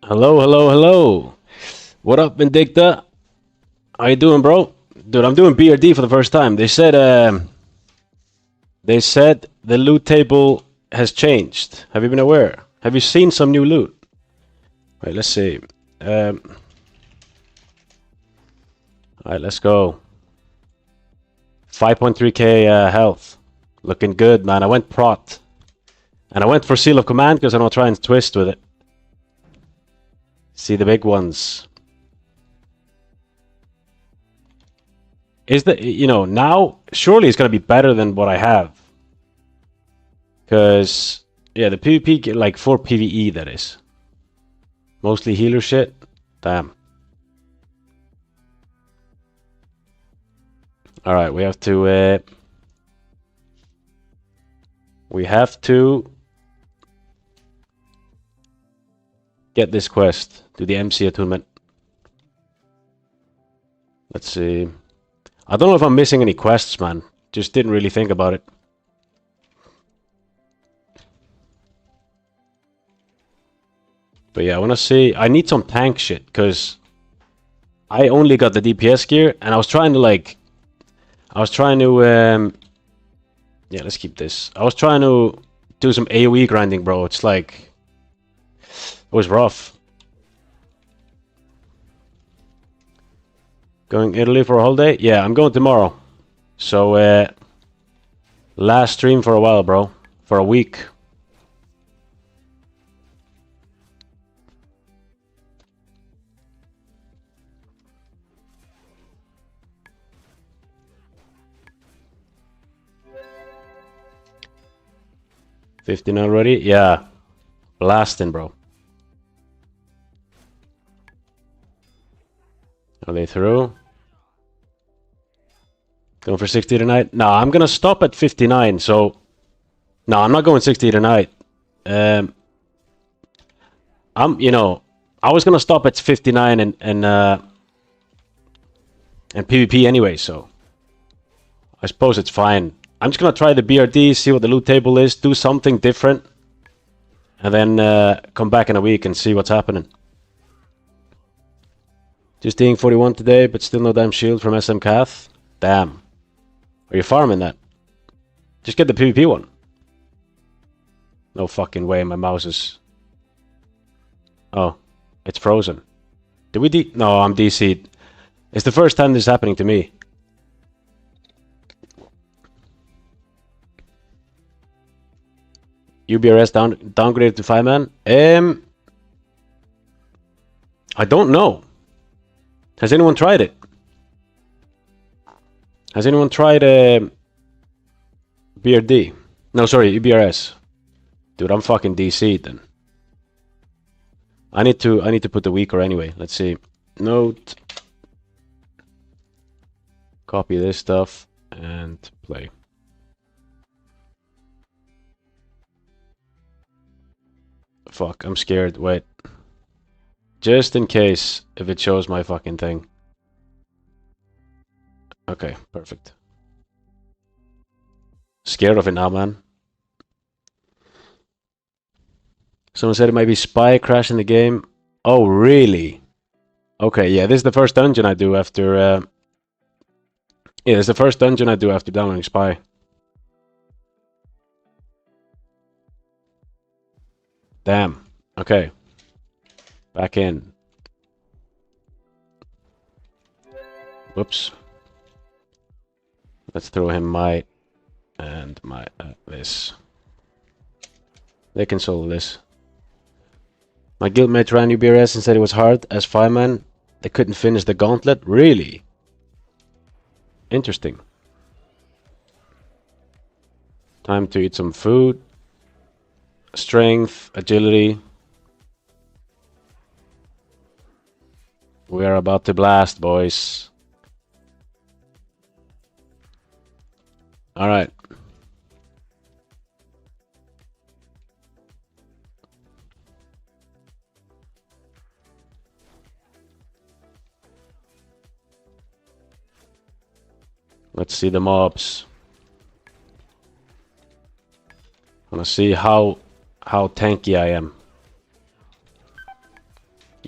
Hello, hello, hello. What up, Vindicta? How you doing, bro? Dude, I'm doing BRD for the first time. They said the loot table has changed. Have you been aware? Have you seen some new loot? Wait, let's see. Um, Alright, let's go. 5.3k health. Looking good, man. I went prot. And I went for Seal of Command because I'm not trying to twist with it. See the big ones. Is that, now, surely it's going to be better than what I have. Because, yeah, the PvP, like, for PvE, that is. Mostly healer shit. Damn. Alright, we have to get this quest. Do the MC attunement. Let's see. I don't know if I'm missing any quests, man. Just didn't really think about it. But yeah, I want to see. I need some tank shit, because I only got the DPS gear, and I was trying to, yeah, let's keep this. I was trying to do some AoE grinding, bro. It's like, it was rough. Going Italy for a holiday? Yeah, I'm going tomorrow. So, last stream for a while, bro. For a week. $15 already? Yeah. Blasting, bro. Are they through? Going for 60 tonight? No, I'm gonna stop at 59, so... No, I'm not going 60 tonight. I was gonna stop at 59 and PvP anyway, so... I suppose it's fine. I'm just gonna try the BRD, see what the loot table is, do something different. And then come back in a week and see what's happening. Just being 41 today, but still no damn shield from SM Cath. Damn. Are you farming that? Just get the PvP one. No fucking way, my mouse is... Oh, it's frozen. Did we No, I'm DC'd. It's the first time this is happening to me. UBRS downgraded to 5-man? I don't know. Has anyone tried it? Has anyone tried BRD? No, sorry, UBRS. Dude, I'm fucking DC'd then. I need to put the weaker anyway. Let's see. Note. Copy this stuff and play. Fuck, I'm scared. Wait. Just in case if it shows my fucking thing. Okay, perfect. Scared of it now, man. Someone said it might be spy crashing the game. Oh, really? Okay, yeah, this is the first dungeon I do after... Yeah, this is the first dungeon I do after downloading spy. Damn. Okay. Back in. Whoops. Let's throw him my... And my... this. They can solve this. My guildmate ran UBRS and said it was hard as fireman. They couldn't finish the gauntlet. Really? Interesting. Time to eat some food. Strength, agility. We are about to blast, boys. All right. Let's see the mobs. I wanna see how tanky I am.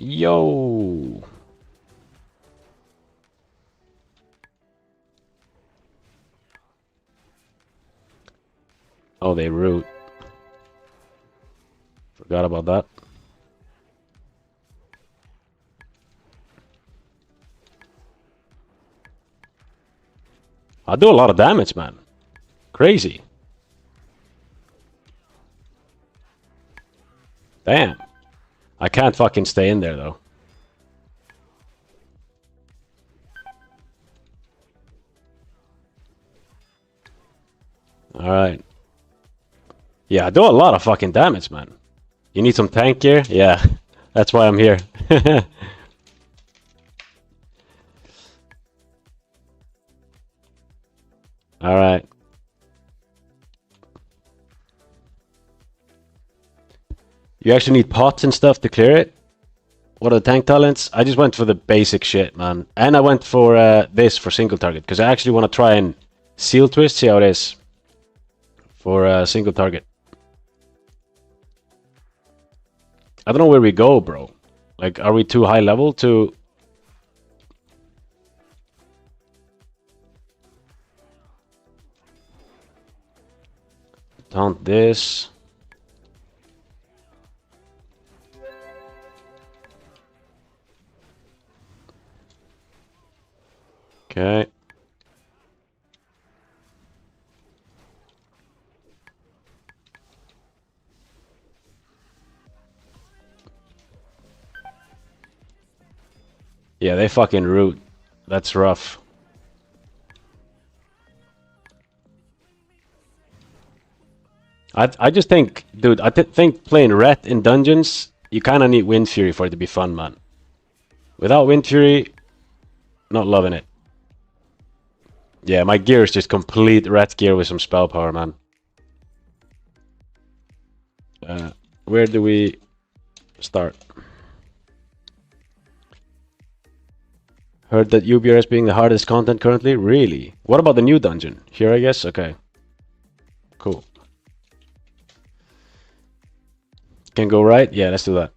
Yo! Oh, they root. Forgot about that. I do a lot of damage, man. Crazy. Damn. I can't fucking stay in there, though. Alright. Yeah, I do a lot of fucking damage, man. You need some tank gear? Yeah. That's why I'm here. Alright. You actually need pots and stuff to clear it? What are the tank talents? I just went for the basic shit, man. And I went for this for single target. Because I actually want to try and seal twist, see how it is. For single target. I don't know where we go, bro. Like, are we too high level to... Taunt this. Okay. Yeah, they fucking root. That's rough. I just think, dude, I think playing Ret in dungeons, you kind of need Wind Fury for it to be fun, man. Without Wind Fury, not loving it. Yeah, my gear is just complete Ret gear with some spell power, man. Where do we start? Heard that UBRS being the hardest content currently? Really? What about the new dungeon? Here, I guess? Okay. Cool. Can go right? Yeah, let's do that.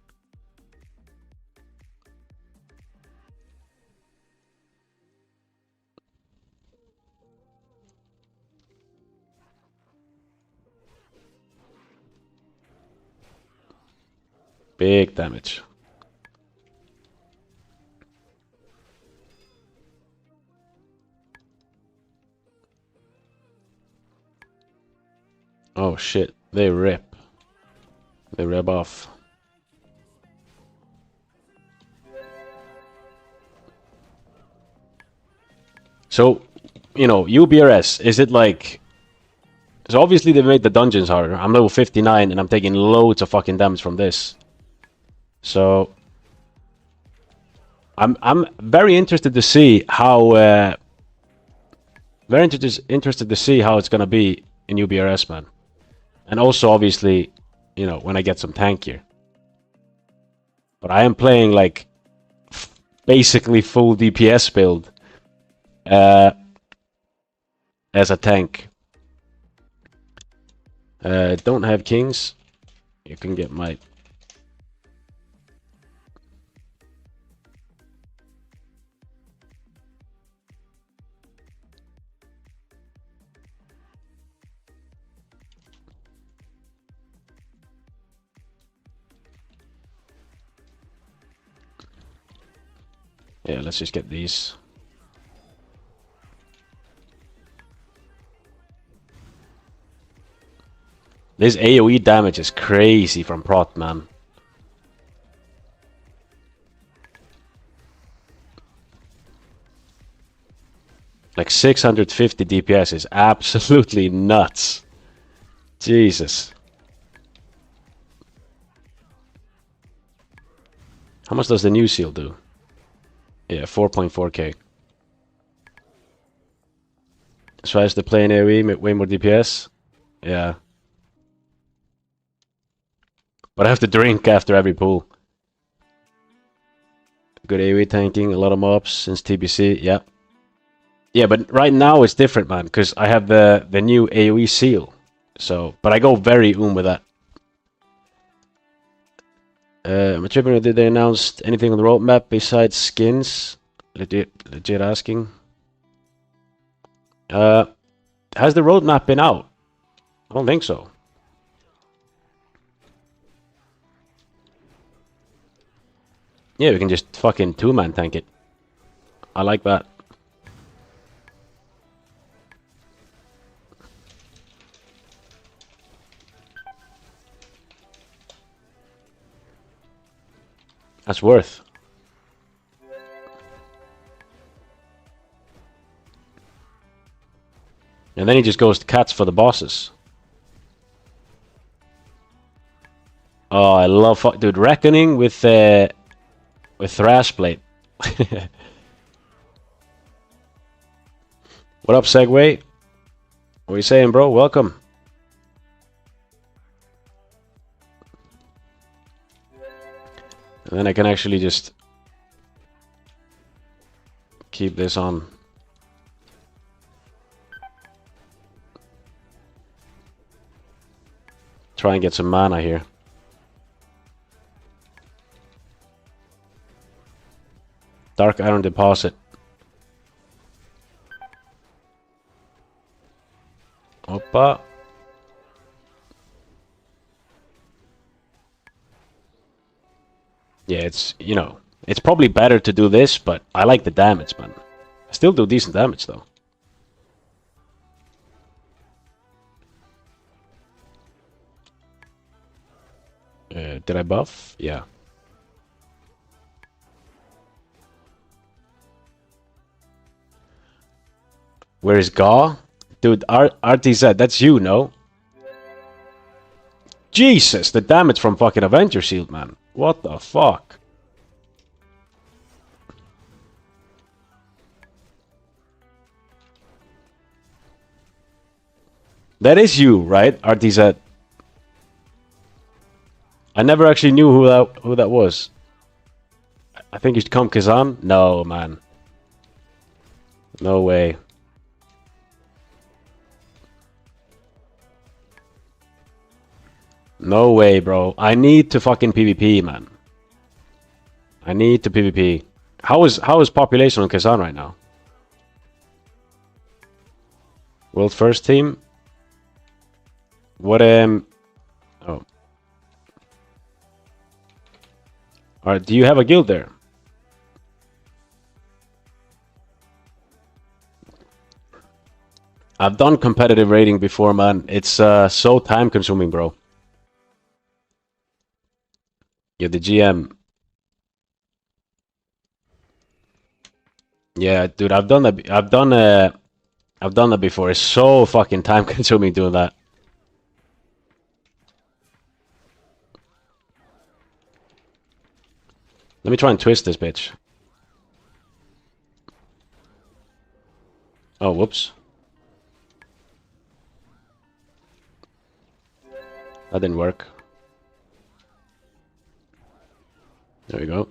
Big damage. Oh shit, they rip. They rip off. So, you know, UBRS, is it like... So obviously they made the dungeons harder. I'm level 59 and I'm taking loads of fucking damage from this. So... I'm very interested to see how... very interested to see how it's gonna be in UBRS, man. And also, obviously, you know, when I get some tank gear. But I am playing, like, basically full DPS build. As a tank. Don't have kings. You can get my... Yeah, let's just get these. This AoE damage is crazy from Prot, man. Like 650 DPS is absolutely nuts. Jesus. How much does the new seal do? Yeah, 4.4k. So as to play in AoE, way more DPS. Yeah. But I have to drink after every pull. Good AoE tanking, a lot of mobs since TBC, yeah. Yeah, but right now it's different, man, because I have the new AoE seal. So, but I go very with that. I'm tripping. Did they announce anything on the roadmap besides skins? Legit asking. Has the roadmap been out? I don't think so. Yeah, we can just fucking two-man tank it. I like that. That's worth. And then he just goes to cats for the bosses. Oh, I love... Dude, Reckoning with Thrashblade. What up, Segway? What are you saying, bro? Welcome. And then I can actually just keep this on. Try and get some mana here. Dark Iron Deposit. Oppa. Yeah, it's, you know, it's probably better to do this, but I like the damage, man. I still do decent damage, though. Did I buff? Yeah. Where is Gaw? Dude, RTZ, that's you, no? Jesus, the damage from fucking Avenger Shield, man. What the fuck? That is you, right? RTZ. I never actually knew who that was. I think you should come Kazan? No, man. No way. No way, bro. I need to fucking PvP, man. I need to PvP. How is population on Kazan right now? World first team? What oh. Alright, do you have a guild there? I've done competitive raiding before, man. It's so time consuming, bro. You're the GM. Yeah, dude, I've done that. I've done that before. It's so fucking time consuming doing that. Let me try and twist this bitch. Oh, whoops. That didn't work. There we go.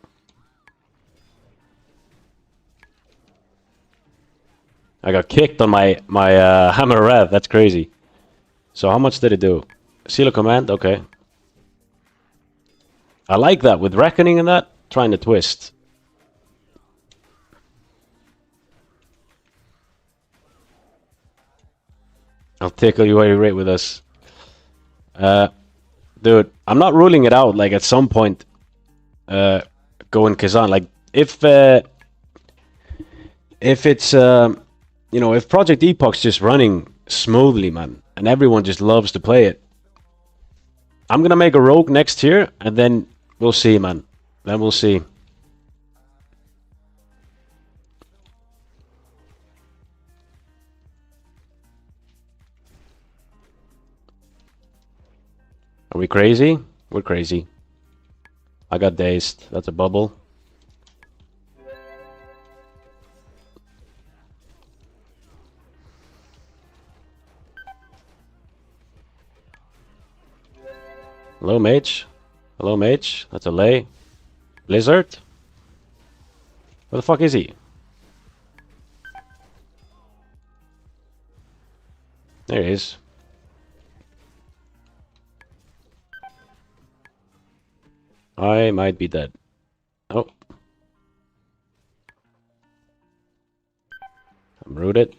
I got kicked on my hammer rev. That's crazy. So how much did it do? Seal of command. Okay. I like that with reckoning and that. Trying to twist. I'll tickle you while you rate with us. Dude, I'm not ruling it out. Like at some point, going Kazan. Like if it's you know, if Project Epoch's just running smoothly, man, and everyone just loves to play it, I'm gonna make a rogue next year, and then we'll see, man. Then we'll see. Are we crazy? We're crazy. I got dazed. That's a bubble. Hello, mage. Hello, mage. That's a lay. Blizzard? Where the fuck is he? There he is. I might be dead. Oh. I'm rooted.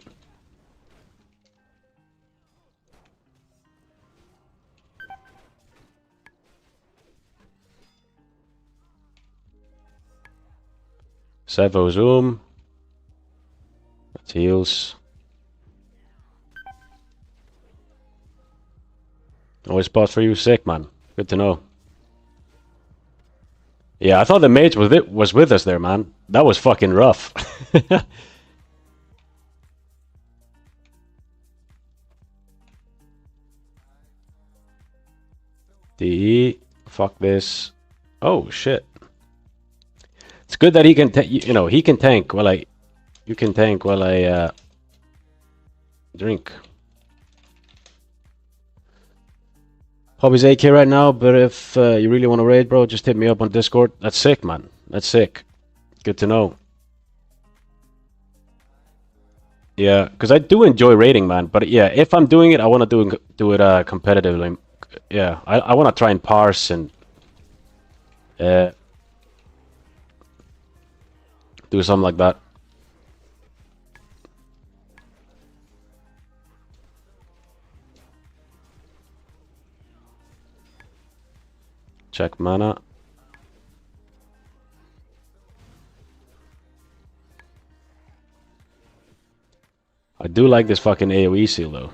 Sevo zoom. That's heals. Always pause for you, sick man. Good to know. Yeah, I thought the mage was with us there, man. That was fucking rough. DE. Fuck this. Oh shit. It's good that he can, you know, he can tank while you can tank while I drink. Hobby's AK right now, but if you really want to raid, bro, just hit me up on Discord. That's sick, man. That's sick. Good to know. Yeah, because I do enjoy raiding, man. But yeah, if I'm doing it, I want to do it competitively. Yeah, I want to try and parse and do something like that. Check mana. I do like this fucking AoE seal though.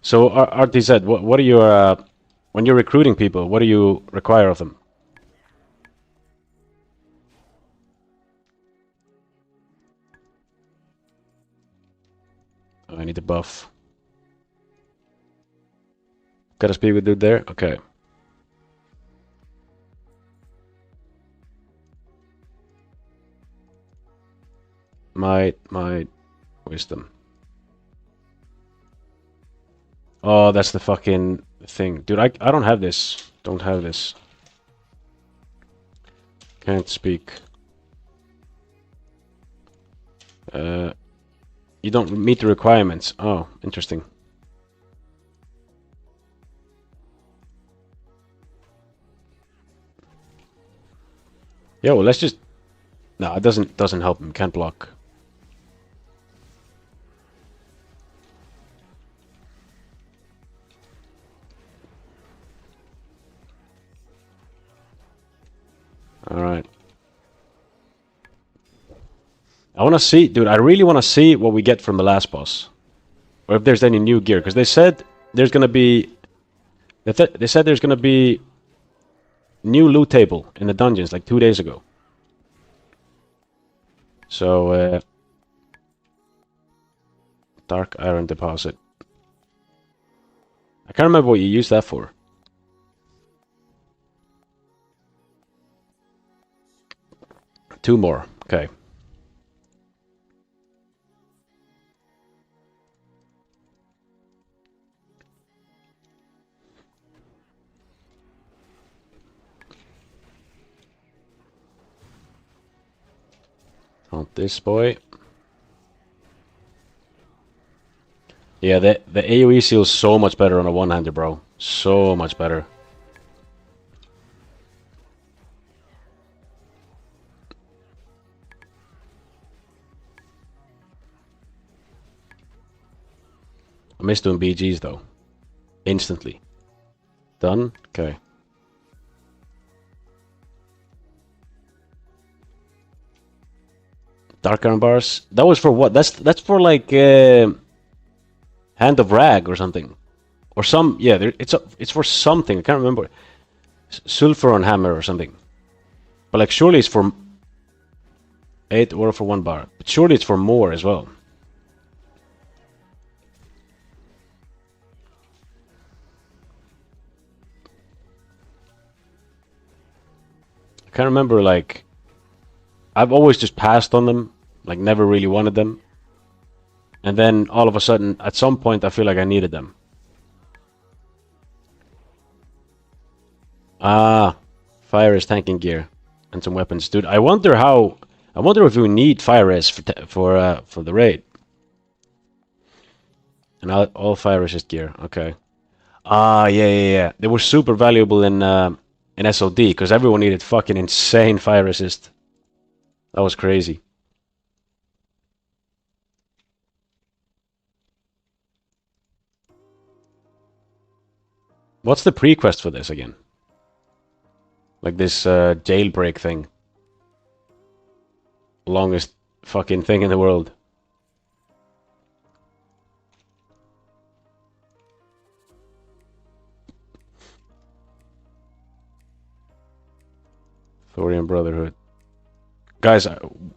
So RTZ, what are your when you're recruiting people, what do you require of them? Oh, I need a buff. Gotta speak with dude there? Okay. Might, wisdom. Oh, that's the fucking thing. Dude, I don't have this. Don't have this. Can't speak. You don't meet the requirements. Oh, interesting. Yeah, well, let's just... No, it doesn't help him. Can't block. Alright. I want to see... Dude, I really want to see what we get from the last boss. Or if there's any new gear. Because they said there's going to be... They said there's going to be... new loot table in the dungeons like 2 days ago. So, dark iron deposit. I can't remember what you used that for. Two more. Okay. Not this boy. Yeah, the AoE seal is so much better on a one-hander, bro. So much better. I miss doing BGs though. Instantly. Done? Okay. Dark iron bars. That was for what? That's for like Hand of Rag or something, or some. Yeah, it's for something. I can't remember. Sulfur on hammer or something. But like, surely it's for 8 or for 1 bar. But surely it's for more as well. I can't remember, like... I've always just passed on them, like never really wanted them. And then all of a sudden, at some point, I feel like I needed them. Ah, fire is tanking gear and some weapons, dude. I wonder if we need fire res for the raid. And all fire resist gear. Okay. Ah, yeah, yeah, yeah. They were super valuable in SOD because everyone needed fucking insane fire resist. That was crazy. What's the pre-quest for this again? Like this jailbreak thing. Longest fucking thing in the world. Thorium Brotherhood. Guys,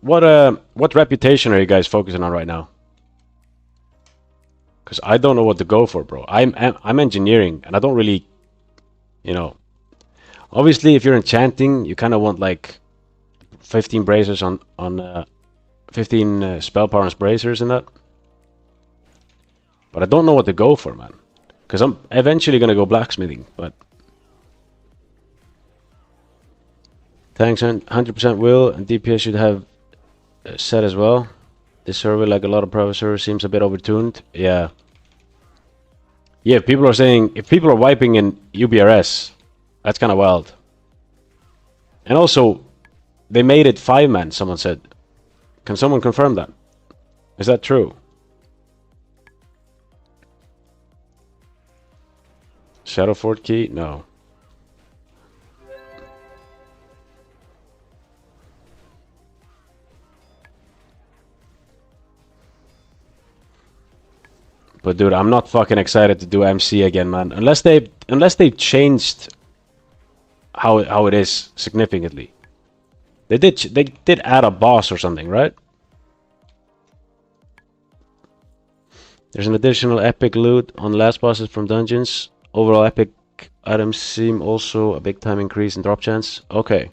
what reputation are you guys focusing on right now? Because I don't know what to go for, bro. I'm engineering, and I don't really, you know. Obviously, if you're enchanting, you kind of want like 15 bracers on 15 spell power and bracers in that. But I don't know what to go for, man. Because I'm eventually gonna go blacksmithing, but thanks, 100% will, and DPS should have set as well. This server, like a lot of private servers, seems a bit overtuned. Yeah. Yeah, people are saying, if people are wiping in UBRS, that's kind of wild. And also, they made it 5-man, someone said. Can someone confirm that? Is that true? Shadowfort key? No. But dude, I'm not fucking excited to do MC again, man. Unless they've changed how it is significantly. They did add a boss or something, right? There's an additional epic loot on last bosses from dungeons. Overall epic items seem also a big time increase in drop chance. Okay.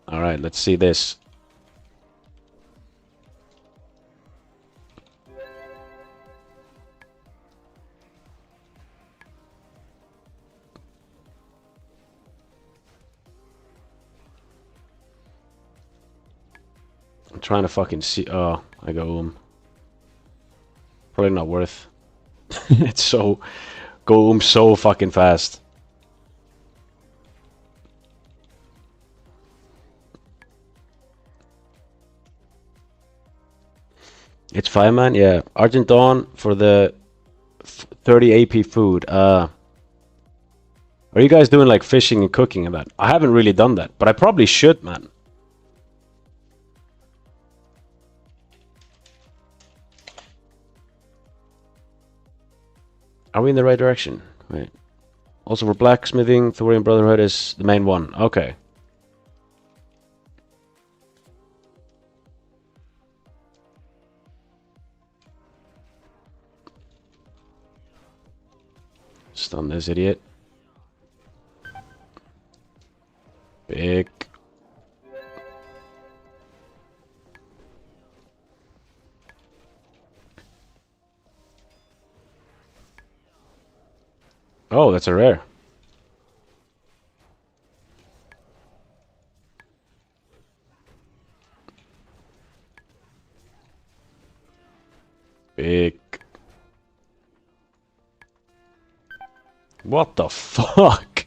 Alright, let's see this. I'm trying to fucking see. Oh, I go probably not worth. It's so go so fucking fast. It's 5-man, yeah. Argent Dawn for the 30 AP food. Are you guys doing like fishing and cooking and that? I haven't really done that, but I probably should, man. Are we in the right direction? Right. Also for blacksmithing, Thorium Brotherhood is the main one. Okay. Stun this idiot. Big. Oh, that's a rare. Big. What the fuck?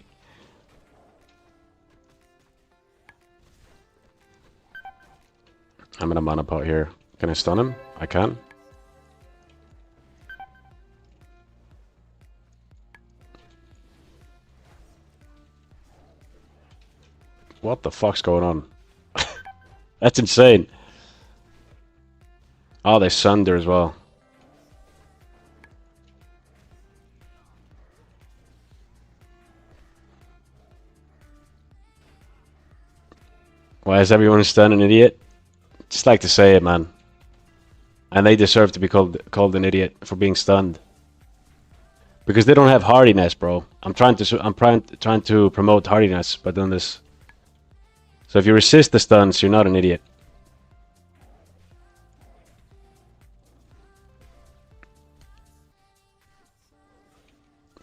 I'm in a mana pot here. Can I stun him? I can. What the fuck's going on? That's insane. Oh, they sunder as well. Why is everyone stunned an idiot? Just like to say it, man. And they deserve to be called an idiot for being stunned. Because they don't have hardiness, bro. I'm trying to promote hardiness by doing this. So if you resist the stuns, you're not an idiot.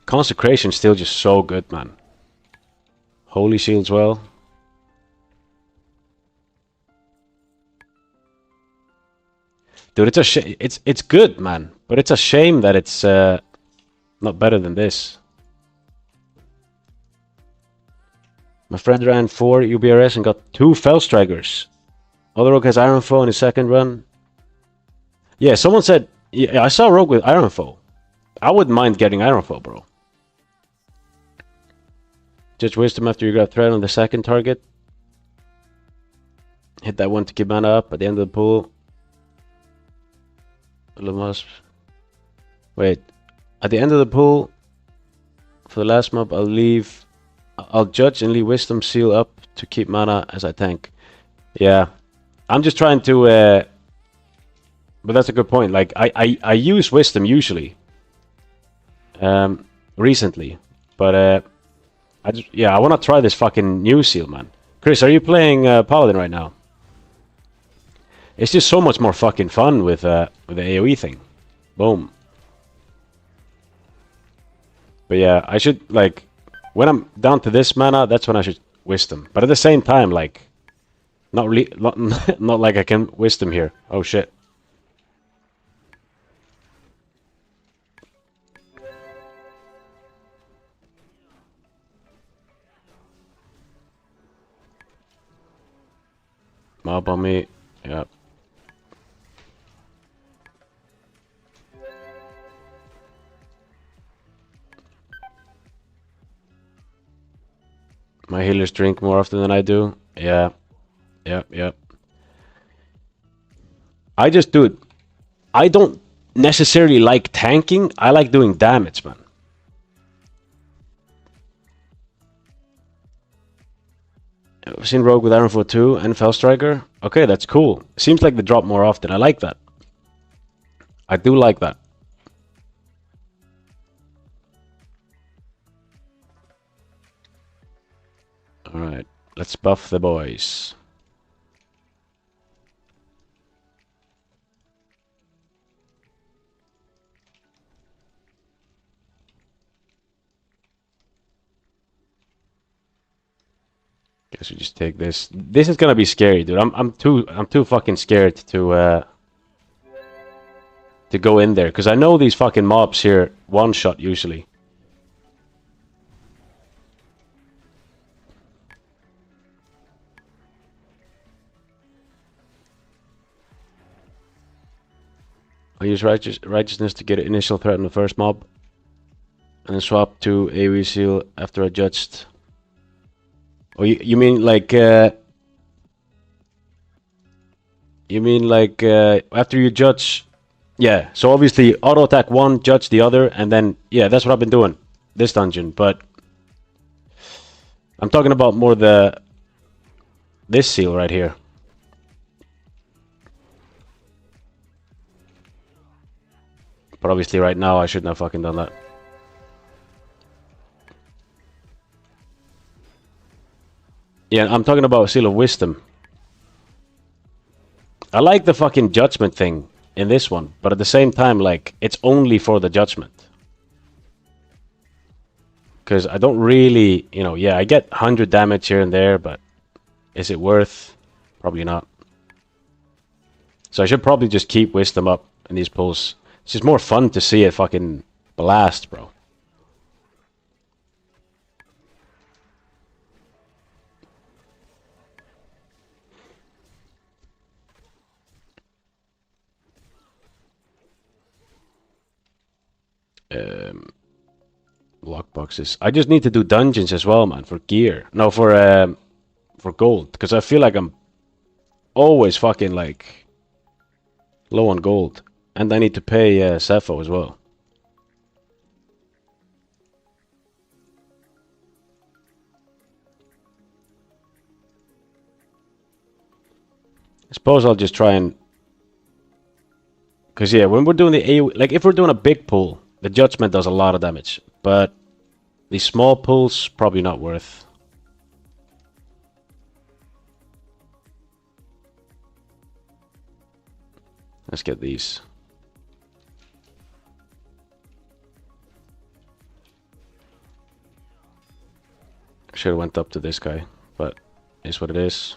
Consecration's still just so good, man. Holy Shield's well. Dude, it's good, man. But it's a shame that it's not better than this. My friend ran 4 UBRS and got 2 Fell Strikers. Other rogue has Iron Foe in his second run. Yeah, someone said... Yeah, I saw a rogue with Iron Foe. I wouldn't mind getting Iron Foe, bro. Judge Wisdom after you grab Threat on the second target. Hit that one to keep mana up at the end of the pool. Wait. At the end of the pool, for the last mob, I'll Judge and leave Wisdom Seal up to keep mana as I tank. Yeah. I'm just trying to... but that's a good point. Like, I use Wisdom usually. Recently. But, I want to try this fucking new seal, man. Chris, are you playing Paladin right now? It's just so much more fucking fun with the AoE thing. Boom. But yeah, I should, like... When I'm down to this mana, that's when I should Wisdom. But at the same time, like... Not like I can Wisdom here. Oh shit. Mob on me. Yeah. My healers drink more often than I do. Yeah. Yep. I just do it. I don't necessarily like tanking. I like doing damage, man. I've seen Rogue with Iron Foe 2 and Fell Striker. Okay, that's cool. Seems like they drop more often. I like that. I do like that. Alright, let's buff the boys. Guess we just take this. This is gonna be scary, dude. I'm too fucking scared to go in there, because I know these fucking mobs here one shot usually. I use righteousness to get an initial threat on the first mob, and then swap to AoE seal after I judged. Oh, you mean like after you judge? Yeah. So obviously auto attack one, judge the other, and then yeah, that's what I've been doing this dungeon. But I'm talking about more this seal right here. But obviously right now I shouldn't have fucking done that. Yeah, I'm talking about Seal of Wisdom. I like the fucking judgment thing in this one, but at the same time, like, it's only for the judgment. Because I don't really, you know, yeah, I get 100 damage here and there, but is it worth? Probably not. So I should probably just keep Wisdom up in these pulls. It's just more fun to see it fucking blast, bro. Lock boxes. I just need to do dungeons as well, man, for gear. No, for gold, because I feel like I'm always fucking like low on gold, and I need to pay Sepho as well. I suppose I'll just try and, because yeah, when we're doing the AoE, like if we're doing a big pull, the judgment does a lot of damage, but these small pulls probably not worth. Let's get these. Should have went up to this guy, but it's what it is.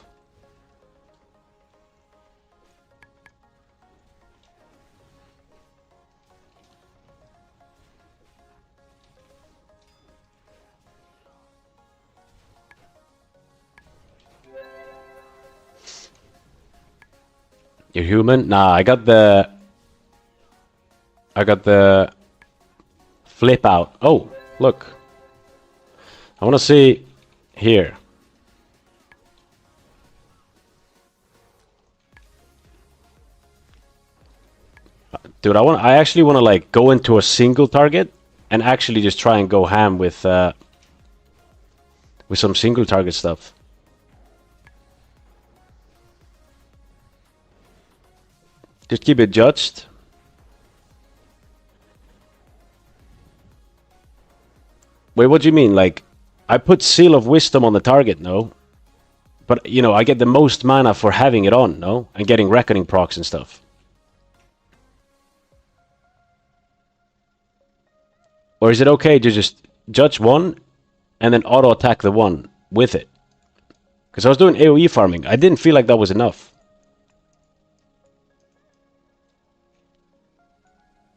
You're human? Nah, I got the flip out. Oh, look. I want to see here. Dude, I actually want to like go into a single target and actually just try and go ham with some single target stuff. Just keep it judged. Wait, what do you mean? Like, I put Seal of Wisdom on the target, no? But, you know, I get the most mana for having it on, no? And getting Reckoning procs and stuff. Or is it okay to just judge one and then auto-attack the one with it? Because I was doing AoE farming. I didn't feel like that was enough.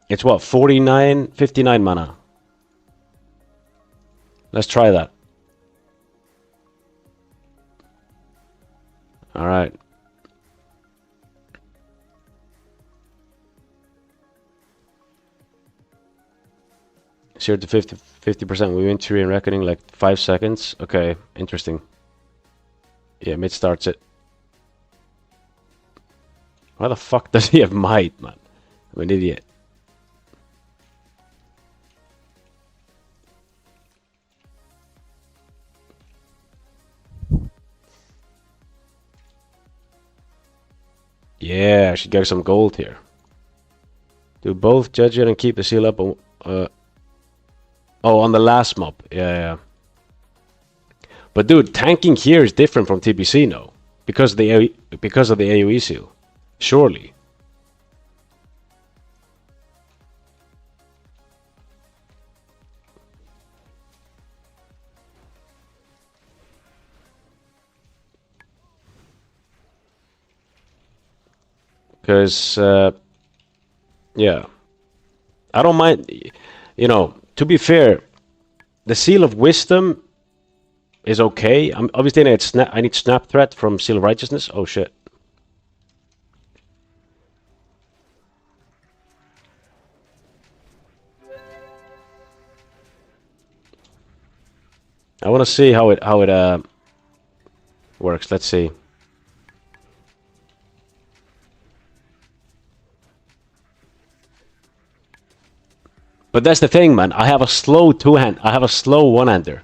It's what, 49, 59 mana? Let's try that. Alright. 0 to 50%. We win 3 in Reckoning like 5 seconds. Okay, interesting. Yeah, mid starts it. Why the fuck does he have might, man? I'm an idiot. Yeah, I should get some gold here. Do both judge it and keep the seal up. Oh, on the last mob. Yeah. But dude, tanking here is different from TPC, no? Because of the AoE seal. Surely. Because, yeah. I don't mind, you know, to be fair, the Seal of Wisdom is okay. Obviously I need Snap Threat from Seal of Righteousness. Oh shit. I want to see how it works. Let's see. But that's the thing, man. I have a slow two-hand. I have a slow one-hander.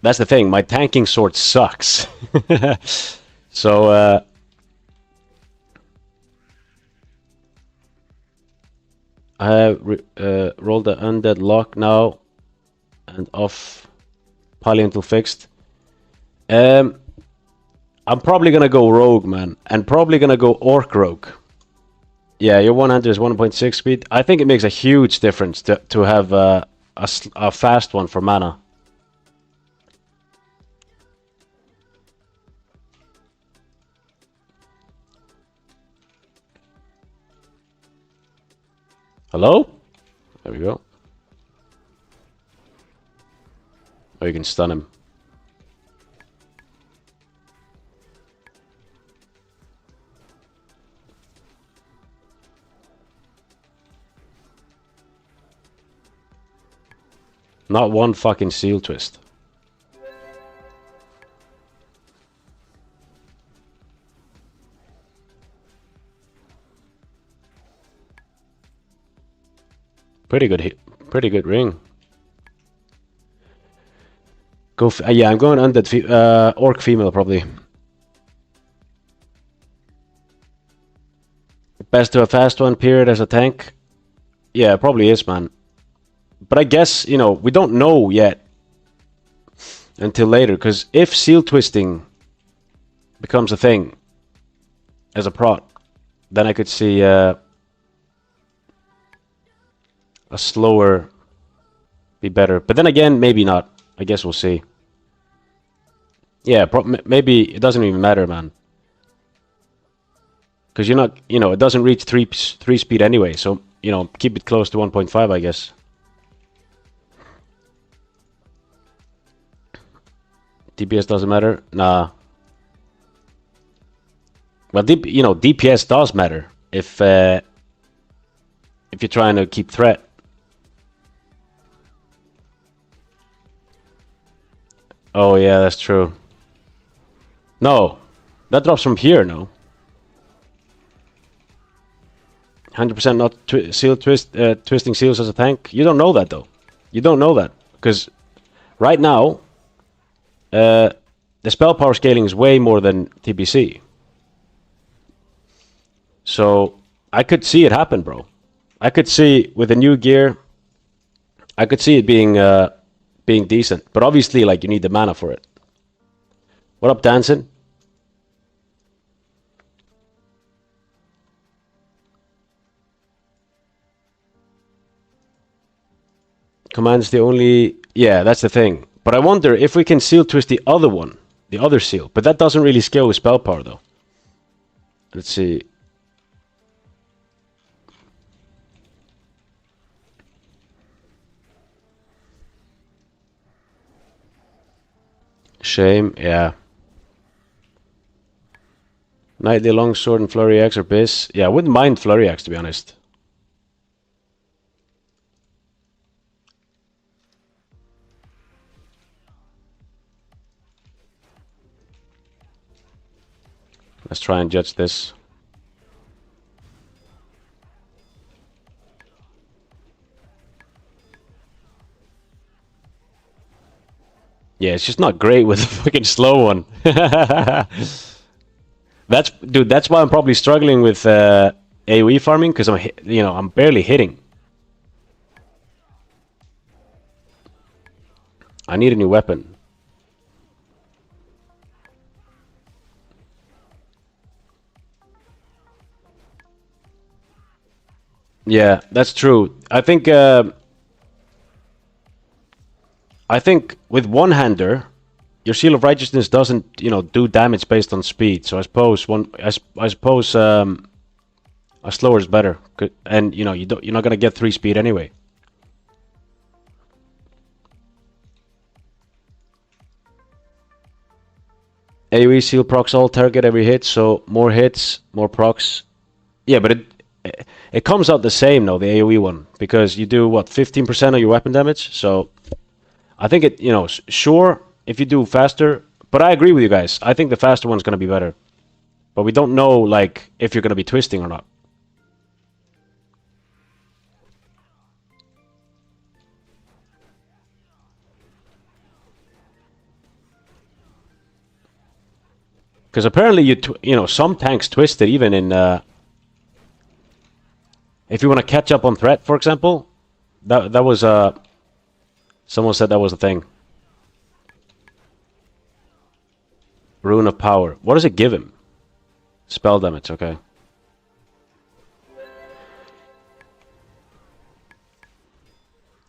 That's the thing. My tanking sword sucks. So, I have rolled the undead lock now and off Paladin until fixed. I'm probably gonna go rogue, man, and probably gonna go orc rogue. Yeah, your one-hander is 1.6 speed. I think it makes a huge difference to have a fast one for mana. Hello? There we go. Oh, you can stun him. Not one fucking seal twist. Pretty good hit. Pretty good ring. Go. Yeah, I'm going undead orc female probably. Best to a fast one period as a tank. Yeah, it probably is, man. But I guess, you know, we don't know yet until later, because if seal twisting becomes a thing as a prot, then I could see a slower be better. But then again, maybe not. I guess we'll see. Yeah, maybe it doesn't even matter, man. Because you're not, you know, it doesn't reach 3 speed anyway, so, you know, keep it close to 1.5, I guess. DPS doesn't matter? Nah. Well, you know, DPS does matter if you're trying to keep threat. Oh yeah, that's true. No, that drops from here. No, 100% not twisting seals as a tank. You don't know that though. You don't know that because right now the spell power scaling is way more than TBC. So I could see it happen, bro. I could see with the new gear, I could see it being decent. But obviously, like, you need the mana for it. What up, Dancing? Command's the only... Yeah, that's the thing. But I wonder if we can seal twist the other one. The other seal. But that doesn't really scale with spell power, though. Let's see. Shame, yeah. Knightly Longsword and Flurry Axe or Biz. Yeah, I wouldn't mind Flurry Axe, to be honest. Let's try and judge this. Yeah, it's just not great with a fucking slow one. That's why I'm probably struggling with AoE farming, because I'm barely hitting. I need a new weapon. Yeah, that's true. I think with one-hander, your Seal of Righteousness doesn't, do damage based on speed. So I suppose a slower is better, and you're not gonna get 3 speed anyway. AoE seal procs all target every hit, so more hits, more procs. Yeah, but it comes out the same though, the AoE one, because you do what, 15% of your weapon damage. So I think sure, if you do faster, but I agree with you guys. I think the faster one's gonna be better, but we don't know like if you're gonna be twisting or not. Because apparently some tanks twist it even in if you want to catch up on threat, for example. That was someone said that was a thing. Rune of Power. What does it give him? Spell damage, okay.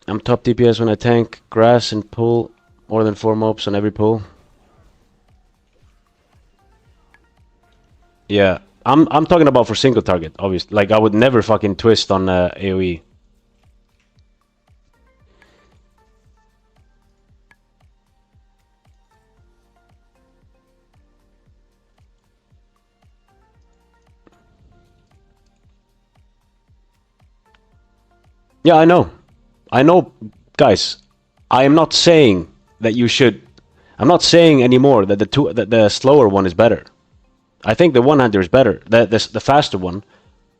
I'm top DPS when I tank grass and pull more than 4 mobs on every pull. Yeah, I'm talking about for single target, obviously. Like, I would never fucking twist on AoE. Yeah, I know. I know, guys. I am not saying that you should. I'm not saying anymore that the slower one is better. I think the one-hander is better, the faster one,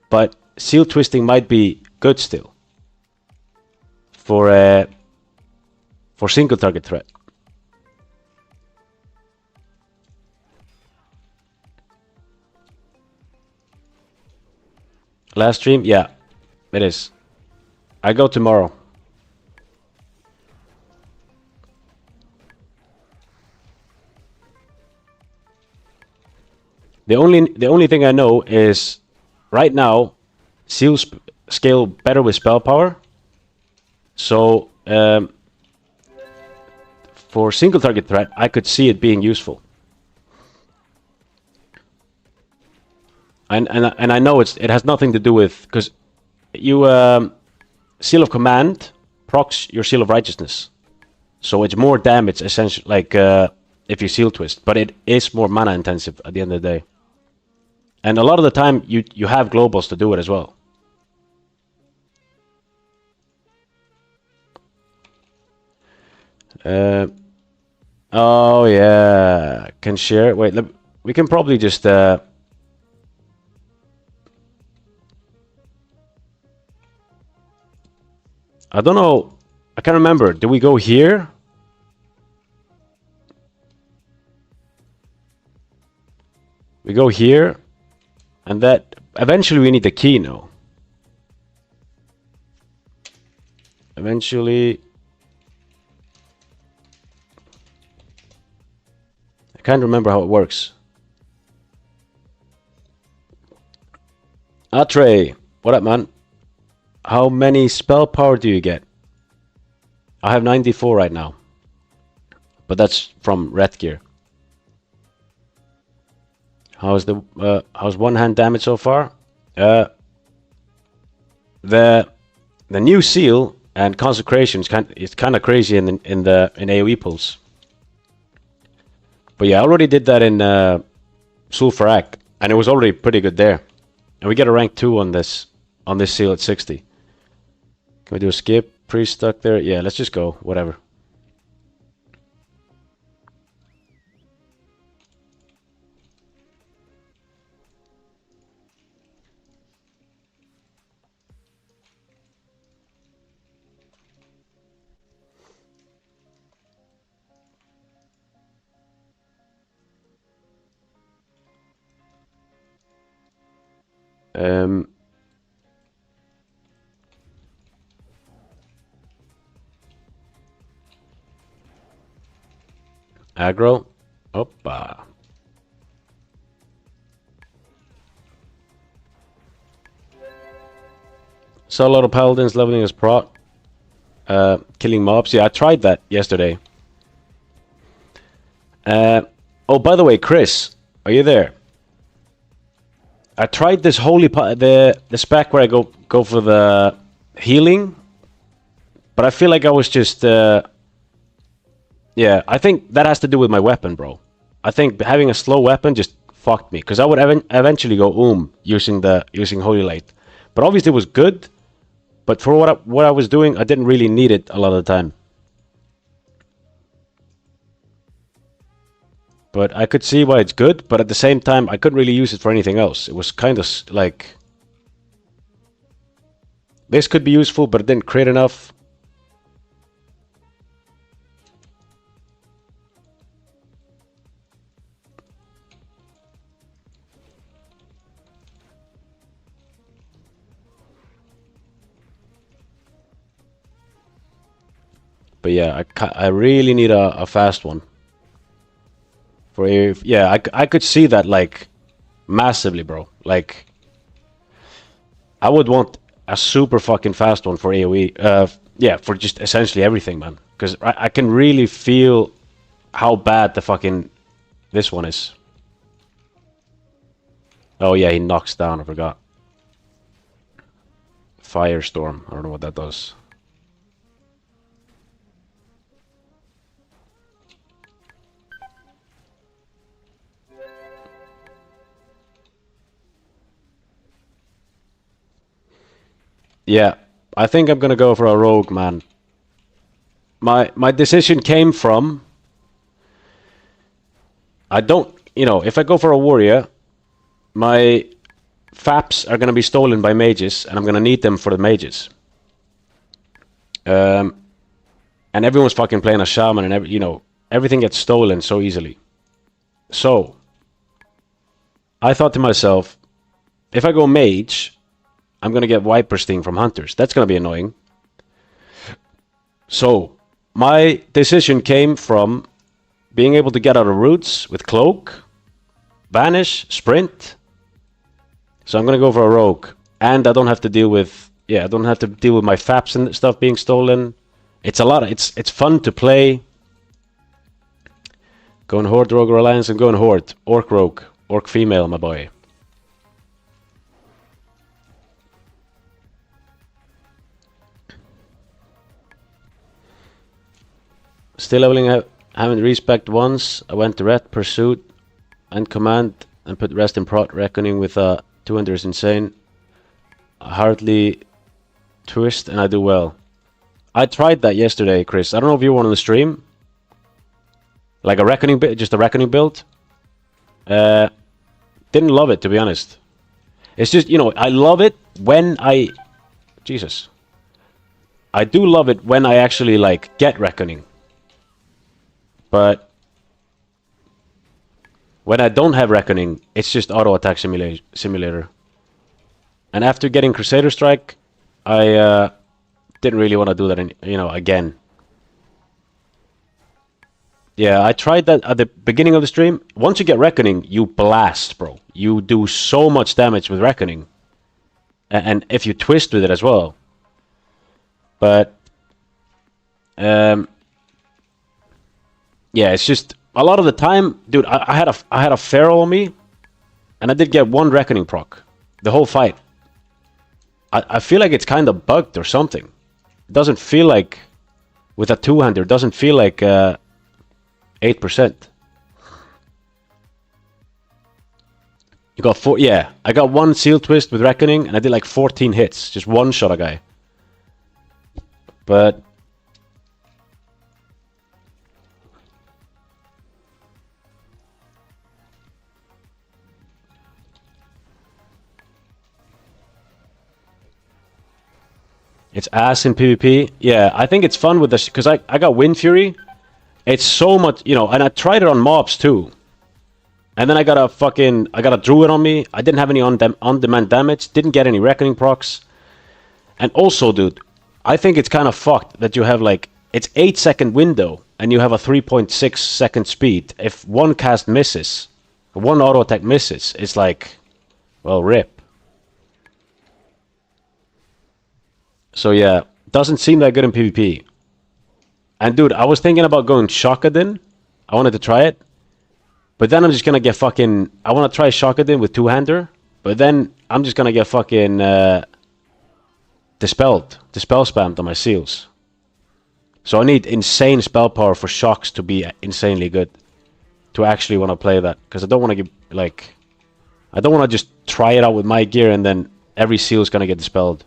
but seal twisting might be good still for single target threat. Last stream, yeah, it is. I go tomorrow. The only thing I know is right now seals scale better with spell power. So for single target threat, I could see it being useful. And I know it has nothing to do with, because you Seal of Command procs your Seal of Righteousness, so it's more damage essentially, like if you seal twist, but it is more mana intensive at the end of the day. And a lot of the time, you have globals to do it as well. Oh yeah, can share. Wait, we can probably just. I don't know. I can't remember. Do we go here? We go here, and that eventually we need the key now. Eventually, I can't remember how it works. Atre, what up, man? How many spell power do you get? I have 94 right now, but that's from red gear. How's one hand damage so far? The new seal and consecration is kind of crazy in AoE pulls. But yeah, I already did that in Sulfurak, and it was already pretty good there. And we get a rank 2 on this seal at 60. Can we do a skip? Priest stuck there? Yeah, let's just go. Whatever. Aggro. Oppa. Saw a lot of paladins leveling his prot. Killing mobs. Yeah, I tried that yesterday. Oh, by the way, Chris, are you there? I tried this the spec where I go for the healing, but I feel like I was just yeah, I think that has to do with my weapon, bro. I think having a slow weapon just fucked me, because I would eventually go using Holy Light. But obviously it was good, but for what I was doing, I didn't really need it a lot of the time. But I could see why it's good, but at the same time, I couldn't really use it for anything else. It was kind of like, this could be useful, but it didn't create enough. But yeah, I really need a fast one. Yeah, I could see that, like, massively, bro. Like, I would want a super fucking fast one for AoE. Yeah, for just essentially everything, man. Because I can really feel how bad this one is. Oh yeah, he knocks down, I forgot. Firestorm, I don't know what that does. Yeah, I think I'm gonna go for a rogue, man. My decision came from, I don't, if I go for a warrior, my faps are gonna be stolen by mages, and I'm gonna need them for the mages. And everyone's fucking playing a shaman, and everything gets stolen so easily. So I thought to myself, if I go mage, I'm gonna get Viper Sting from hunters. That's gonna be annoying. So my decision came from being able to get out of roots with cloak, vanish, sprint. So I'm gonna go for a rogue, and I don't have to deal with I don't have to deal with my faps and stuff being stolen. It's a lot. It's fun to play. Going horde, rogue, or alliance. I'm going horde, orc, rogue, orc female, my boy. Still leveling up. Haven't respec once. I went to red, pursuit, and command, and put rest in prot. Reckoning with 200 is insane. I hardly twist and I do well. I tried that yesterday, Chris. I don't know if you were on the stream. Like a reckoning bit, just a reckoning build. Didn't love it, to be honest. It's just, you know, I love it when I... Jesus. I do love it when I actually, like, get reckoning. But when I don't have reckoning, it's just auto attack simulator. And after getting Crusader Strike, I didn't really want to do that, again. Yeah, I tried that at the beginning of the stream. Once you get reckoning, you blast, bro. You do so much damage with reckoning. And if you twist with it as well. But yeah, it's just a lot of the time, dude. I had a feral on me, and I did get one reckoning proc the whole fight. I feel like it's kind of bugged or something. It doesn't feel like with a two-hander. It doesn't feel like 8%. You got four. Yeah, I got one seal twist with reckoning, and I did like 14 hits, just one shot a guy. But it's ass in PvP. Yeah, I think it's fun with this because I got Wind Fury. It's so much, and I tried it on mobs too. And then I got a druid on me. I didn't have any on-demand damage. Didn't get any reckoning procs. And also, dude, I think it's kind of fucked that you have like, it's 8-second window and you have a 3.6 second speed. If one cast misses, one auto attack misses, it's like, well, rip. So yeah, doesn't seem that good in PvP. And dude, I was thinking about going Shakadin. I wanted to try it. But then I'm just gonna get fucking... I want to try Shakadin with two-hander. But then I'm just gonna get fucking... Dispel spammed on my seals. So I need insane spell power for shocks to be insanely good. To actually want to play that. Because I don't want to get, like... I don't want to just try it out with my gear and then every seal is gonna get dispelled.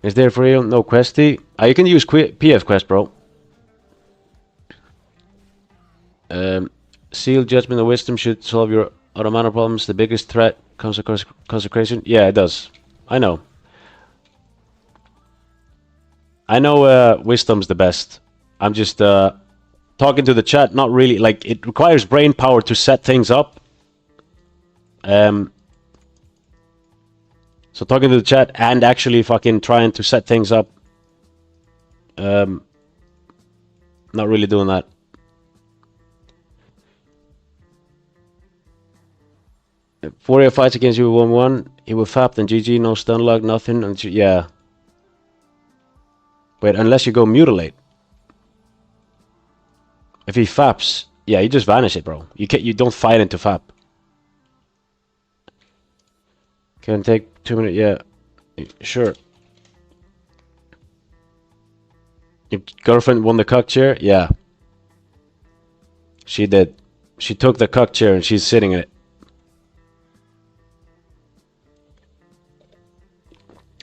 Is there for real? No questy? You can use PF quest, bro. Seal, Judgment, and Wisdom should solve your auto mana problems. The biggest threat comes across Consecration. Yeah, it does. I know. I know Wisdom's the best. I'm just talking to the chat. Not really. Like, it requires brain power to set things up. So talking to the chat and actually fucking trying to set things up. Not really doing that. If Warrior fights against you 1-1, he will fap, then GG, no stun lock, nothing. And yeah. Wait, unless you go Mutilate. If he faps, yeah, you just vanish it, bro. You don't fight into fap. Can take 2 minutes, yeah. Sure. Your girlfriend won the cuck chair? Yeah. She did. She took the cuck chair and she's sitting in it.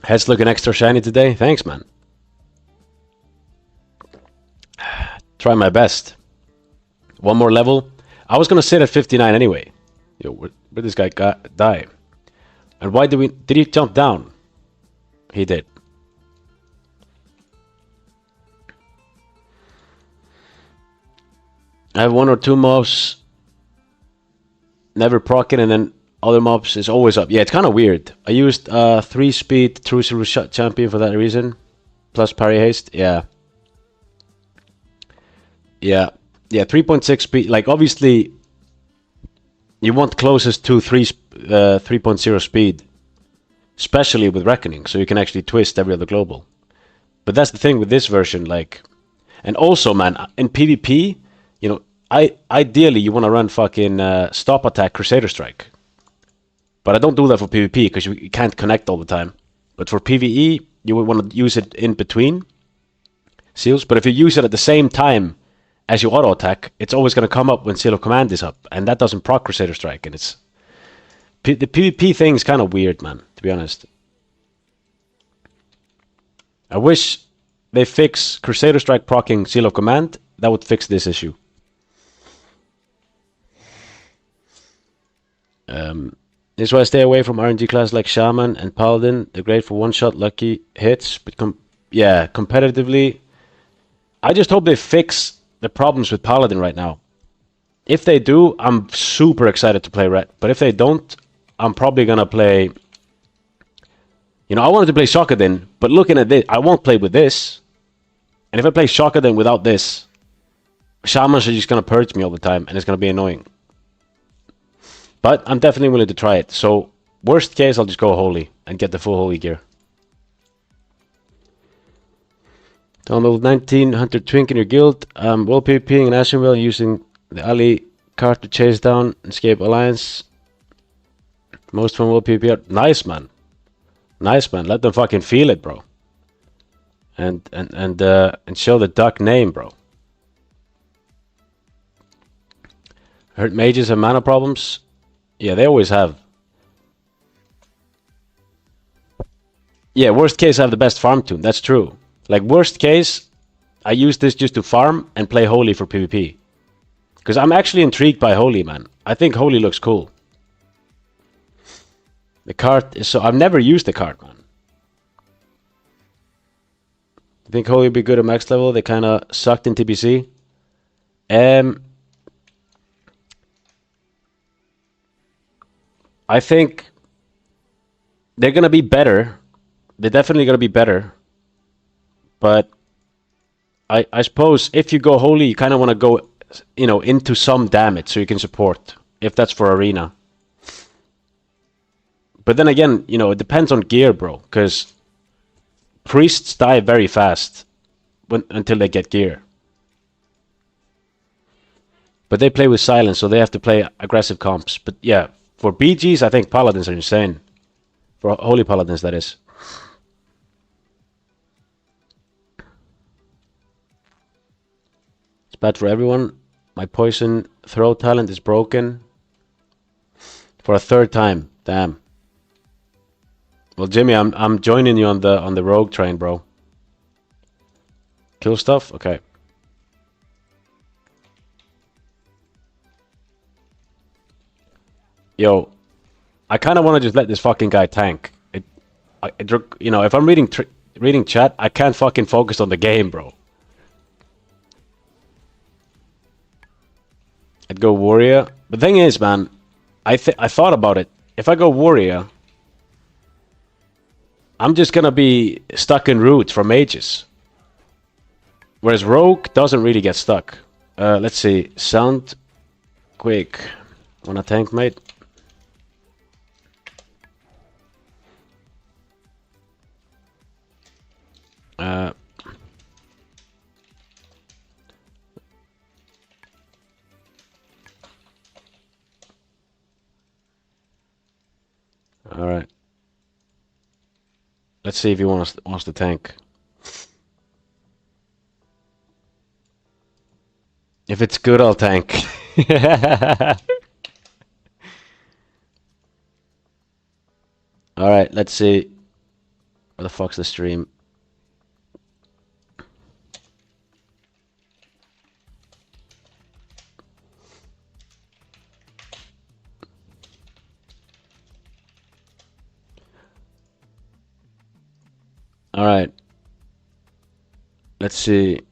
Head's looking extra shiny today. Thanks, man. Try my best. One more level. I was gonna sit at 59 anyway. Yo, where did this guy die? And why did he jump down? He did. I have 1 or 2 mobs never proccing, and then other mobs is always up. Yeah, it's kind of weird. I used 3-speed True Shot Champion for that reason. Plus parry haste. Yeah. Yeah. Yeah, 3.6 speed. Like, obviously, you want closest to 3.0 speed. Especially with Reckoning, so you can actually twist every other global. But that's the thing with this version, like... And also, man, in PvP, ideally you want to run fucking Stop Attack Crusader Strike. But I don't do that for PvP, because you can't connect all the time. But for PvE, you would want to use it in between seals. But if you use it at the same time as you auto attack, it's always going to come up when Seal of Command is up, and that doesn't proc Crusader Strike, and it's the PvP thing is kind of weird, man, to be honest. I wish they fix Crusader Strike proccing Seal of Command. That would fix this issue. This is why I stay away from RNG class like Shaman and Paladin. They're great for one-shot lucky hits, but competitively, I just hope they fix the problems with Paladin right now. If they do, I'm super excited to play Red. But if they don't, I'm probably gonna play. You know, I wanted to play Shokadin, but looking at this, I won't play with this. And if I play Shokadin without this, Shamans are just gonna purge me all the time, and it's gonna be annoying. But I'm definitely willing to try it. So, worst case, I'll just go Holy and get the full Holy gear. Download 19 Hunter Twink in your guild. While PvPing in Ashenville using the Ali card to chase down Escape Alliance. Most fun while PvP. Nice, man. Nice, man. Let them fucking feel it, bro. And show the duck name, bro. Heard mages have mana problems. Yeah, they always have. Yeah, worst case, I have the best farm tune. That's true. Like, worst case, I use this just to farm and play Holy for PvP. Because I'm actually intrigued by Holy, man. I think Holy looks cool. The card is so... I've never used the card, man. I think Holy would be good at max level. They kind of sucked in TBC. I think they're going to be better. They're definitely going to be better. But I suppose if you go Holy, you kind of want to go, you know, into some damage so you can support, if that's for Arena. But then again, you know, it depends on gear, bro. Because priests die very fast until they get gear. But they play with silence, so they have to play aggressive comps. But yeah, for BGs, I think Paladins are insane. For Holy Paladins, that is. It's bad for everyone. My poison throw talent is broken. For a third time. Damn. Well, Jimmy, I'm joining you on the rogue train, bro. Kill stuff? Okay. Yo, I kind of want to just let this fucking guy tank. You know, if I'm reading chat, I can't fucking focus on the game, bro. I'd go Warrior. The thing is, man, I thought about it. If I go Warrior, I'm just gonna be stuck in roots for mages. Whereas Rogue doesn't really get stuck. Let's see. Sound quick. Wanna tank, mate? All right. Let's see if he wants to tank. If it's good, I'll tank. All right, let's see. Where the fuck's the stream? All right. Let's see.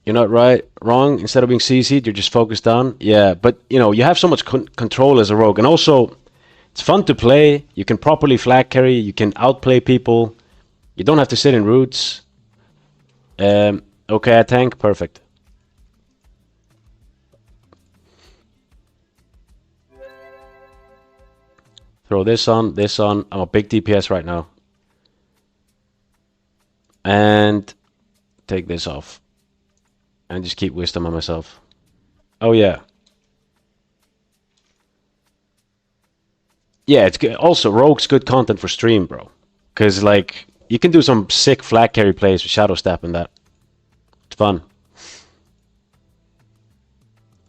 You're not wrong. Instead of being CC'd, you're just focused on. Yeah, but you know, you have so much control as a rogue, and also it's fun to play. You can properly flag carry. You can outplay people. You don't have to sit in roots. Okay, I tank. Perfect. Throw this on, this on. I'm a big DPS right now. And take this off. And just keep wisdom on myself. Oh, yeah. Yeah, it's good. Also, Rogue's good content for stream, bro. Because, like, you can do some sick flag carry plays with Shadow Step and that. fun.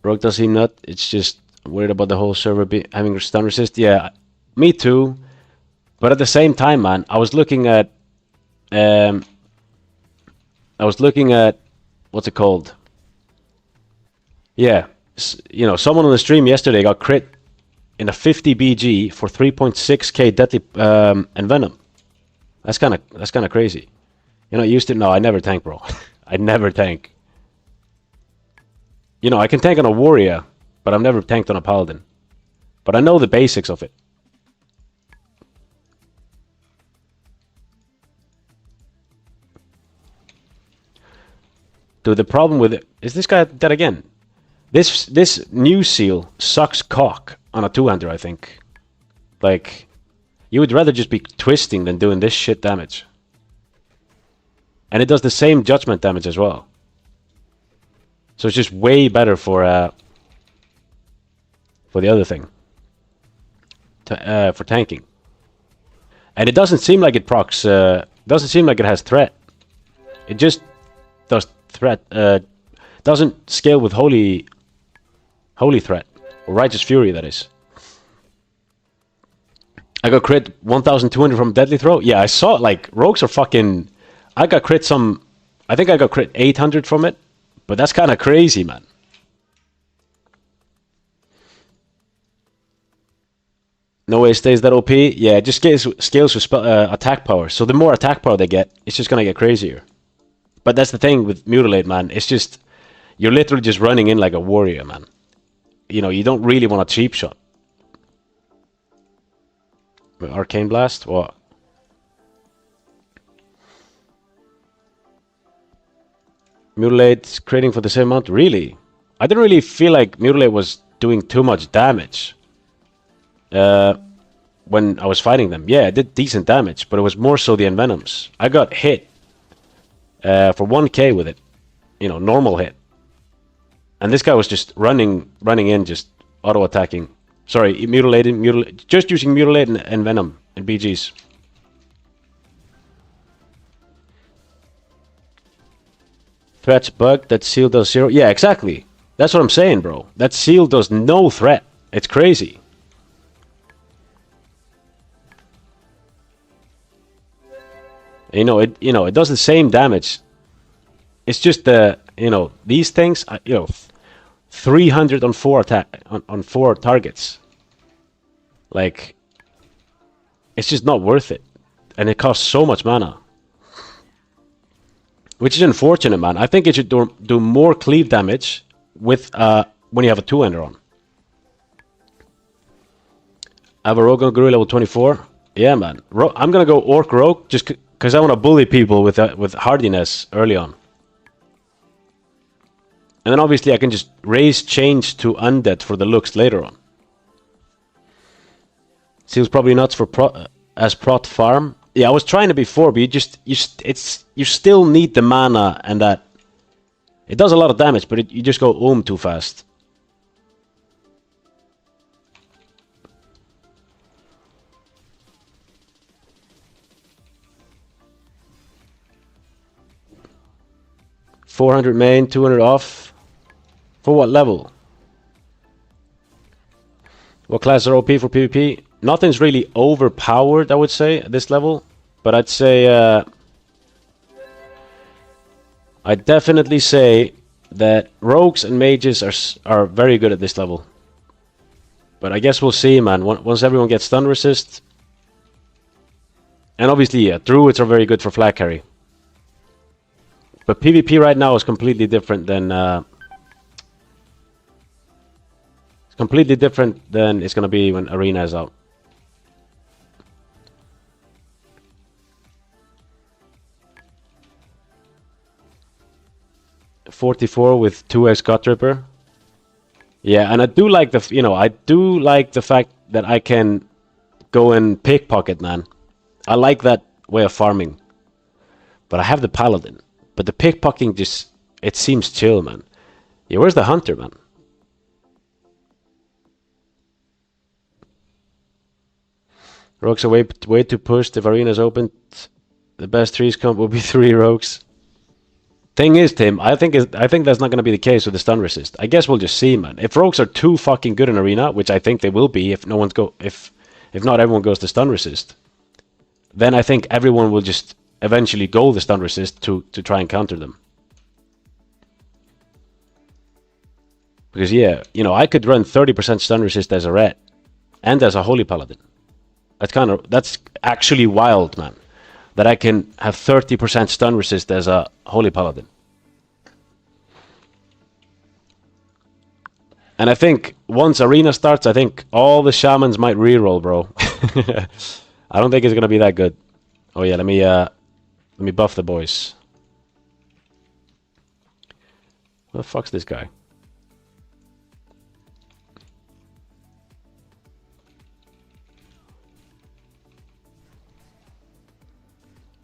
Rogue does seem nut. It's just worried about the whole server having stun resist. Yeah, me too. But at the same time, man, I was looking at what's it called? Yeah, you know, someone on the stream yesterday got crit in a 50 BG for 3.6k deadly and venom. That's kind of crazy. You know, I used to. No, I never tank, bro. I never tank. You know, I can tank on a warrior, but I've never tanked on a paladin. But I know the basics of it. Dude, the problem with it is this guy dead again. This new seal sucks cock on a two-hander, I think. Like, you would rather just be twisting than doing this shit damage. And it does the same judgment damage as well. So it's just way better for the other thing. For tanking. And it doesn't seem like it procs, doesn't seem like it has threat. It just does threat, doesn't scale with holy threat, or righteous fury, that is. I got crit 1200 from deadly throw. Yeah, I saw it. Like, rogues are fucking. I got crit some. I think I got crit 800 from it, but that's kind of crazy, man. No way it stays that OP. Yeah, it just scales with attack power. So the more attack power they get, it's just gonna get crazier. But that's the thing with Mutilate, man. It's just, you're literally just running in like a warrior, man. You know, you don't really want a cheap shot. Arcane Blast? What? Mutilate creating for the same amount? Really? I didn't really feel like Mutilate was doing too much damage. When I was fighting them. Yeah, it did decent damage, but it was more so the Envenoms. I got hit for 1k with it. You know, normal hit. And this guy was just running in, just auto-attacking. Sorry, just using Mutilate and Venom and BGs. Threats bug, that seal does 0. Yeah, exactly. That's what I'm saying, bro. That seal does no threat. It's crazy. You know, it does the same damage. It's just these things, 300 on 4 attack on 4 targets. Like, it's just not worth it, and it costs so much mana, which is unfortunate, man. I think it should do more cleave damage with when you have a two-hander on. I have a rogue on Guru level 24. Yeah, man. I'm gonna go Orc Rogue just because I want to bully people with hardiness early on. And then obviously I can just change to Undead for the looks later on. Seems probably nuts for as prot farm. Yeah, I was trying it before, but you still need the mana, and that it does a lot of damage, but you just go too fast. $400 main, 200 off. For what level? What classes are OP for PvP? Nothing's really overpowered, I would say, at this level. But I'd say... I'd definitely say that rogues and mages are very good at this level. But I guess we'll see, man. Once everyone gets stun resist. And obviously, yeah, druids are very good for flag carry. But PvP right now is completely different than... it's completely different than it's going to be when Arena is out. $44 with 2x Gut Ripper. Yeah, and I do like the fact that I can go and pickpocket, man. I like that way of farming. But I have the Paladin. But the pickpocketing just, it seems chill, man. Yeah, where's the Hunter, man? Rogues are way too pushed. If Arena's opened, the best 3s comp will be 3 rogues. Thing is, Tim, I think that's not going to be the case with the stun resist. I guess we'll just see, man. If rogues are too fucking good in arena, which I think they will be, if not everyone goes to stun resist, then I think everyone will just eventually go the stun resist to try and counter them. Because yeah, you know, I could run 30% stun resist as a red and as a holy paladin. That's actually wild, man. That I can have 30% stun resist as a holy paladin. And I think once arena starts, I think all the shamans might reroll, bro. I don't think it's gonna be that good. Oh yeah, let me buff the boys. What the fuck's this guy?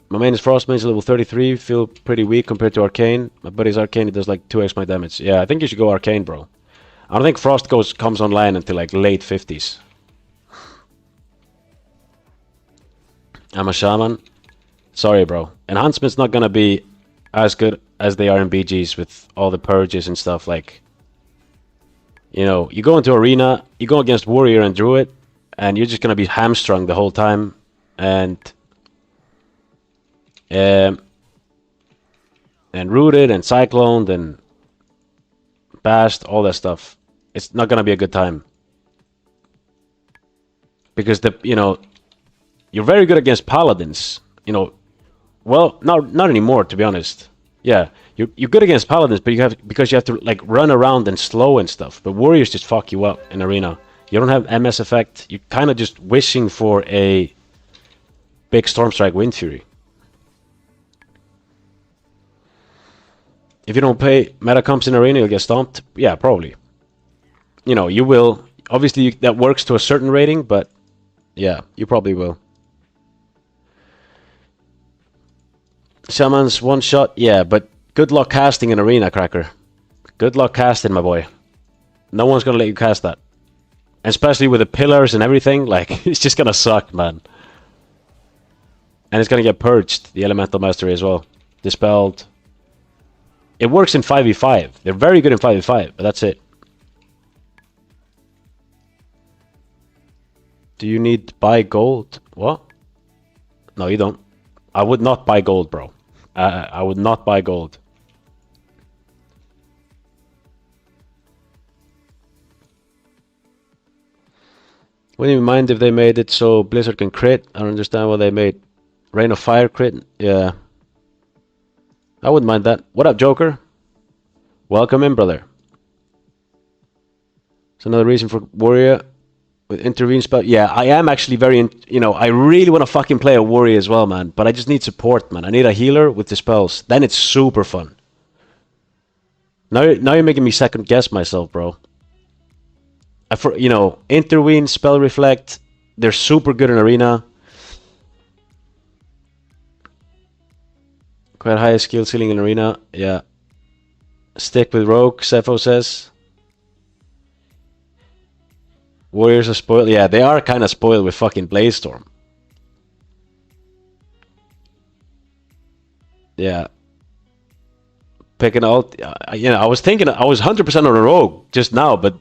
My main is Frostmage, level 33, feel pretty weak compared to Arcane. My buddy's Arcane, it does like 2x my damage. Yeah, I think you should go Arcane, bro. I don't think Frost comes online until like late 50s. I'm a shaman. Sorry, bro. Enhancement's not gonna be as good as they are in BGs with all the purges and stuff. Like, you know, you go into arena, you go against warrior and druid, and you're just gonna be hamstrung the whole time. And rooted and cycloned and bashed, all that stuff. It's not gonna be a good time because you're very good against paladins. You know, well, not anymore, to be honest. Yeah, you're good against paladins, but because you have to like run around and slow and stuff. But warriors just fuck you up in arena. You don't have MS effect. You're kind of just wishing for a big Stormstrike Wind Fury. If you don't play meta comps in arena, you'll get stomped. Yeah, probably. You know, you will. Obviously, that works to a certain rating, but yeah, you probably will. Shaman's one shot, yeah, but good luck casting in arena, Cracker. Good luck casting, my boy. No one's gonna let you cast that. Especially with the pillars and everything, like, it's just gonna suck, man. And it's gonna get purged, the Elemental Mastery as well. Dispelled. It works in 5v5. They're very good in 5v5, but that's it. Do you need to buy gold? What? No, you don't. I would not buy gold, bro. I would not buy gold. Wouldn't even mind if they made it so Blizzard can crit. I don't understand why they made Rain of Fire crit. Yeah. I wouldn't mind that. What up, Joker? Welcome in, brother. It's another reason for Warrior with intervene spell. Yeah, I am actually very, I really want to fucking play a Warrior as well, man. But I just need support, man. I need a healer with the spells. Then it's super fun. Now you're making me second guess myself, bro. Intervene, Spell Reflect. They're super good in arena. Quite high skill ceiling in arena. Yeah. Stick with Rogue, Cepho says. Warriors are spoiled. Yeah, they are kind of spoiled with fucking Blaze Storm. Yeah. Picking out. I was thinking, I was 100% on a Rogue just now, but,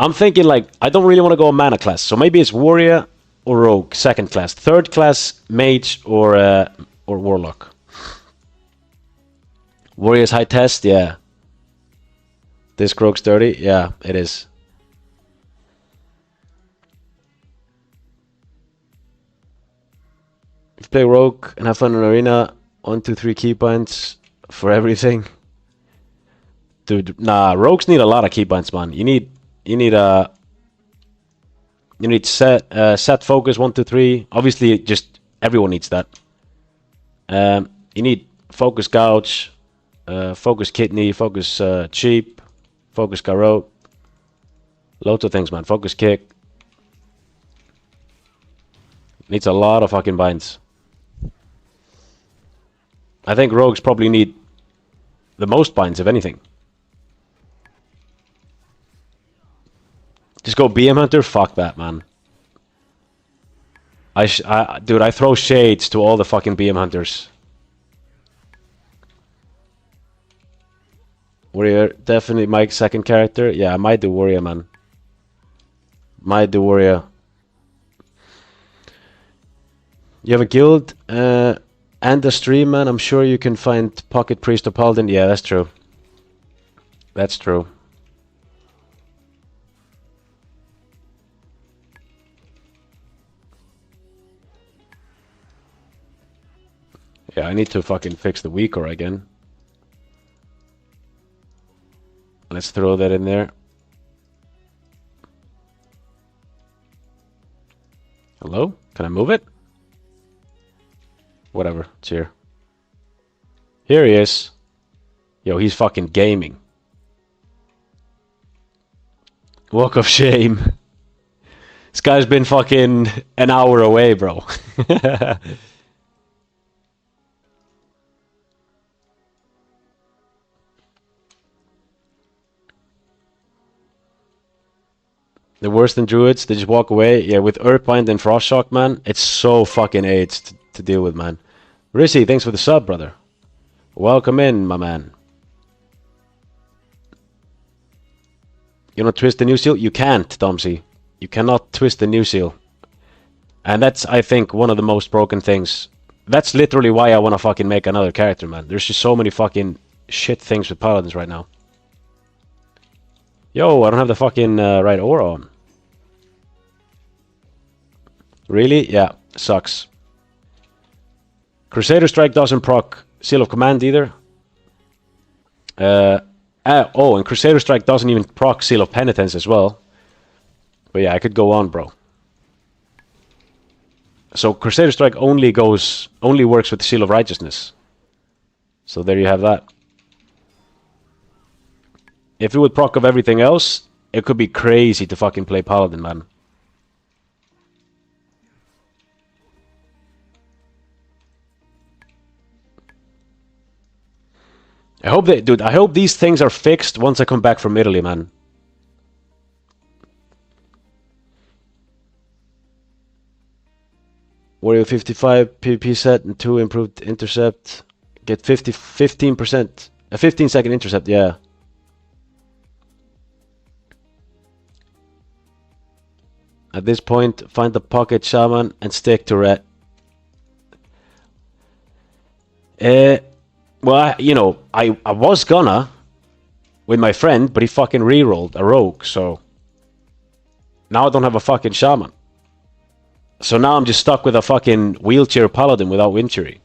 I'm thinking, like, I don't really want to go mana class. So maybe it's Warrior or Rogue, second class. Third class, Mage or Warlock. Warrior's high test, yeah. This Rogue's dirty, yeah, it is. If you play Rogue and have fun in Arena, 1, 2, 3 keybinds for everything. Dude, nah, Rogues need a lot of keybinds, man. You need set focus 1, 2, 3. Obviously, just everyone needs that. You need focus gouge, focus kidney, focus cheap, focus garrote. Loads of things, man. Focus kick. Needs a lot of fucking binds. I think rogues probably need the most binds, if anything. Just go BM Hunter? Fuck that, man. Dude, I throw shades to all the fucking BM Hunters. Warrior, definitely my second character. Yeah, I might do Warrior, man. Might do Warrior. You have a guild and a stream, man. I'm sure you can find Pocket Priest or Paladin. Yeah, that's true. That's true. Yeah, I need to fucking fix the weaker again. Let's throw that in there. Hello? Can I move it? Whatever, it's here. Here he is. Yo, he's fucking gaming. Walk of shame. This guy's been fucking an hour away, bro. The worst than druids, they just walk away. Yeah, with Earthbind and Frostshock, man, it's so fucking AIDS to deal with, man. Rissy, thanks for the sub, brother. Welcome in, my man. You want to twist the new seal? You can't, Domsy. You cannot twist the new seal. And that's, I think, one of the most broken things. That's literally why I want to fucking make another character, man. There's just so many fucking shit things with Paladins right now. Yo, I don't have the fucking right aura on. Really? Yeah, sucks. Crusader Strike doesn't proc Seal of Command either. Oh, and Crusader Strike doesn't even proc Seal of Penitence as well. But yeah, I could go on, bro. So Crusader Strike only works with the Seal of Righteousness. So there you have that. If it would proc of everything else, it could be crazy to fucking play Paladin, man. I hope they, dude, I hope these things are fixed once I come back from Italy, man. Warrior 55 PvP set and 2 improved intercept. Get 15%. A 15-second intercept, yeah. At this point, find the pocket shaman and stick to red. Well, I was gonna with my friend, but he fucking rerolled a rogue, so now I don't have a fucking shaman. So now I'm just stuck with a fucking wheelchair paladin without windfury.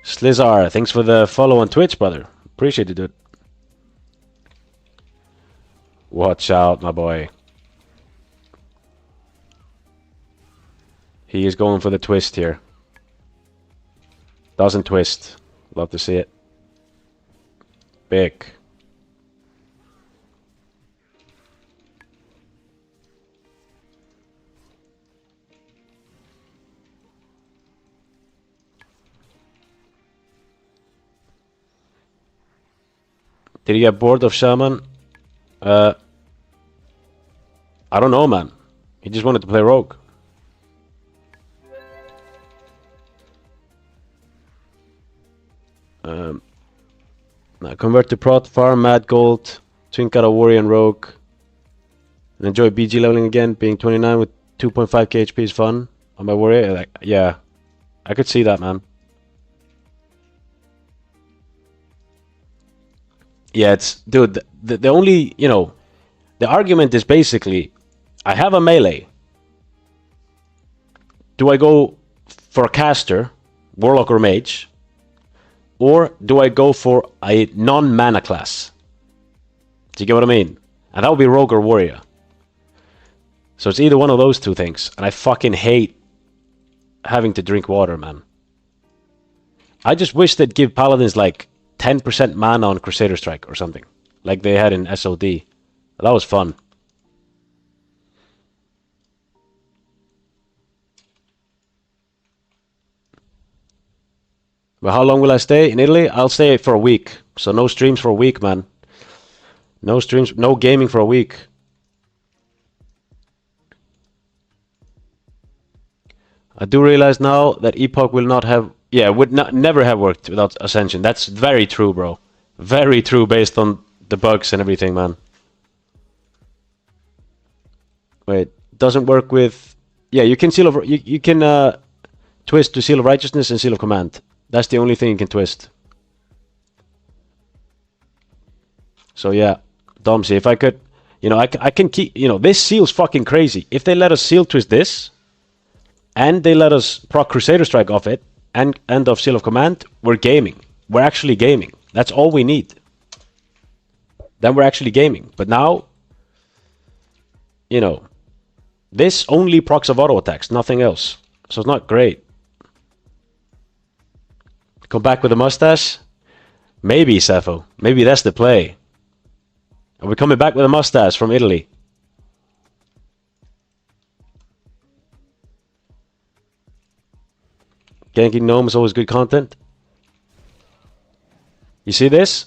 Slizar, thanks for the follow on Twitch, brother. Appreciate it, dude. Watch out, my boy. He is going for the twist here. Doesn't twist. Love to see it. Big. Did he get bored of Shaman? I don't know, man. He just wanted to play Rogue. Now convert to Prot, farm, Mad Gold, twink out a Warrior and Rogue, and enjoy BG leveling again. Being 29 with 2.5k HP is fun on my Warrior. Like, yeah, I could see that, man. Yeah, it's, dude, the only, the argument is basically, I have a melee. Do I go for a caster, Warlock or Mage? Or do I go for a non-mana class? Do you get what I mean? And that would be Rogue or Warrior. So it's either one of those two things. And I fucking hate having to drink water, man. I just wish they'd give Paladins like 10% mana on Crusader Strike or something. Like they had in SOD. That was fun. But how long will I stay in Italy? I'll stay for a week. So no streams for a week, man. No streams, no gaming for a week. I do realize now that Epoch will not have Yeah, would not never have worked without Ascension. That's very true, bro. Very true based on the bugs and everything, man. Wait, doesn't work with... Yeah, you can seal of... You can twist to Seal of Righteousness and Seal of Command. That's the only thing you can twist. So yeah, Domsey, if I could... You know, I can keep... You know, this seal's fucking crazy. If they let us seal twist this, and they let us proc Crusader Strike off it, and end of Seal of Command, we're gaming. We're actually gaming. That's all we need. Then we're actually gaming. But now, you know, this only procs of auto attacks, nothing else. So it's not great. Come back with a mustache? Maybe, Sepho. Maybe that's the play. Are we coming back with a mustache from Italy? Genki Gnome is always good content. You see this?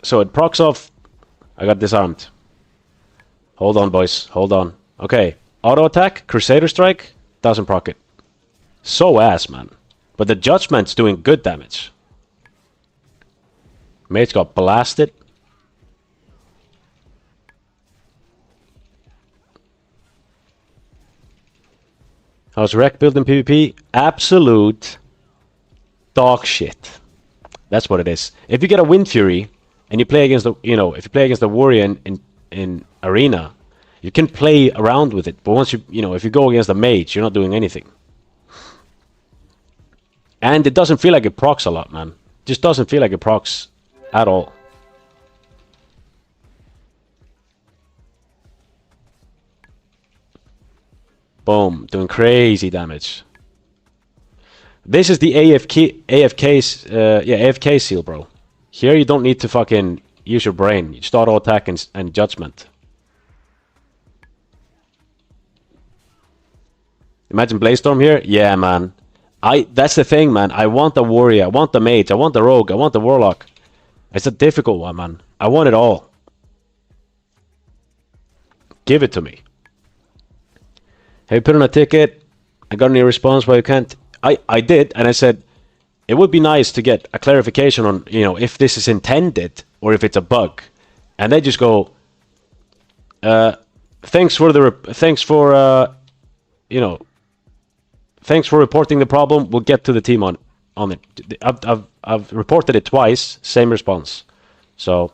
So it procs off... I got disarmed. Hold on, boys. Hold on. Okay. Auto attack, Crusader Strike, doesn't proc it. So ass, man. But the Judgment's doing good damage. Mage got blasted. How's Wreck build in PvP? Absolute dog shit. That's what it is. If you get a Wind Fury and you play against the, you know, if you play against the Warrior in Arena, you can play around with it. But once you know, if you go against the Mage, you're not doing anything. And it doesn't feel like it procs a lot, man. It just doesn't feel like it procs at all. Boom, doing crazy damage. This is the AFK seal, bro. Here you don't need to fucking use your brain. You just auto attack and Judgment. Imagine Blaze-Storm here? Yeah, man. That's the thing, man. I want the Warrior, I want the Mage, I want the Rogue, I want the Warlock. It's a difficult one, man. I want it all. Give it to me. Have you put on a ticket? I got any response why you can't? I did, and I said it would be nice to get a clarification on, you know, if this is intended or if it's a bug. And they just go, thanks for reporting the problem. We'll get to the team on it. I've reported it twice, same response. So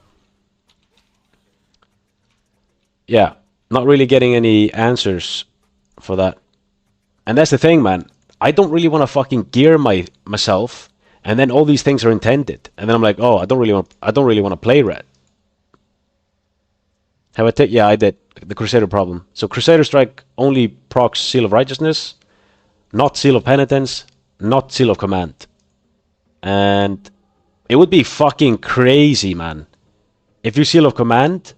yeah, not really getting any answers for that. And that's the thing, man. I don't really want to fucking gear myself, and then all these things are intended, and then I'm like, oh, I don't really want to play red. Have I yeah, I did the Crusader problem. So Crusader Strike only procs Seal of Righteousness, not Seal of Penitence, not Seal of Command. And it would be fucking crazy, man, if you Seal of Command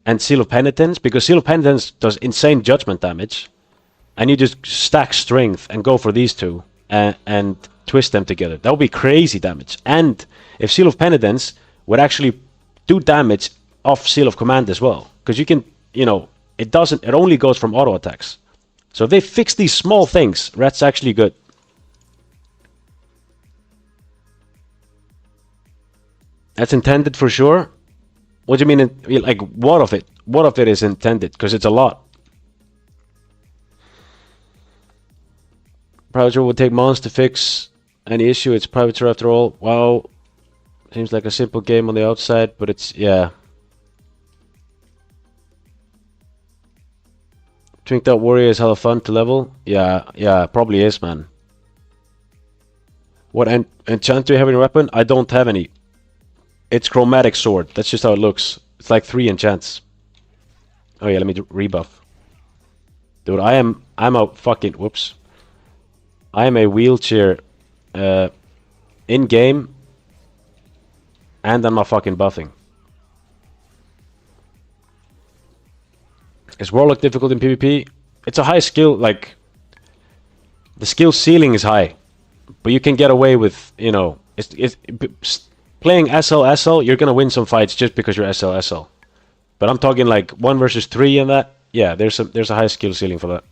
and Seal of Penitence, because Seal of Penitence does insane judgment damage, and you just stack strength and go for these two and twist them together. That would be crazy damage. And if Seal of Penitence would actually do damage off Seal of Command as well, because you can, you know, it only goes from auto attacks. So if they fix these small things, that's actually good. That's intended for sure. What do you mean? Like, what of it? What of it is intended? Because it's a lot. Private would take months to fix any issue. It's private after all. Wow. Seems like a simple game on the outside, but it's, yeah. Twinked out Warrior is hella fun to level. Yeah, probably is, man. What enchant do you have in your weapon? I don't have any. It's Chromatic Sword. That's just how it looks. It's like 3 enchants. Oh yeah, let me rebuff. Dude, I'm a fucking, whoops. I am a wheelchair in game, and I'm not fucking buffing. Is Warlock difficult in PvP? It's a high skill, like, the skill ceiling is high, but you can get away with, you know, playing SL, you're gonna win some fights just because you're SL. But I'm talking like 1 versus 3 and that. Yeah, there's a high skill ceiling for that.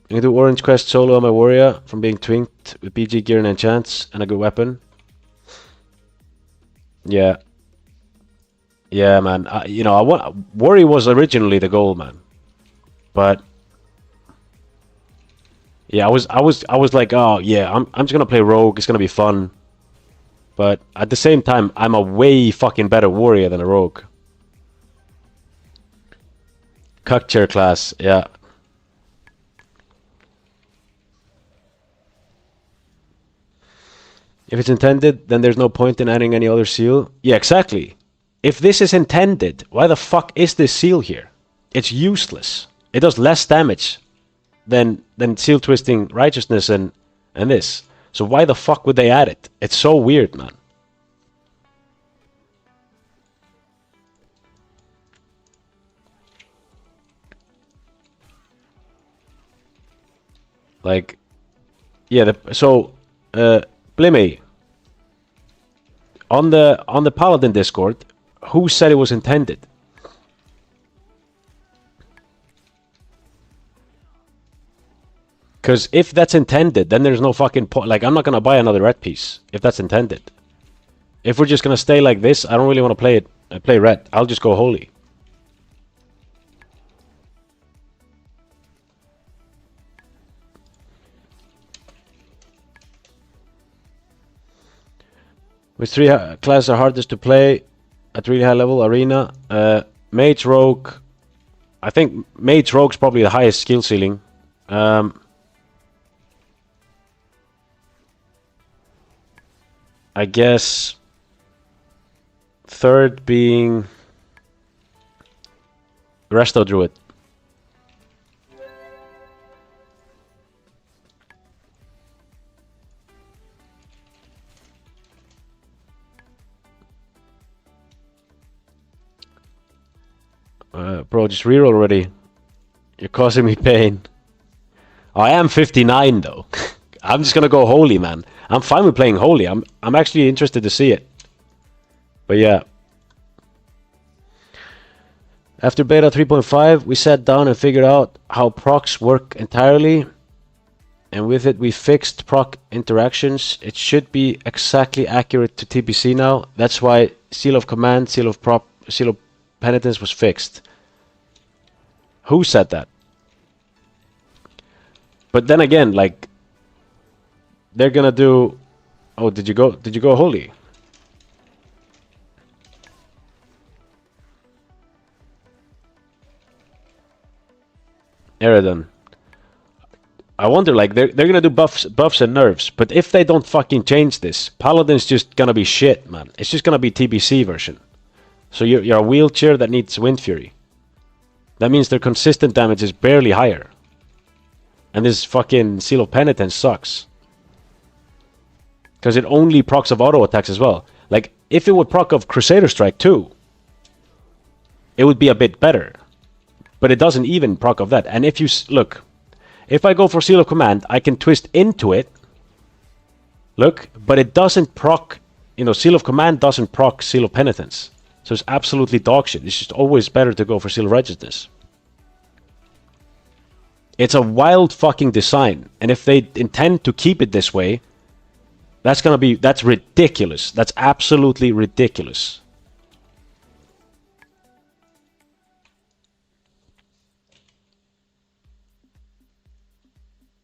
I can do orange quest solo on my warrior from being twinked with BG gear and enchants and a good weapon. Yeah. Yeah, man. You know, warrior was originally the goal, man. But yeah, I was like, oh yeah, I'm just gonna play rogue. It's gonna be fun. But at the same time, I'm a way fucking better warrior than a rogue. Cuck chair class, yeah. If it's intended, then there's no point in adding any other seal. Yeah, exactly. If this is intended, why the fuck is this seal here? It's useless. It does less damage than seal twisting righteousness and this. So why the fuck would they add it? It's so weird, man. Like, yeah. Blimmy. On the Paladin Discord, who said it was intended? Because if that's intended, then there's no fucking point. Like, I'm not gonna buy another red piece if that's intended. If we're just gonna stay like this, I don't really want to play it. Play red. I'll just go holy. Which three classes are hardest to play at really high level? Arena, Mage, Rogue. I think Mage Rogue's probably the highest skill ceiling. I guess third being Resto Druid. Bro, just reroll already. You're causing me pain. I am 59 though. I'm just gonna go holy, man. I'm fine with playing holy. I'm actually interested to see it. But yeah. After beta 3.5, we sat down and figured out how procs work entirely. And with it, we fixed proc interactions. It should be exactly accurate to TPC now. That's why Seal of Command, Seal of Penitence was fixed. Who said that? But then again, like, they're gonna do. Oh, did you go holy? Addons. I wonder, like, they're gonna do buffs and nerfs, but if they don't fucking change this, Paladin's just gonna be shit, man. It's just gonna be TBC version. So you're a wheelchair that needs Wind Fury. That means their consistent damage is barely higher. And this fucking Seal of Penitence sucks. Because it only procs of auto attacks as well. Like, if it would proc of Crusader Strike too, it would be a bit better. But it doesn't even proc of that. And if you look, if I go for Seal of Command, I can twist into it. Look, but it doesn't proc, you know, Seal of Command doesn't proc Seal of Penitence. So it's absolutely dog shit. It's just always better to go for Seal of Righteousness. It's a wild fucking design. And if they intend to keep it this way, that's ridiculous. That's absolutely ridiculous.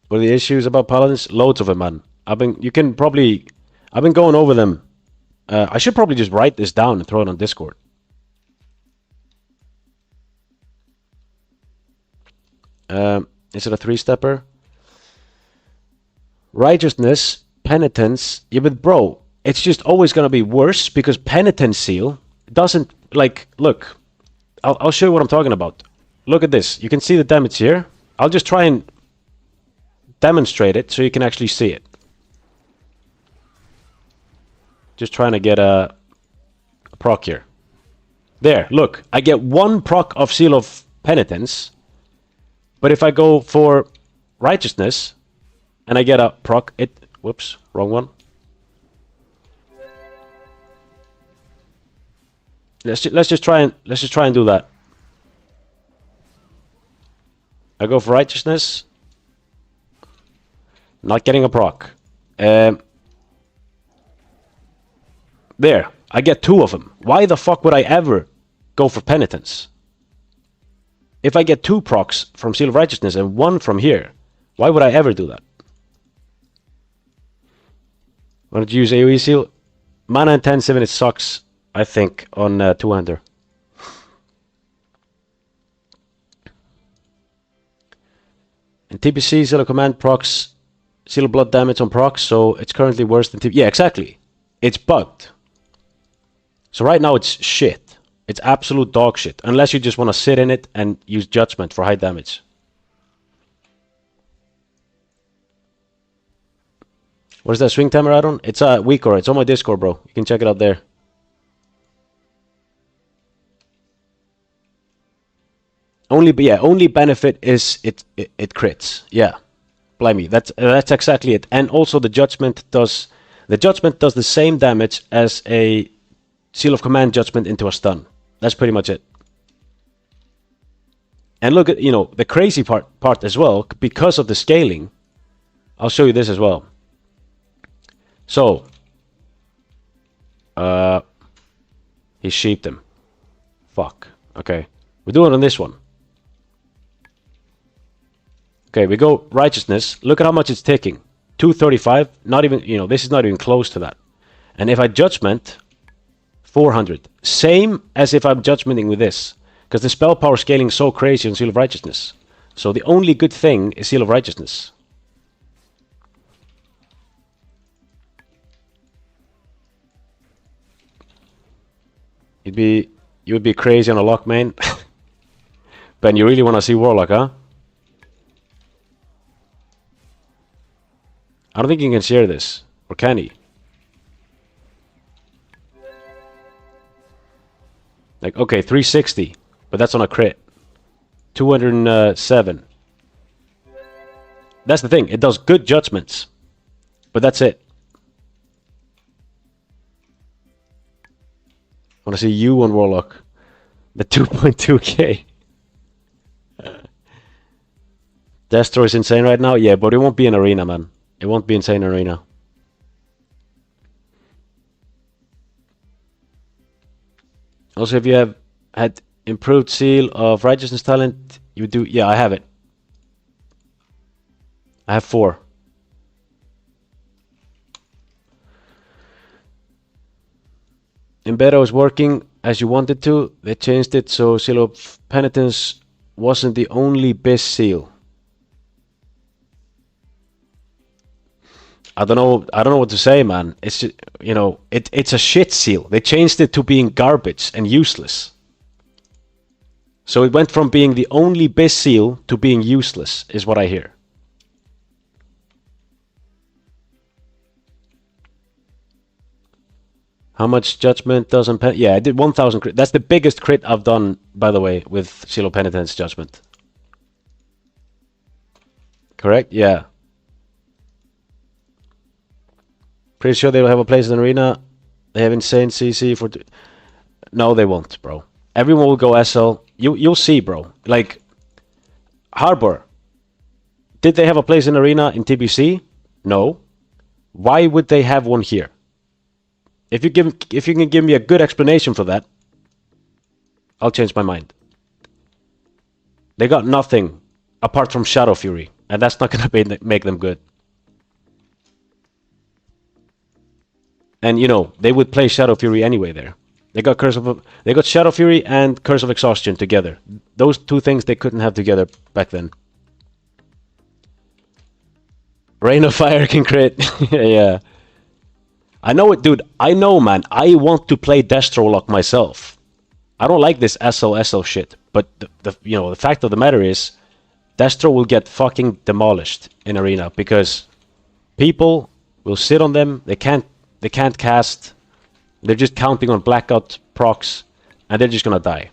What are the issues about Paladins? Loads of them, man. I've been going over them. I should probably just write this down and throw it on Discord. Is it a 3-stepper? Righteousness, penitence. Yeah, but bro, it's just always gonna be worse because penitence seal doesn't, like, look. I'll show you what I'm talking about. Look at this. You can see the damage here. I'll just try and demonstrate it so you can actually see it. Just trying to get a proc here. There, look. I get 1 proc of Seal of Penitence. But if I go for Righteousness and I get a proc, whoops, wrong one. Let's just try and do that. I go for Righteousness. Not getting a proc. There. I get 2 of them. Why the fuck would I ever go for penitence? If I get 2 procs from Seal of Righteousness and 1 from here, why would I ever do that? Why don't you use AoE Seal? Mana intensive and it sucks, I think, on 2-hander. And TPC, Seal of Command procs, Seal of Blood damage on procs, so it's currently worse than TPC. Yeah, exactly. It's bugged. So right now it's shit. It's absolute dog shit. Unless you just want to sit in it and use Judgment for high damage. What is that swing timer add-on? It's a weaker. It's on my Discord, bro. You can check it out there. Only benefit is it crits. Yeah. Blimey, that's exactly it. And also the judgment does the same damage as a Seal of Command judgment into a stun. That's pretty much it. And look at, the crazy part as well, because of the scaling. I'll show you this as well. So, he sheeped him. Fuck. Okay. We do it on this one. Okay, we go Righteousness. Look at how much it's taking. 235. Not even, this is not even close to that. And if I Judgment, 400. Same as if I'm Judgmenting with this. Because the spell power scaling is so crazy on Seal of Righteousness. So the only good thing is Seal of Righteousness. You would be crazy on a lock main. Ben, you really want to see Warlock, huh? I don't think you can share this. Or can he? Like, okay, 360. But that's on a crit. 207. That's the thing. It does good judgments. But that's it. I want to see you on Warlock. The 2.2k. Destro is insane right now? Yeah, but it won't be an arena, man. It won't be insane arena. Also, if you have had improved Seal of Righteousness talent, you do... Yeah, I have it. I have 4. Embeddo is working as you wanted to. They changed it so Seal of Penitence wasn't the only best seal. I don't know what to say, man. It's just, it's a shit seal. They changed it to being garbage and useless. So it went from being the only best seal to being useless, is what I hear. How much judgment doesn't... Yeah, I did 1,000 crit. That's the biggest crit I've done, by the way, with Seal of Penitence judgment. Correct? Yeah. Pretty sure they will have a place in the arena. They have insane CC for... No, they won't, bro. Everyone will go SL. You'll see, bro. Like, Harbor. Did they have a place in the arena in TBC? No. Why would they have one here? If you can give me a good explanation for that, I'll change my mind. They got nothing apart from Shadow Fury, and that's not going to make them good. And they would play Shadow Fury anyway there. They got Shadow Fury and Curse of Exhaustion together. Those 2 things they couldn't have together back then. Rain of Fire can crit. Yeah. I know it, dude. I know, man. I want to play Destro Lock myself. I don't like this SL shit. But the fact of the matter is, Destro will get fucking demolished in arena because people will sit on them. They can't cast. They're just counting on blackout procs, and they're just gonna die.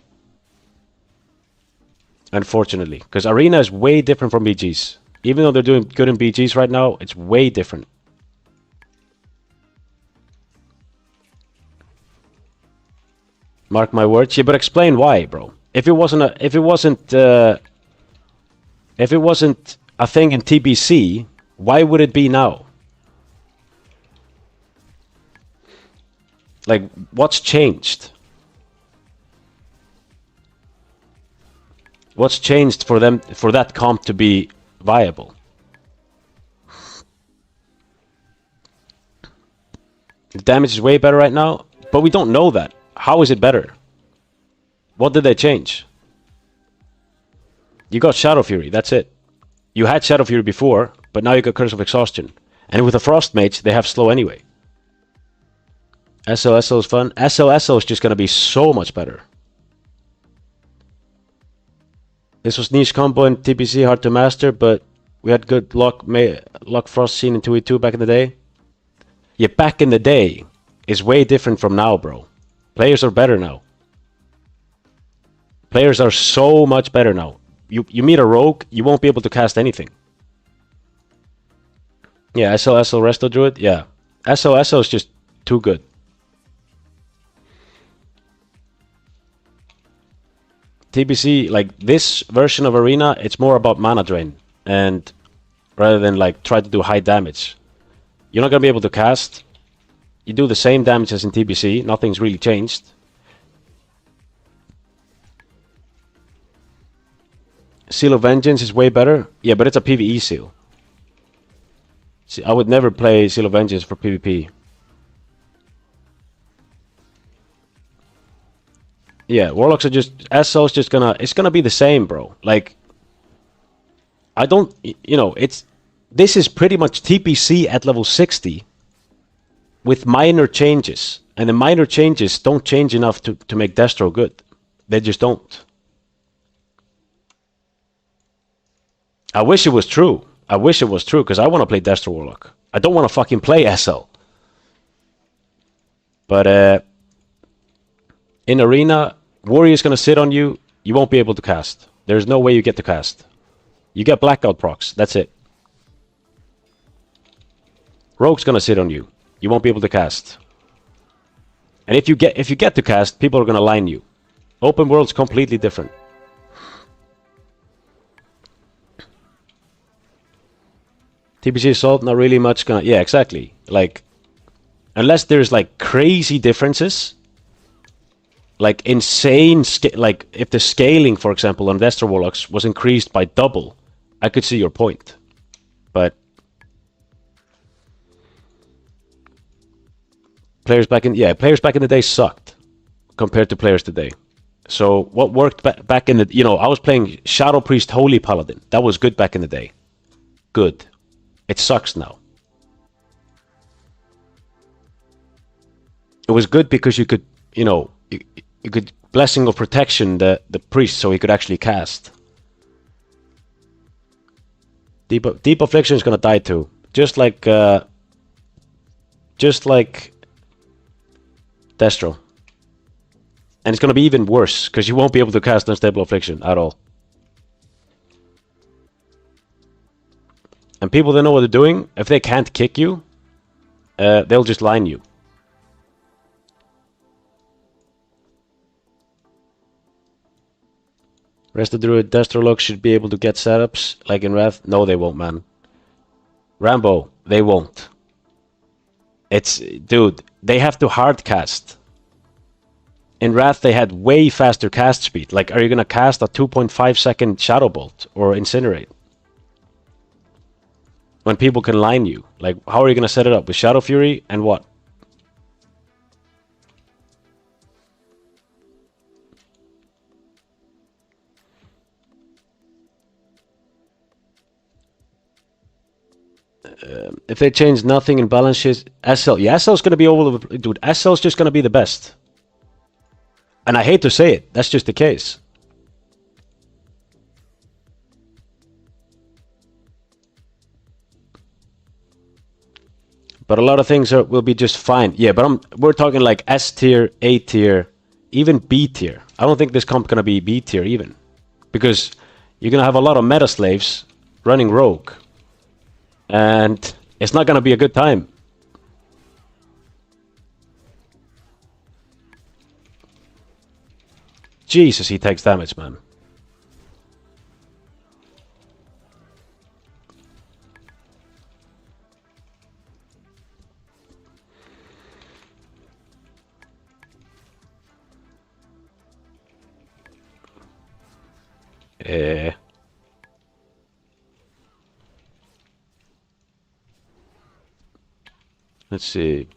Unfortunately, because arena is way different from BGs. Even though they're doing good in BGs right now, it's way different. Mark my words. Yeah, but explain why, bro. If it wasn't a thing in TBC, Why would it be now? Like, what's changed? What's changed for them, for that comp to be viable? The damage is way better right now, but we don't know that. How is it better? What did they change? You got Shadow Fury, that's it. You had Shadow Fury before, but now you got Curse of Exhaustion. And with a Frost Mage, they have slow anyway. SO is fun. SO is just gonna be so much better. This was niche combo in TPC, hard to master, but we had good luck Frost scene in 2v2 back in the day. Yeah, back in the day is way different from now, bro. Players are better now. Players are so much better now. You meet a rogue, you won't be able to cast anything. Yeah, SO Resto Druid, yeah. SO is just too good. TBC, like this version of Arena, it's more about mana drain, and rather than like try to do high damage. You're not gonna be able to cast. You do the same damage as in TBC, nothing's really changed. Seal of Vengeance is way better. Yeah, but it's a PvE seal. See, I would never play Seal of Vengeance for PvP. Yeah, Warlocks are just... SO's just gonna... It's gonna be the same, bro. Like... I don't... You know, it's... This is pretty much TPC at level 60 with minor changes. And the minor changes don't change enough to make Destro good. They just don't. I wish it was true. I wish it was true, because I want to play Destro Warlock. I don't want to fucking play SL. But in Arena, Warrior's going to sit on you. You won't be able to cast. There's no way you get to cast. You get Blackout procs. That's it. Rogue's going to sit on you. You won't be able to cast. And if you get to cast, people are going to line you. Open World's completely different. TPC Assault, not really much gonna... Yeah, exactly. Like, unless there's, like, crazy differences, like, insane... Like, if the scaling, for example, on Destro Warlocks was increased by double, I could see your point. But... Players back in the day sucked compared to players today. So, what worked back in the... You know, I was playing Shadow Priest Holy Paladin. That was good back in the day. Good. It sucks now. It was good because you could, you know, you could Blessing of Protection the priest so he could actually cast. Deep Affliction is gonna die too, just like Destro, and it's gonna be even worse because you won't be able to cast Unstable Affliction at all. And people that know what they're doing, if they can't kick you, they'll just line you. Rest of the Druid Destrolux should be able to get setups like in Wrath. No, they won't, man. Rambo, they won't. It's... Dude, they have to hard cast. In Wrath, they had way faster cast speed. Like, are you gonna cast a 2.5 second Shadow Bolt or Incinerate? When people can line you. Like, how are you going to set it up? With Shadow Fury and what? If they change nothing in balances... SL. Yeah, SL's going to be all over... Dude, SL's just going to be the best. And I hate to say it. That's just the case. But a lot of things will be just fine. Yeah, but we're talking like S tier, A tier, even B tier. I don't think this comp gonna be B tier even. Because you're gonna have a lot of meta slaves running rogue. And it's not gonna be a good time. Jesus, he takes damage, man. Eh. Let's see.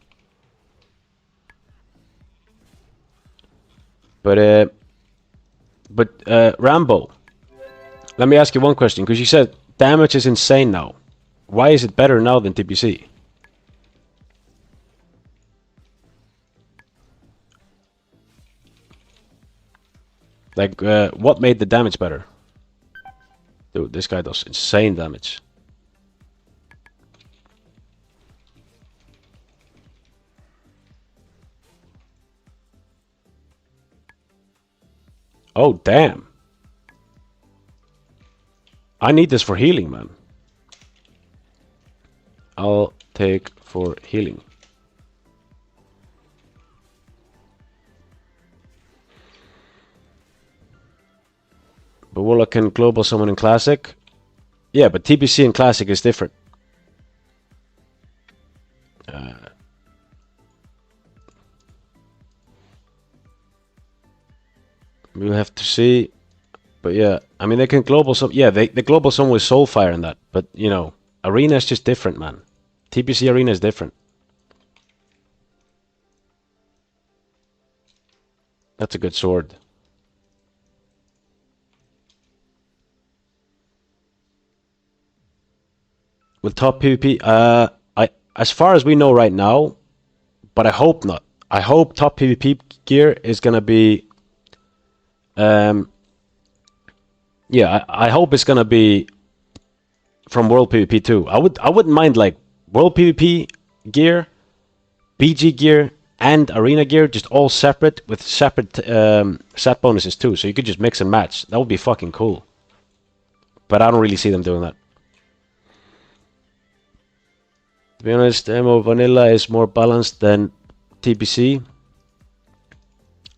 But Rambo, let me ask you one question, because you said damage is insane now. Why is it better now than TPC? Like, what made the damage better? Dude, this guy does insane damage. Oh, damn. I need this for healing, man. I'll take for healing. But Warlock can global summon in Classic? Yeah, but TPC in Classic is different. We'll have to see. But yeah, I mean, they can global summon. Yeah, they global summon with Soulfire and that. But, you know, Arena is just different, man. TPC Arena is different. That's a good sword. With top PvP, as far as we know right now, but I hope not. I hope top PvP gear is gonna be, yeah, I hope it's gonna be from World PvP too. I wouldn't mind like World PvP gear, BG gear, and Arena gear, just all separate with separate stat bonuses too. So you could just mix and match. That would be fucking cool. But I don't really see them doing that. To be honest, MO Vanilla is more balanced than TPC.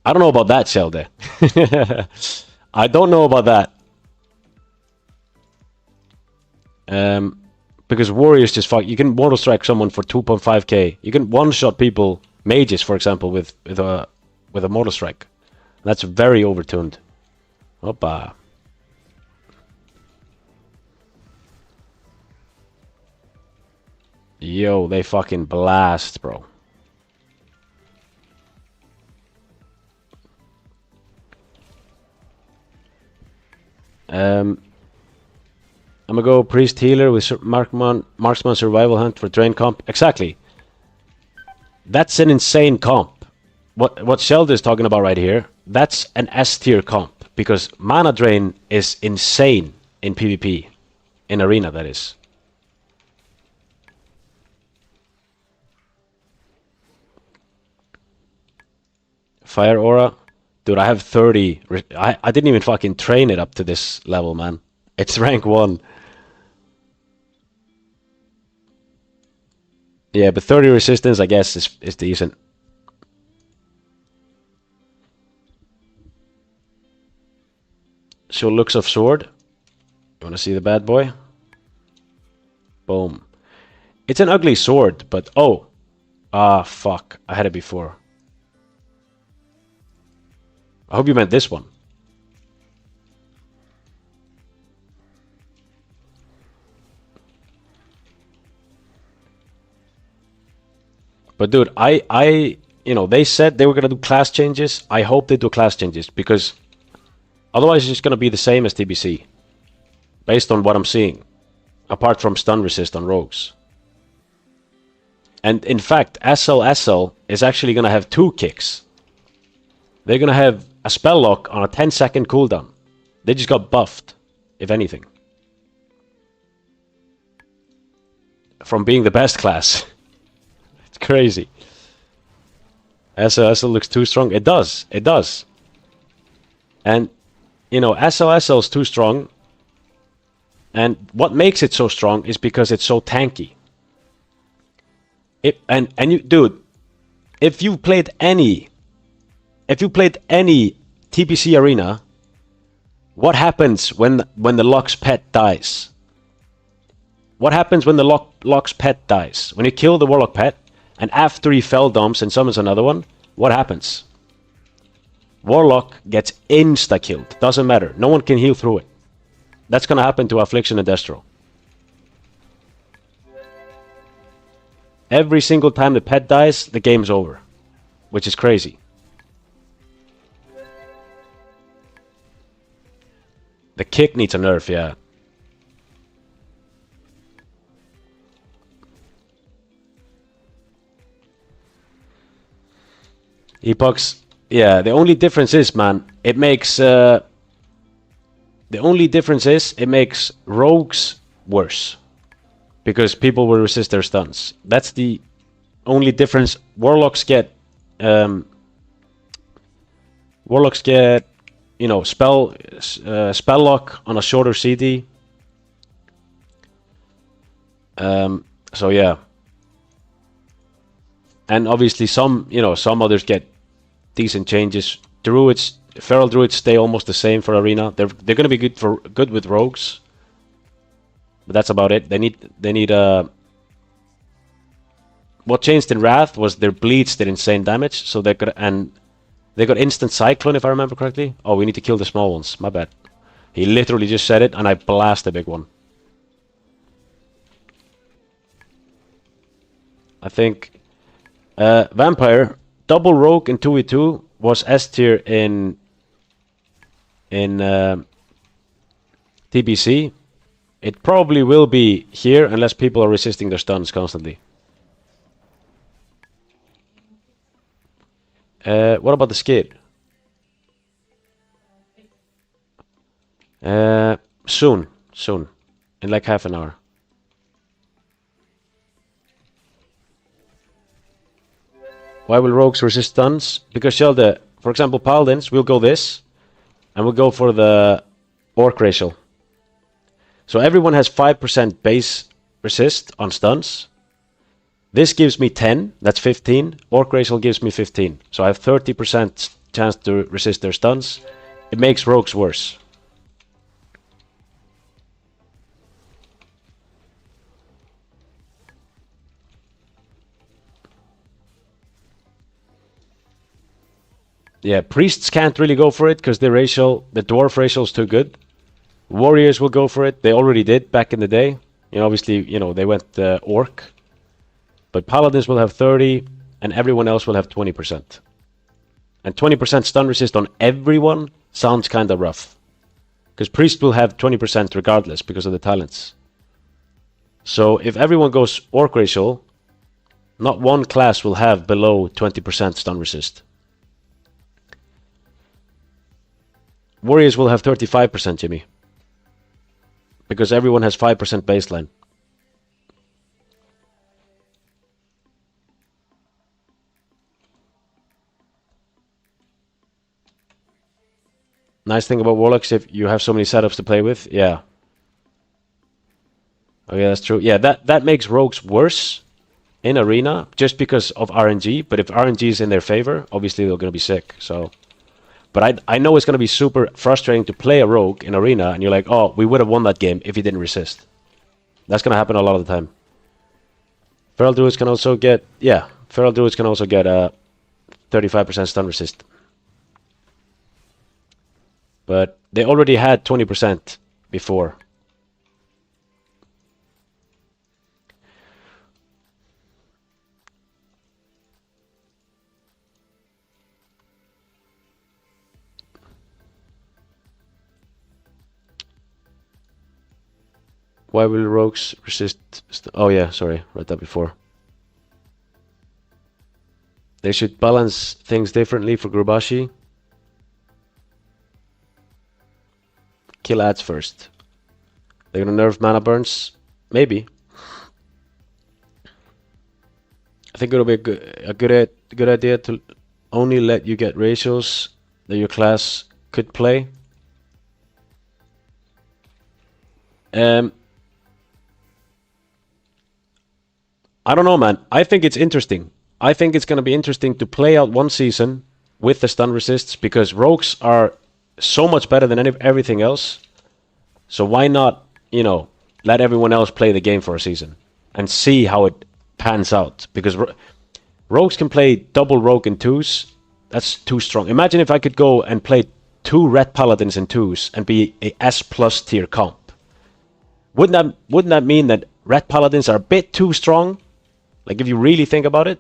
I don't know about that, Shelde. I don't know about that. Because Warriors just fuck. You can Mortal Strike someone for 2.5k. You can one-shot people, mages for example, with a Mortal Strike. That's very overtuned. Hoppa. Yo, they fucking blast, bro. I'm gonna go Priest Healer with Marksman Survival Hunt for Drain comp. Exactly. That's an insane comp. What Sheldon is talking about right here, that's an S tier comp. Because Mana Drain is insane in PvP. In Arena, that is. Fire Aura. Dude, I have 30. I didn't even fucking train it up to this level, man. It's rank 1. Yeah, but 30 resistance, I guess, is decent. So looks of sword. You wanna see the bad boy? Boom. It's an ugly sword, but oh. Ah, fuck. I had it before. I hope you meant this one. But dude, you know, they said they were gonna do class changes. I hope they do class changes because otherwise it's just gonna be the same as TBC. Based on what I'm seeing. Apart from stun resist on rogues. And in fact, SL is actually gonna have 2 kicks. They're gonna have a spell lock on a 10-second cooldown. They just got buffed, if anything. From being the best class. It's crazy. SL looks too strong. It does. It does. And, you know, SL is too strong. And what makes it so strong is because it's so tanky. And you, dude, if you played any TPC Arena, what happens when the Lock's pet dies? What happens when the Lock's pet dies? When you kill the Warlock pet, and after he fell dumps and summons another one, what happens? Warlock gets insta-killed. Doesn't matter. No one can heal through it. That's gonna happen to Affliction and Destro. Every single time the pet dies, the game's over. Which is crazy. The kick needs a nerf, yeah. Epochs, yeah, the only difference is, man, it makes... the only difference is, it makes rogues worse. Because people will resist their stuns. That's the only difference. Warlocks get, you know, spell lock on a shorter CD. So yeah. And obviously some, you know, some others get decent changes. Druids, Feral Druids stay almost the same for Arena. They're gonna be good with rogues. But that's about it. They need what changed in Wrath was their bleeds did insane damage, so they got instant Cyclone if I remember correctly. Oh, we need to kill the small ones. My bad. He literally just said it, and I blast the big one. I think Vampire double rogue in 2v2 was S tier in TBC. It probably will be here unless people are resisting their stuns constantly. What about the skid? Soon. In like half an hour. Why will rogues resist stuns? Because Shelde, for example, Paladins will go this, and we'll go for the Orc racial. So everyone has 5% base resist on stuns. This gives me 10, that's 15. Orc racial gives me 15. So I have 30% chance to resist their stuns. It makes rogues worse. Yeah, priests can't really go for it because the dwarf racial is too good. Warriors will go for it. They already did back in the day. You know, obviously, you know, they went orc. But paladins will have 30, and everyone else will have 20%. And 20% stun resist on everyone sounds kind of rough. Because priest will have 20% regardless because of the talents. So if everyone goes orc racial, not one class will have below 20% stun resist. Warriors will have 35%, Jimmy. Because everyone has 5% baseline. Nice thing about Warlocks, if you have so many setups to play with, yeah. Oh yeah, that's true. Yeah, that makes rogues worse in Arena just because of RNG. But if RNG is in their favor, obviously they're going to be sick. So, but I know it's going to be super frustrating to play a rogue in Arena, and you're like, oh, we would have won that game if he didn't resist. That's going to happen a lot of the time. Feral Druids can also get, yeah, Feral Druids can also get 35% stun resist. But they already had 20% before. Why will rogues resist? Oh yeah, sorry, read that before. They should balance things differently for Grubashi. Kill ads first. They're gonna nerf mana burns? Maybe. I think it'll be a good idea to only let you get ratios that your class could play. I don't know, man. I think it's interesting. I think it's gonna be interesting to play out one season with the stun resists because rogues are so much better than everything else. So why not, you know, let everyone else play the game for a season and see how it pans out? Because rogues can play double rogue in twos. That's too strong. Imagine if I could go and play 2 red paladins and 2s and be a S plus tier comp. Wouldn't that mean that red paladins are a bit too strong? Like if you really think about it?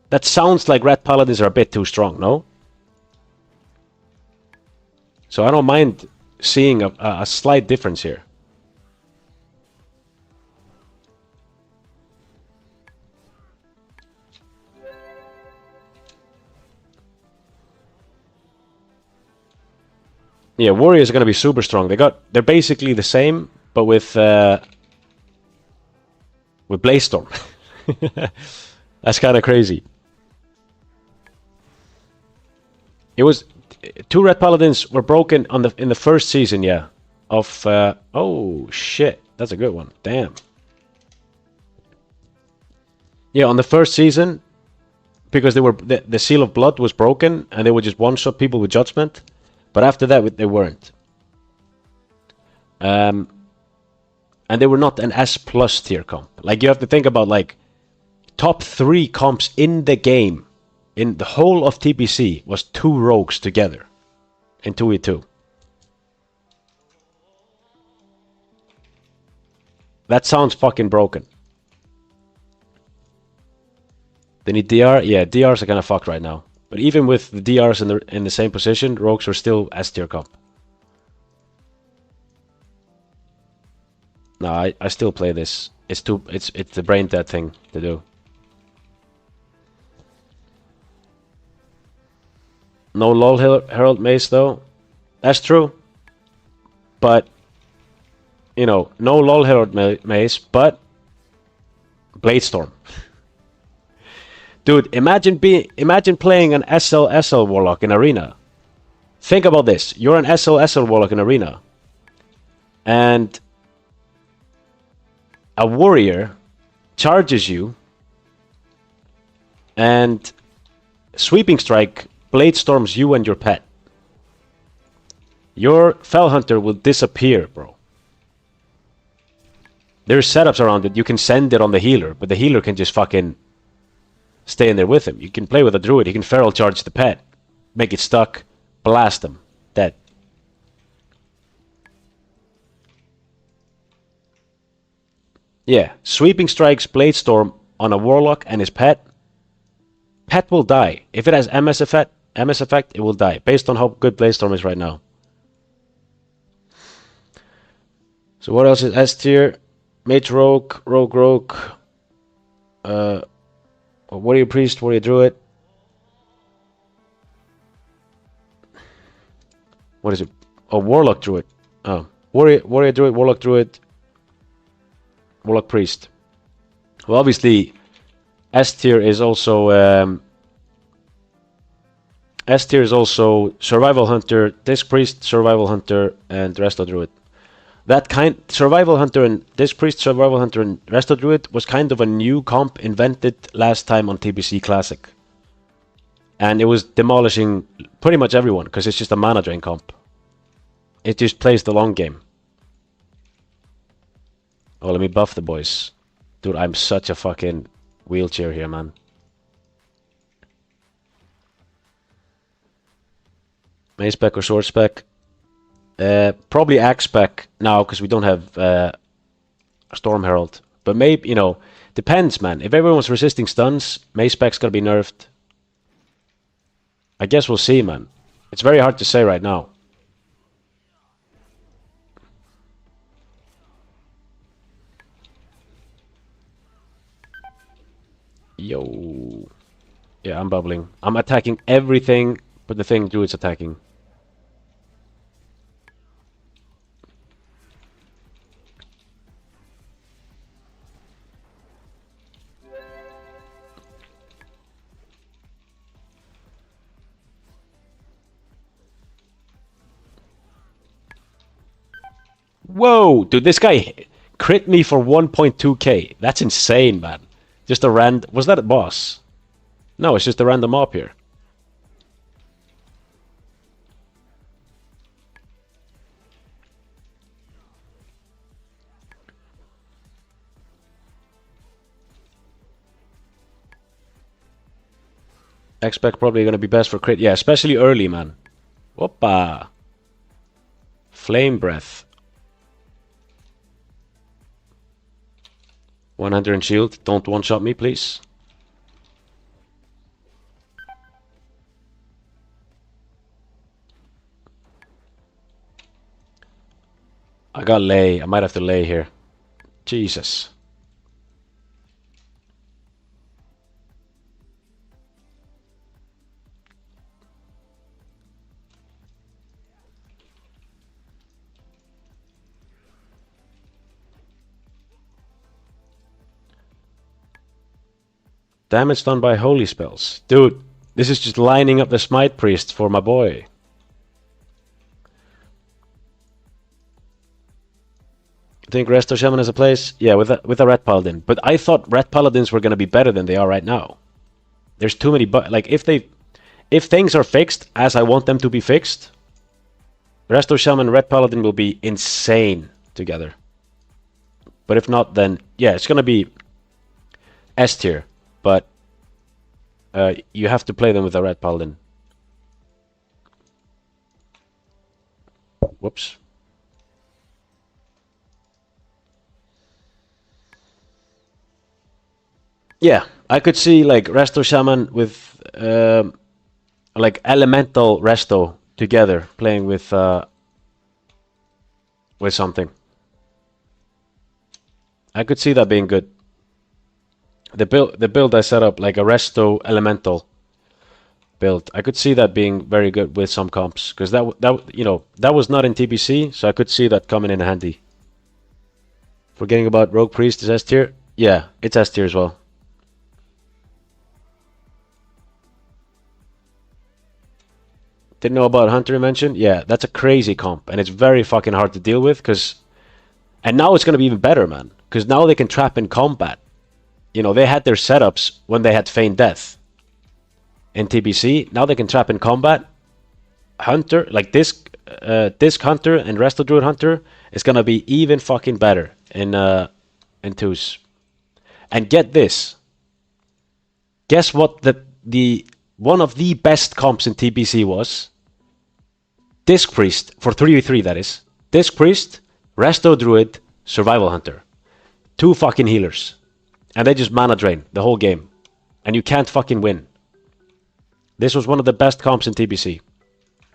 That sounds like red paladins are a bit too strong, no? So I don't mind seeing a slight difference here. Yeah, warriors are gonna be super strong. They're basically the same, but with Blaze Storm. That's kind of crazy. It was 2 red paladins were broken in the first season, yeah. Of oh shit, that's a good one. Damn. Yeah, on the first season, because they were the Seal of Blood was broken, and they would just one-shot people with Judgment. But after that, they weren't. And they were not an S plus tier comp. Like, you have to think about, like, top 3 comps in the game, in the whole of TBC, was 2 rogues together in 2v2. That sounds fucking broken. They need DR? Yeah, DRs are kind of fucked right now. But even with the DRs in the same position, rogues are still S tier comp. No, I still play this. It's the brain dead thing to do. No LOL Herald Mace though. That's true. But you know, no LOL Herald Mace, but Blade Storm. Dude, imagine playing an SL Warlock in Arena. Think about this. You're an SL Warlock in Arena. And a warrior charges you and Sweeping Strike Blade Storms you and your pet. Your Fell Hunter will disappear, bro. There's setups around it. You can send it on the healer, but the healer can just fucking stay in there with him. You can play with a druid. He can feral charge the pet, make it stuck, blast him, dead. Yeah, Sweeping Strikes Blade Storm on a warlock and his pet. Pet will die. If it has MS effect, it will die, based on how good Blade Storm is right now. So what else is S tier? Mage Rogue, Rogue. Warrior Priest, Warrior Druid. What is it? Oh, Warlock Druid. Oh, Warrior Druid, Warlock Druid, Warlock Priest. Well, obviously, S tier is also Survival Hunter, Disc Priest, Survival Hunter, and Resto Druid. That kind Survival Hunter and Disc Priest, Survival Hunter, and Resto Druid was kind of a new comp invented last time on TBC Classic. And it was demolishing pretty much everyone, because it's just a mana drain comp. It just plays the long game. Oh, let me buff the boys. Dude, I'm such a fucking wheelchair here, man. Mace spec or sword spec? Probably axe spec now, because we don't have Storm Herald. But maybe, you know, depends, man. If everyone's resisting stuns, Mace spec's gonna be nerfed. I guess we'll see, man. It's very hard to say right now. Yo. Yeah, I'm bubbling. I'm attacking everything, but the thing Druid's attacking. Whoa, dude, this guy crit me for 1.2k. That's insane, man. Just a random... Was that a boss? No, it's just a random op here. X-Spec probably going to be best for crit. Yeah, especially early, man. Whoppa! Flame Breath. 100 in shield. Don't one-shot me, please. I got lay. I might have to lay here. Jesus. Damage done by holy spells. Dude, this is just lining up the smite priest for my boy. Think Resto Shaman has a place? Yeah, with a Red Paladin. But I thought Red Paladins were gonna be better than they are right now. There's too many like if things are fixed as I want them to be fixed, Resto Shaman and Red Paladin will be insane together. But if not, then yeah, it's gonna be S tier. But you have to play them with a Red Paladin. Whoops. Yeah, I could see like Resto Shaman with like Elemental Resto together playing with something. I could see that being good. The build I set up, like a Resto Elemental build, I could see that being very good with some comps, because that was not in TBC, so I could see that coming in handy. Forgetting about Rogue Priest is S tier? Yeah, it's S tier as well. Didn't know about Hunter mentioned? Yeah, that's a crazy comp, and it's very fucking hard to deal with, because... And now it's going to be even better, man, because now they can trap in combat. You know, they had their setups when they had Feigned Death in TBC. Now they can trap in combat. Hunter, like Disc Hunter and Resto Druid Hunter is going to be even fucking better in 2s. And get this. Guess what the one of the best comps in TBC was? Disc Priest, for 3v3 that is. Disc Priest, Resto Druid, Survival Hunter. 2 fucking healers. And they just mana drain the whole game. And you can't fucking win. This was one of the best comps in TBC.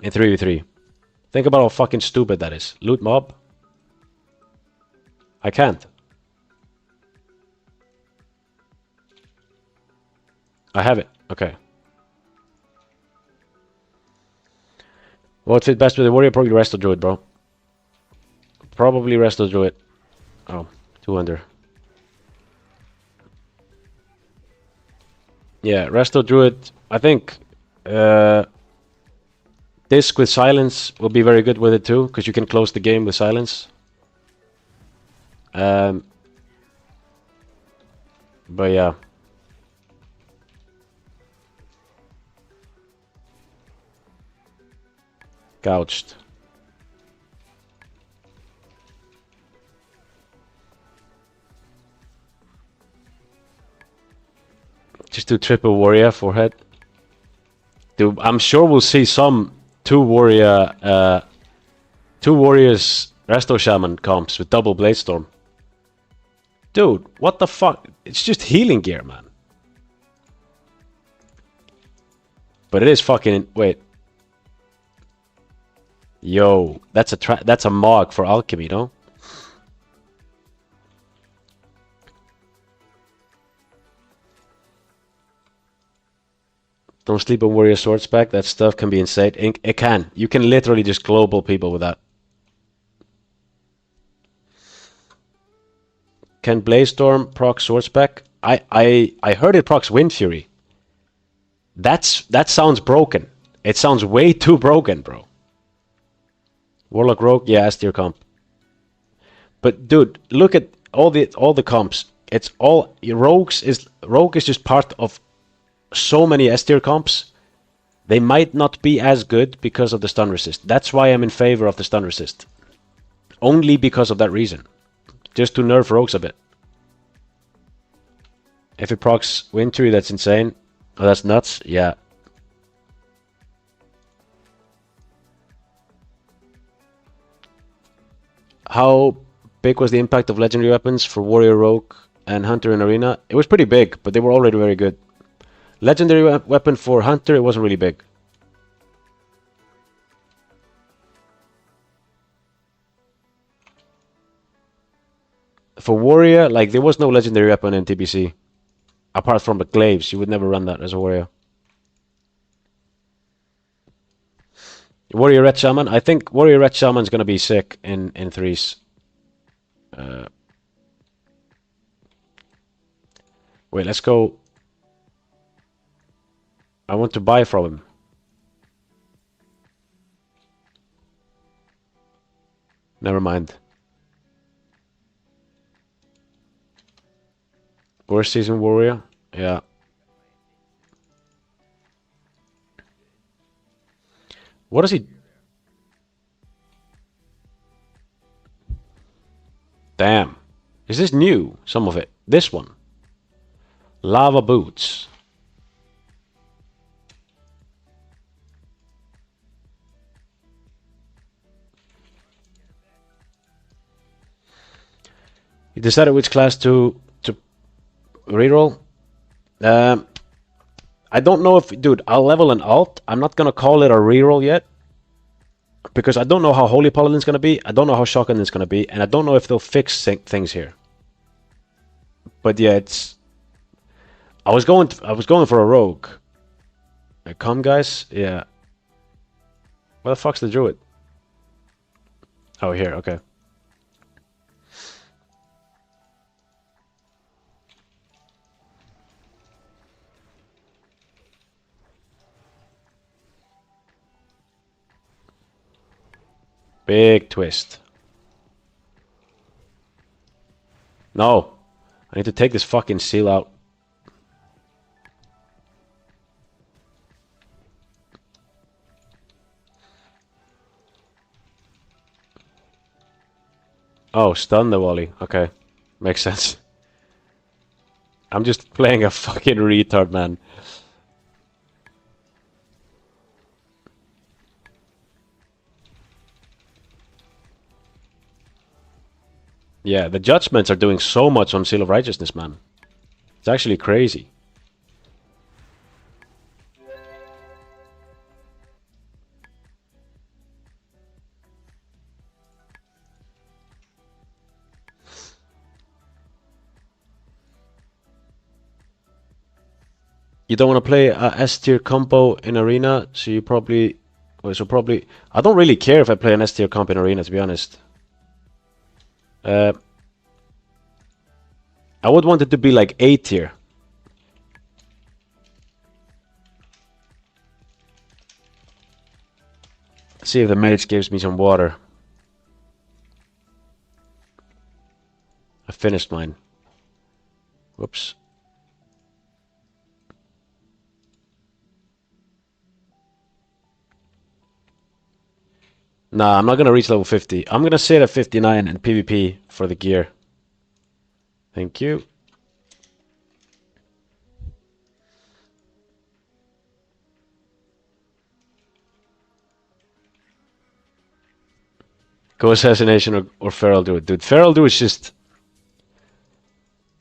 In 3v3. Think about how fucking stupid that is. Loot mob? I can't. I have it. Okay. What fit best with the warrior? Probably Resto Druid, bro. Probably Resto Druid. Oh, 200. Yeah, Resto Druid. I think Disc with Silence will be very good with it too, because you can close the game with Silence. But yeah. Gouged. Just do triple warrior forehead. Dude, I'm sure we'll see some two warriors Resto Shaman comps with double Blade Storm. Dude, what the fuck? It's just healing gear, man. But it is fucking... Wait. Yo, that's a Mog for alchemy, no? Don't sleep on warrior sword spec. That stuff can be insane. It can. You can literally just global people with that. Can Blaze-Storm proc sword spec? I heard it procs Wind Fury. That sounds broken. It sounds way too broken, bro. Warlock Rogue, yeah, S tier comp. But dude, look at all the comps. It's all Rogue is just part of so many S tier comps. They might not be as good because of the stun resist. That's why I'm in favor of the stun resist. Only because of that reason. Just to nerf Rogues a bit. If it procs Wintry, that's insane. Oh, that's nuts. Yeah. How big was the impact of legendary weapons for warrior, rogue, and hunter in arena? It was pretty big, but they were already very good. Legendary weapon for hunter, it wasn't really big. For warrior, like there was no legendary weapon in TBC. Apart from the glaives, you would never run that as a warrior. Warrior Red Shaman, I think Warrior Red Shaman's gonna be sick in threes. Wait, let's go. I want to buy from him. Never mind. Worst season warrior? Yeah. What is he? Damn. Is this new? Some of it. This one. Lava boots. You decided which class to reroll? I don't know if, dude, I'll level an alt. I'm not gonna call it a reroll yet. Because I don't know how Holy Paladin's gonna be. I don't know how Shotgun is gonna be. And I don't know if they'll fix things here. But yeah, it's... I was going for a rogue. Come, guys? Yeah. Where the fuck's the druid? Oh, here, okay. Big twist. No. I need to take this fucking seal out. Oh, stun the volley. Okay. Makes sense. I'm just playing a fucking retard, man. Yeah, the judgments are doing so much on Seal of Righteousness, man. It's actually crazy. You don't want to play a S tier compo in arena, so you probably... Well, so probably... I don't really care if I play an S tier comp in arena, to be honest. I would want it to be like A tier. See if the mage gives me some water. I finished mine. Whoops. Nah, I'm not gonna reach level 50. I'm gonna sit at 59 and PvP for the gear. Thank you. Go Assassination or Feral Druid. Dude, Feral Druid is just...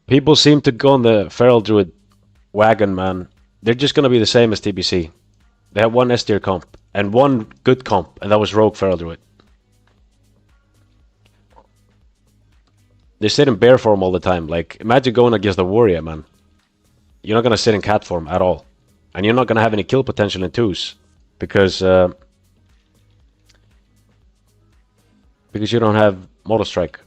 People seem to go on the Feral Druid wagon, man. They're just gonna be the same as TBC. They have one S tier comp and one good comp, and that was Rogue Feral Druid. They sit in bear form all the time. Like, imagine going against the warrior, man. You're not gonna sit in cat form at all. And you're not gonna have any kill potential in twos. Because you don't have Mortal Strike.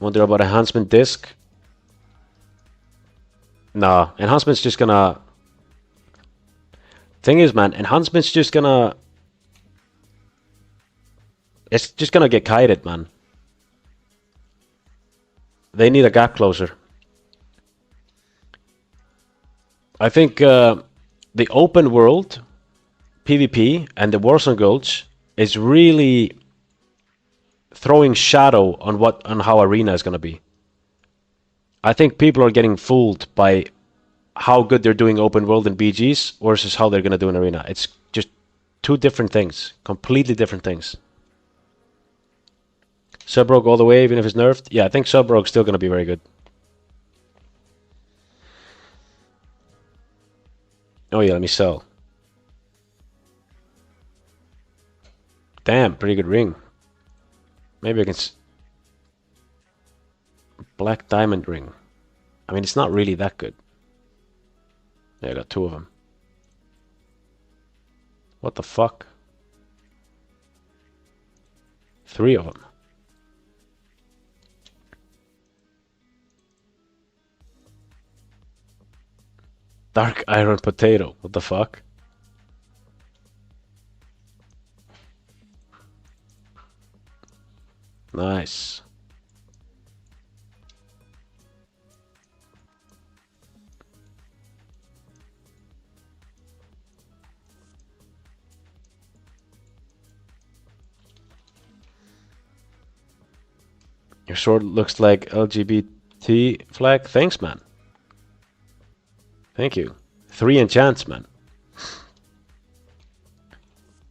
Wonder about enhancement disc? Nah, enhancement's just gonna... Thing is, man, enhancement's just gonna... It's just gonna get kited, man. They need a gap closer. I think the open world, PvP, and the Warzone Gulch is really throwing shadow on how arena is gonna be. I think people are getting fooled by how good they're doing open world and BGs versus how they're gonna do in arena. It's just two different things, completely different things. Sub rogue all the way, even if it's nerfed. Yeah, I think sub rogue's still gonna be very good. Oh yeah, let me sell. Damn, pretty good ring. Maybe I can... Black diamond ring. I mean, it's not really that good. Yeah, I got 2 of them. What the fuck? 3 of them. Dark iron potato. What the fuck? Nice. Your sword looks like LGBT flag. Thanks, man. Thank you. 3 enchants, man.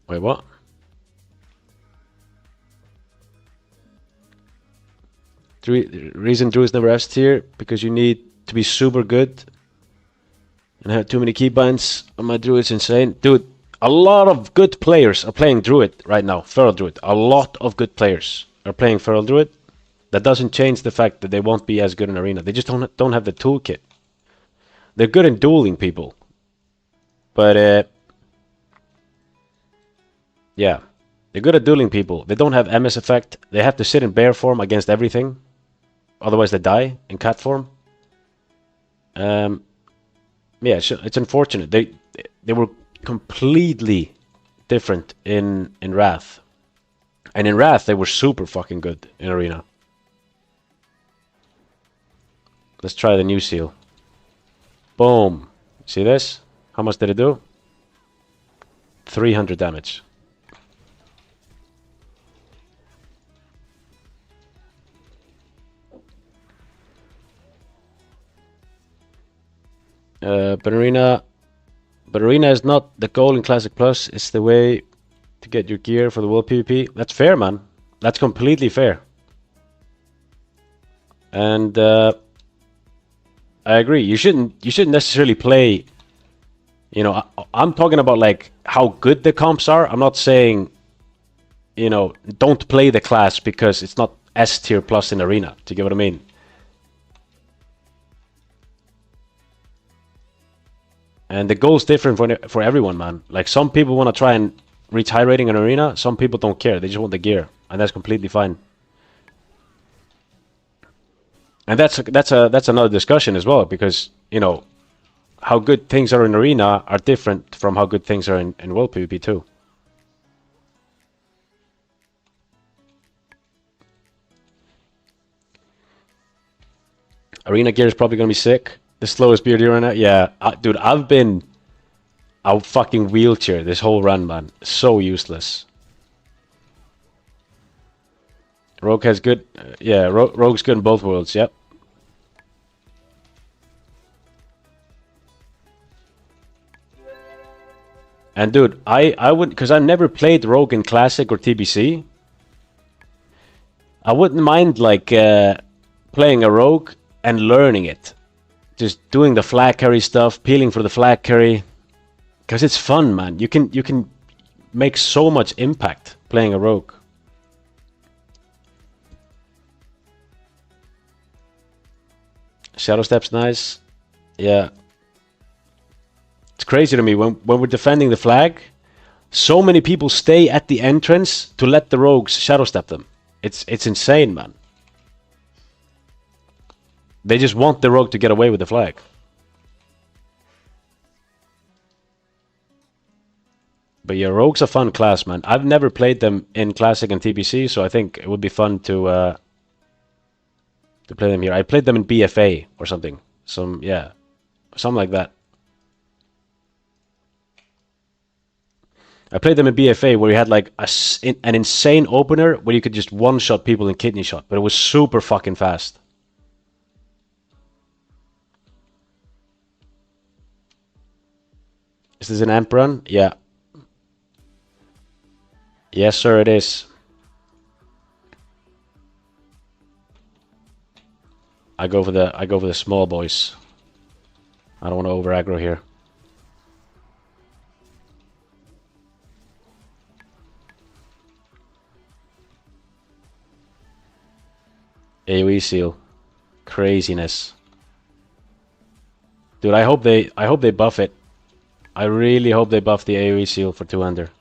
Wait, what? Reason Drew is never S tier because you need to be super good and have too many keybinds on my Druid. It's insane. Dude, a lot of good players are playing Druid right now. Feral Druid. A lot of good players are playing Feral Druid. That doesn't change the fact that they won't be as good in arena. They just don't have the toolkit. They're good in dueling people. But, yeah. They're good at dueling people. They don't have MS effect. They have to sit in bear form against everything. Otherwise they die in cat form. Yeah, it's unfortunate. They were completely different in Wrath. And in Wrath they were super fucking good in arena. Let's try the new seal. Boom. See this? How much did it do? 300 damage. But arena is not the goal in Classic Plus. It's the way to get your gear for the world PvP. That's fair, man. That's completely fair. And I agree. You shouldn't necessarily play. You know, I'm talking about like how good the comps are. I'm not saying, you know, don't play the class because it's not S tier plus in arena. Do you get what I mean? And the goal's different for everyone, man. Like some people want to try and reach high rating in arena. Some people don't care. They just want the gear, and that's completely fine. And that's another discussion as well, because you know how good things are in arena are different from how good things are in world PvP too. Arena gear is probably gonna be sick. The slowest BRD right now? Yeah, dude, I've been a fucking wheelchair this whole run, man. So useless. Rogue has good... yeah, Rogue's good in both worlds, yep. And dude, I would... because I've never played Rogue in Classic or TBC. I wouldn't mind, like, playing a Rogue and learning it. Just doing the flag carry stuff, peeling for the flag carry, because it's fun, man. You can make so much impact playing a rogue. Shadow Step's nice. Yeah, it's crazy to me when we're defending the flag. So many people stay at the entrance to let the rogues Shadow Step them. It's insane, man. They just want the rogue to get away with the flag. But yeah, rogue's a fun class, man. I've never played them in Classic and TBC, so I think it would be fun to play them here. I played them in BFA or something. Yeah, something like that. I played them in BFA where you had like an insane opener where you could just one-shot people in kidney shot, but it was super fucking fast. Is this an amp run? Yeah. Yes, sir, it is. I go for the small boys. I don't want to over aggro here. AoE seal. Craziness. Dude, I hope they buff it. I really hope they buff the AoE seal for two-hander.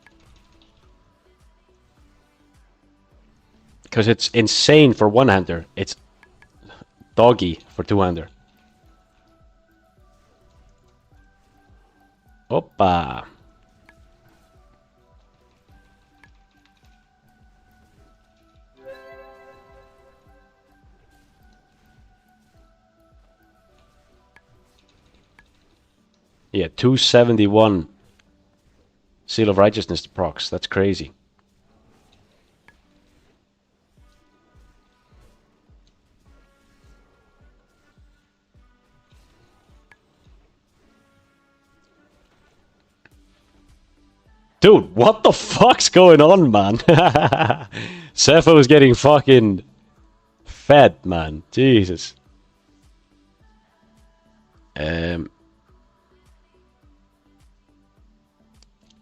Because it's insane for one-hander. It's doggy for two-hander. Opa. Yeah, 271 Seal of Righteousness procs. That's crazy. Dude, what the fuck's going on, man? Sepho's getting fucking fed, man. Jesus.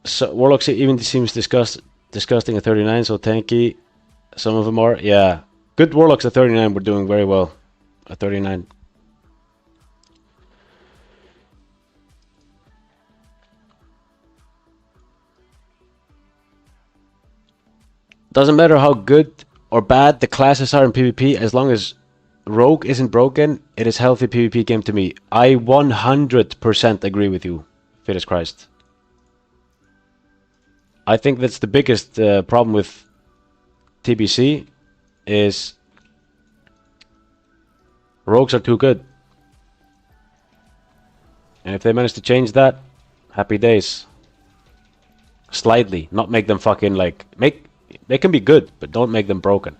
So Warlocks even seems disgusting at 39, so tanky. Some of them are, yeah. Good Warlocks at 39 were doing very well at 39. Doesn't matter how good or bad the classes are in PvP, as long as Rogue isn't broken, it is healthy PvP game to me. I 100% agree with you, Fittest Christ. I think that's the biggest problem with TBC is rogues are too good. And if they manage to change that, happy days. Slightly, not make them fucking like they can be good, but don't make them broken.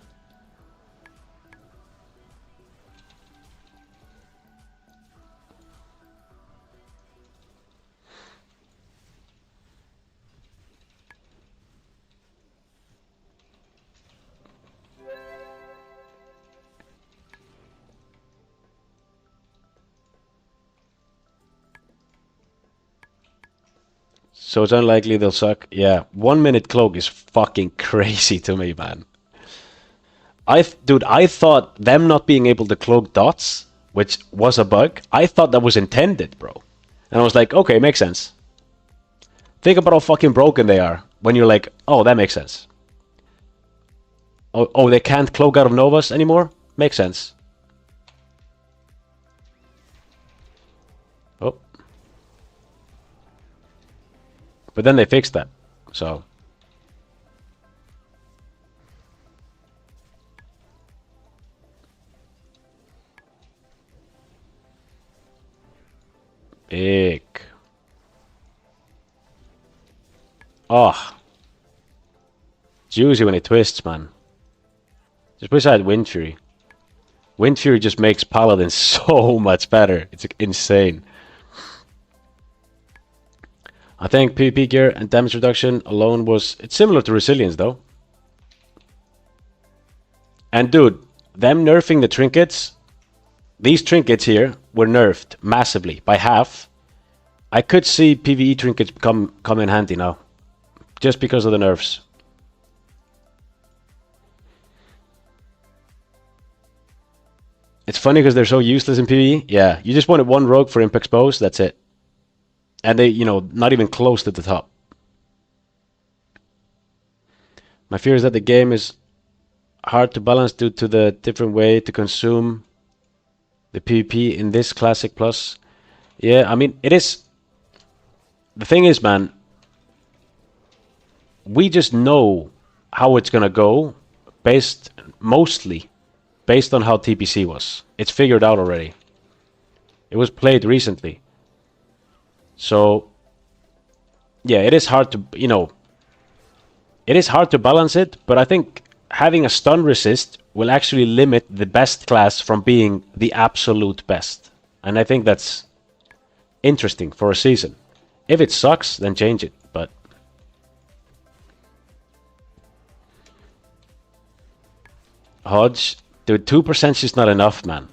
So it's unlikely they'll suck. Yeah, 1 minute cloak is fucking crazy to me, man. Dude, I thought them not being able to cloak dots, which was a bug, I thought that was intended, bro. And I was like, okay, makes sense. Think about how fucking broken they are when you're like, oh, that makes sense. Oh, they can't cloak out of Novas anymore? Makes sense. Oh. But then they fixed that, so. Big. Oh. Juicy when it twists, man. Just wish I had Wind Fury. Wind Fury just makes Paladin so much better. It's insane. I think PvP gear and damage reduction alone was... It's similar to Resilience, though. And dude, them nerfing the trinkets... These trinkets here were nerfed massively, by half. I could see PvE trinkets come in handy now. Just because of the nerfs. It's funny because they're so useless in PvE. Yeah, you just wanted one rogue for Imp Expose, that's it. And they, you know, not even close to the top. My fear is that the game is hard to balance due to the different way to consume the PvP in this Classic Plus. Yeah, I mean, it is... The thing is, man, we just know how it's gonna go mostly based on how TPC was. It's figured out already. It was played recently. So, yeah, it is hard to, you know, it is hard to balance it, but I think having a stun resist will actually limit the best class from being the absolute best. And I think that's interesting for a season. If it sucks, then change it, but... Hodge, dude, 2% is just not enough, man.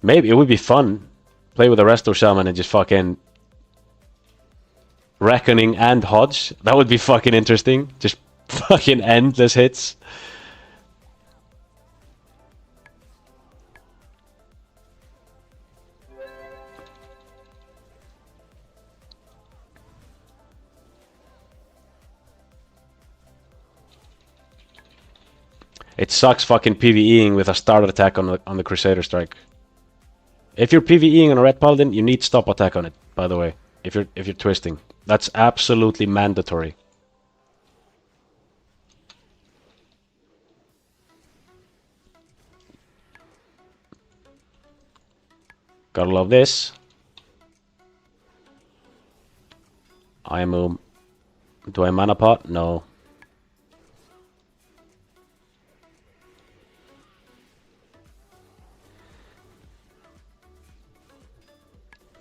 Maybe it would be fun. Play with a Resto Shaman and just fucking... Reckoning and Hodge. That would be fucking interesting. Just fucking endless hits. It sucks fucking PvEing with a start attack on the Crusader Strike. If you're PvEing on a Red Paladin, you need stop attack on it, by the way. If you're twisting. That's absolutely mandatory. Gotta love this. Do I mana pot? No.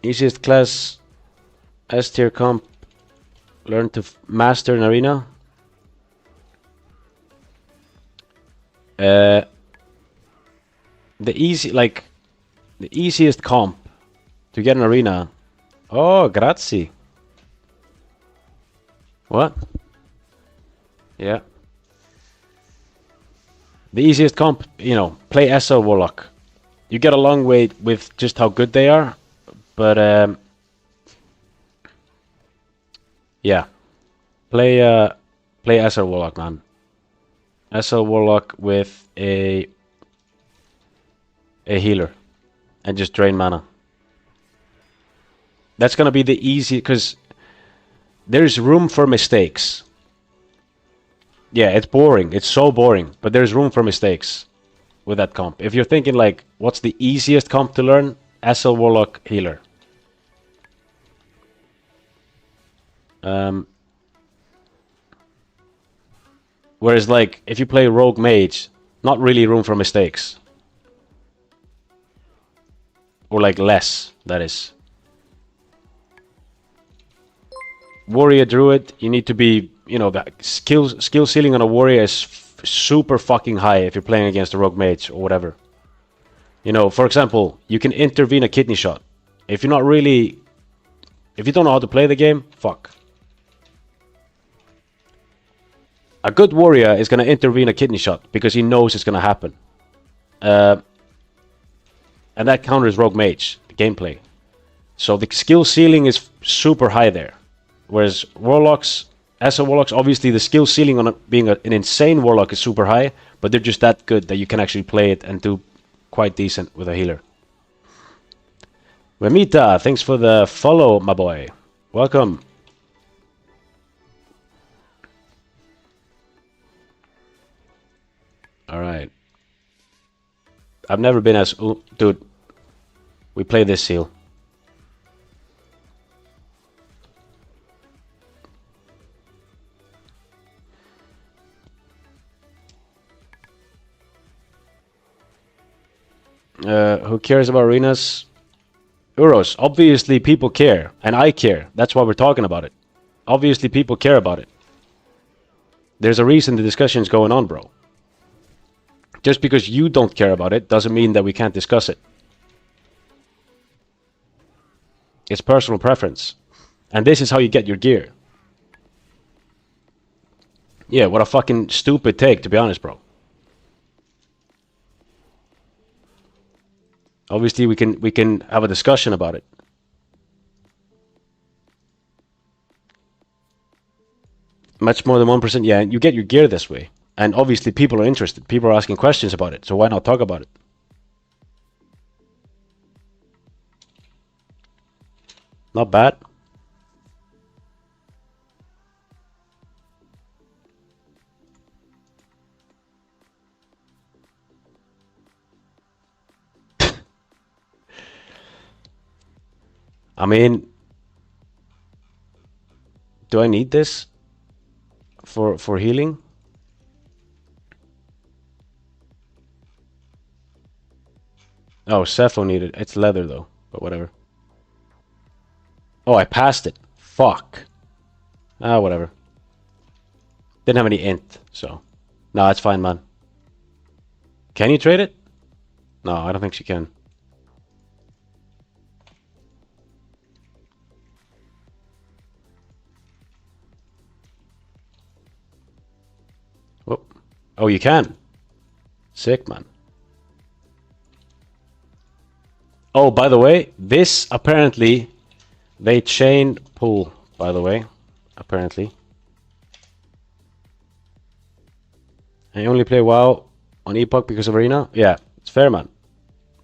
Easiest class S tier comp. Learn to master an arena. The easiest comp to get an arena. Oh, grazie. What? Yeah. The easiest comp, you know, play SL Warlock. You get a long way with just how good they are, but yeah. Play SL Warlock, man. SL Warlock with a healer and just drain mana. That's gonna be the easy, because there's room for mistakes. Yeah, it's boring. It's so boring, but there's room for mistakes with that comp. If you're thinking like, what's the easiest comp to learn? SL Warlock healer. Whereas like, if you play Rogue Mage, not really room for mistakes. Or like less, that is. Warrior Druid, you need to be, you know, the skill ceiling on a warrior is super fucking high if you're playing against a Rogue Mage or whatever. You know, for example, you can intervene a kidney shot. If you don't know how to play the game, fuck. A good warrior is going to intervene a kidney shot because he knows it's going to happen. And that counters Rogue Mage, the gameplay. So the skill ceiling is super high there. Whereas Warlocks, SL Warlocks, obviously the skill ceiling on being an insane Warlock is super high, but they're just that good that you can actually play it and do quite decent with a healer. Remita, thanks for the follow, my boy. Welcome. Alright. I've never been as... dude, we play this seal. Who cares about arenas? Euros. Obviously people care. And I care. That's why we're talking about it. Obviously people care about it. There's a reason the discussion's going on, bro. Just because you don't care about it doesn't mean that we can't discuss it. It's personal preference. And this is how you get your gear. Yeah, what a fucking stupid take, to be honest, bro. Obviously, we can have a discussion about it. Much more than 1%. Yeah, you get your gear this way. And obviously, people are interested. People are asking questions about it. So why not talk about it? Not bad. I mean, do I need this for healing? Oh, Cepho needed. It's leather though, but whatever. Oh, I passed it. Fuck. Ah, whatever. Didn't have any int, so. No, it's fine, man. Can you trade it? No, I don't think she can. Whoop. Oh, you can. Sick, man. Oh, by the way, this apparently they chain pool, by the way, apparently. And you only play WoW on Epoch because of Arena? Yeah, it's fair, man.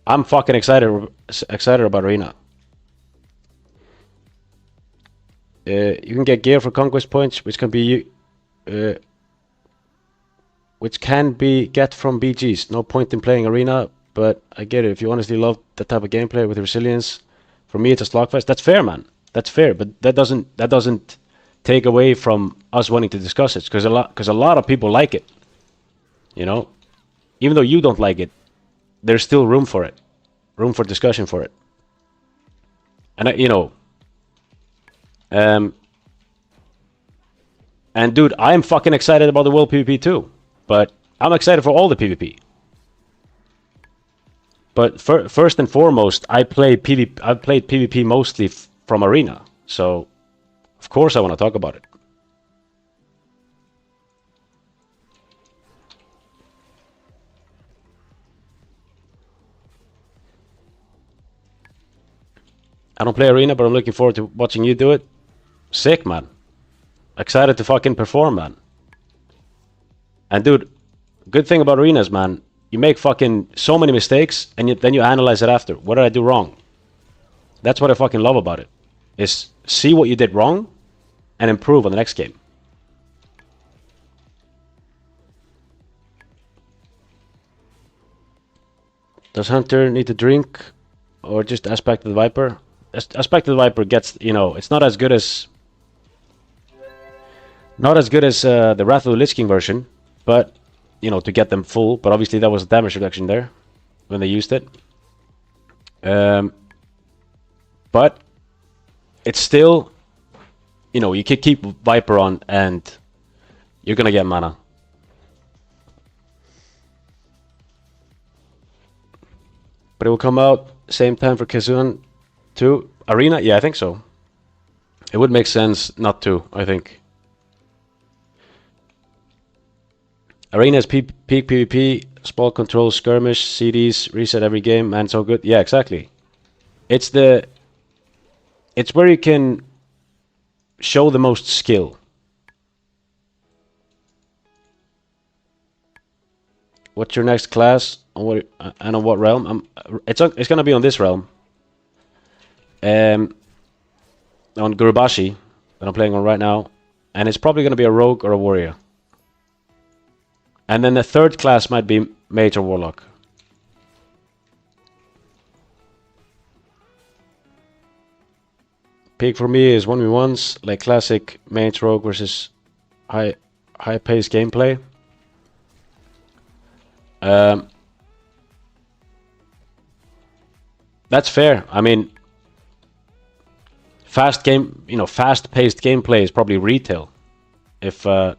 I'm fucking excited about Arena. You can get gear for conquest points, which can be get from BGs. No point in playing Arena, but I get it. If you honestly love that type of gameplay with resilience, for me it's a slogfest. That's fair, man. That's fair, but that doesn't take away from us wanting to discuss it, because a lot of people like it. You know, even though you don't like it, there's still room for it, room for discussion for it. And and dude, I'm fucking excited about the world PvP too. But I'm excited for all the PvP. But first and foremost, I've played PvP mostly from Arena, so of course I want to talk about it. I don't play Arena, but I'm looking forward to watching you do it. Sick, man. Excited to fucking perform, man. And dude, good thing about Arenas, man, you make fucking so many mistakes, and then you analyze it after. What did I do wrong? That's what I fucking love about it. Is see what you did wrong, and improve on the next game. Does Hunter need to drink, or just Aspect of the Viper? Aspect of the Viper gets, it's not as good as the Wrath of the Lich King version, but to get them full. But obviously that was a damage reduction there when they used it. But it's still, you can keep Viper on and you're gonna get mana. But it will come out same time for Kazun too. Arena? Yeah, I think so. It would make sense not to, I think. Arena is peak PvP, spell control, skirmish, CDs, reset every game, man, so good. Yeah, exactly. It's where you can show the most skill. What's your next class? On what realm? It's gonna be on this realm. On Gurubashi, that I'm playing on right now, and it's probably gonna be a rogue or a warrior. And then the third class might be mage or warlock. Peak for me is 1v1s, like classic mage rogue versus high paced gameplay. That's fair. I mean, fast paced gameplay is probably retail. But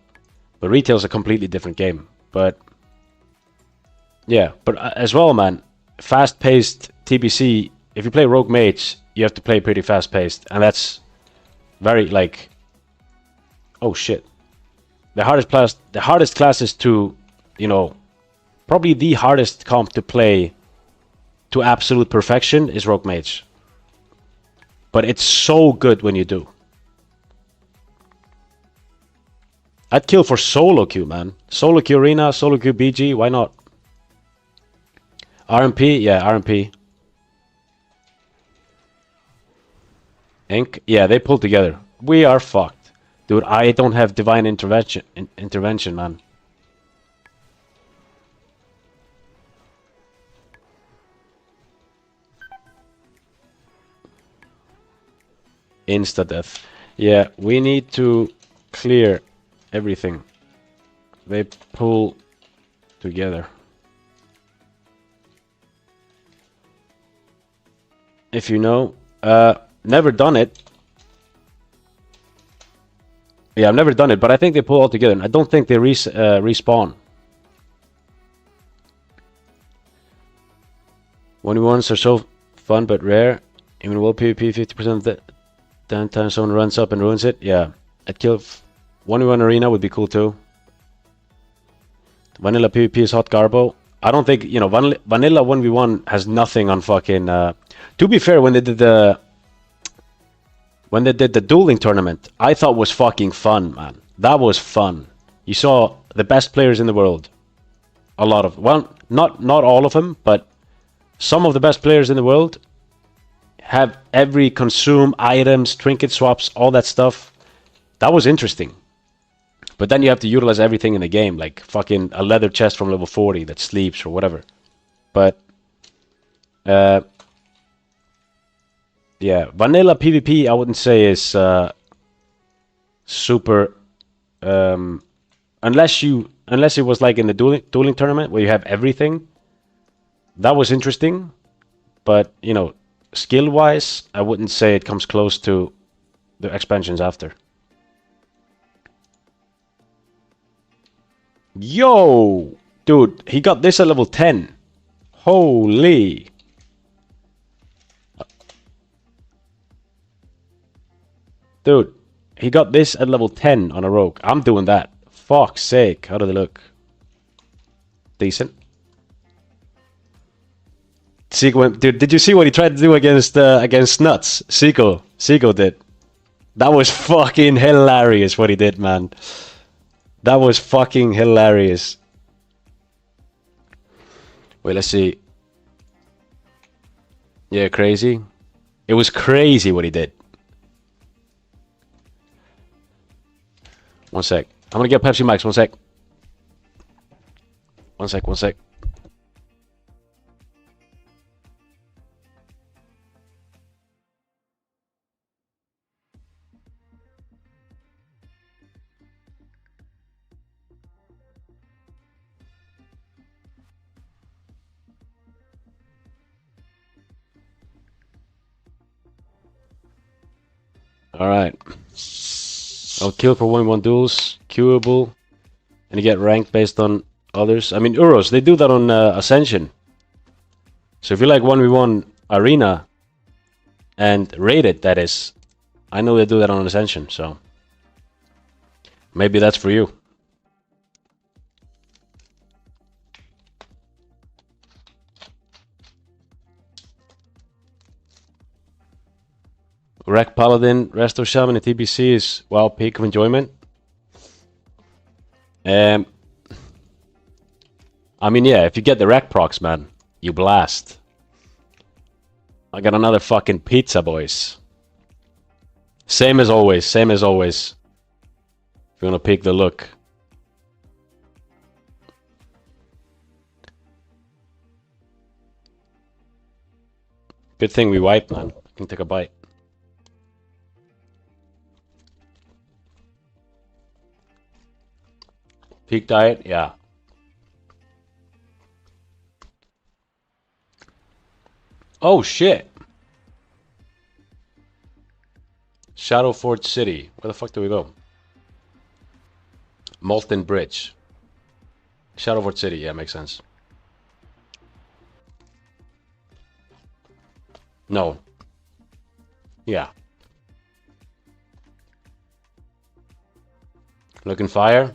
retail is a completely different game. But yeah, but as well, man, fast paced TBC. If you play rogue mage, you have to play pretty fast paced, and that's very like, oh shit. The hardest classes to, probably the hardest comp to play to absolute perfection is rogue mage. But it's so good when you do. I'd kill for solo queue, man. Solo queue arena, solo queue BG, why not? RMP, yeah, RMP. Inc, yeah, they pulled together. We are fucked. Dude, I don't have divine intervention, man. Insta death. Yeah, we need to clear everything. They pull together. If you know, never done it. Yeah, I've never done it, but I think they pull all together. And I don't think they respawn. 1v1s are so fun but rare. Even will PvP 50% of the downtime someone runs up and ruins it. Yeah, I'd kill 1v1 arena would be cool too. Vanilla PvP is hot garbo. I don't think, you know, vanilla 1v1 has nothing on fucking... to be fair, when they did the dueling tournament, I thought was fucking fun, man. That was fun. You saw the best players in the world. A lot of... Well, not all of them, but some of the best players in the world have every consume, items, trinket swaps, all that stuff. That was interesting. But then you have to utilize everything in the game, like fucking a leather chest from level 40 that sleeps or whatever. But yeah, vanilla PvP I wouldn't say is super unless it was like in the dueling tournament where you have everything. That was interesting, but you know, skill wise I wouldn't say it comes close to the expansions after. Yo, dude, he got this at level 10. Holy. Dude, he got this at level 10 on a rogue. I'm doing that. Fuck's sake. How do they look? Decent. Seiko, dude, did you see what he tried to do against Nuts? Seiko did. That was fucking hilarious what he did, man. That was fucking hilarious. Wait, let's see. Yeah, crazy. It was crazy what he did. One sec. I'm gonna get Pepsi Max. One sec. One sec. Alright. I'll kill for 1v1 duels, queuable, and you get ranked based on others. I mean, Euros, they do that on Ascension. So if you like 1v1 Arena and rated, that is, I know they do that on Ascension, so maybe that's for you. Wreck Paladin, Resto Shaman, and TBC is, well, peak of enjoyment. I mean, yeah, if you get the Wreck procs, man, you blast. I got another fucking pizza, boys. Same as always. If you want to pick the look. Good thing we wiped, man. I can take a bite. Peak diet, yeah. Oh shit. Shadowford City. Where the fuck do we go? Molten Bridge. Shadowford City, yeah, makes sense. No. Yeah. Looking fire?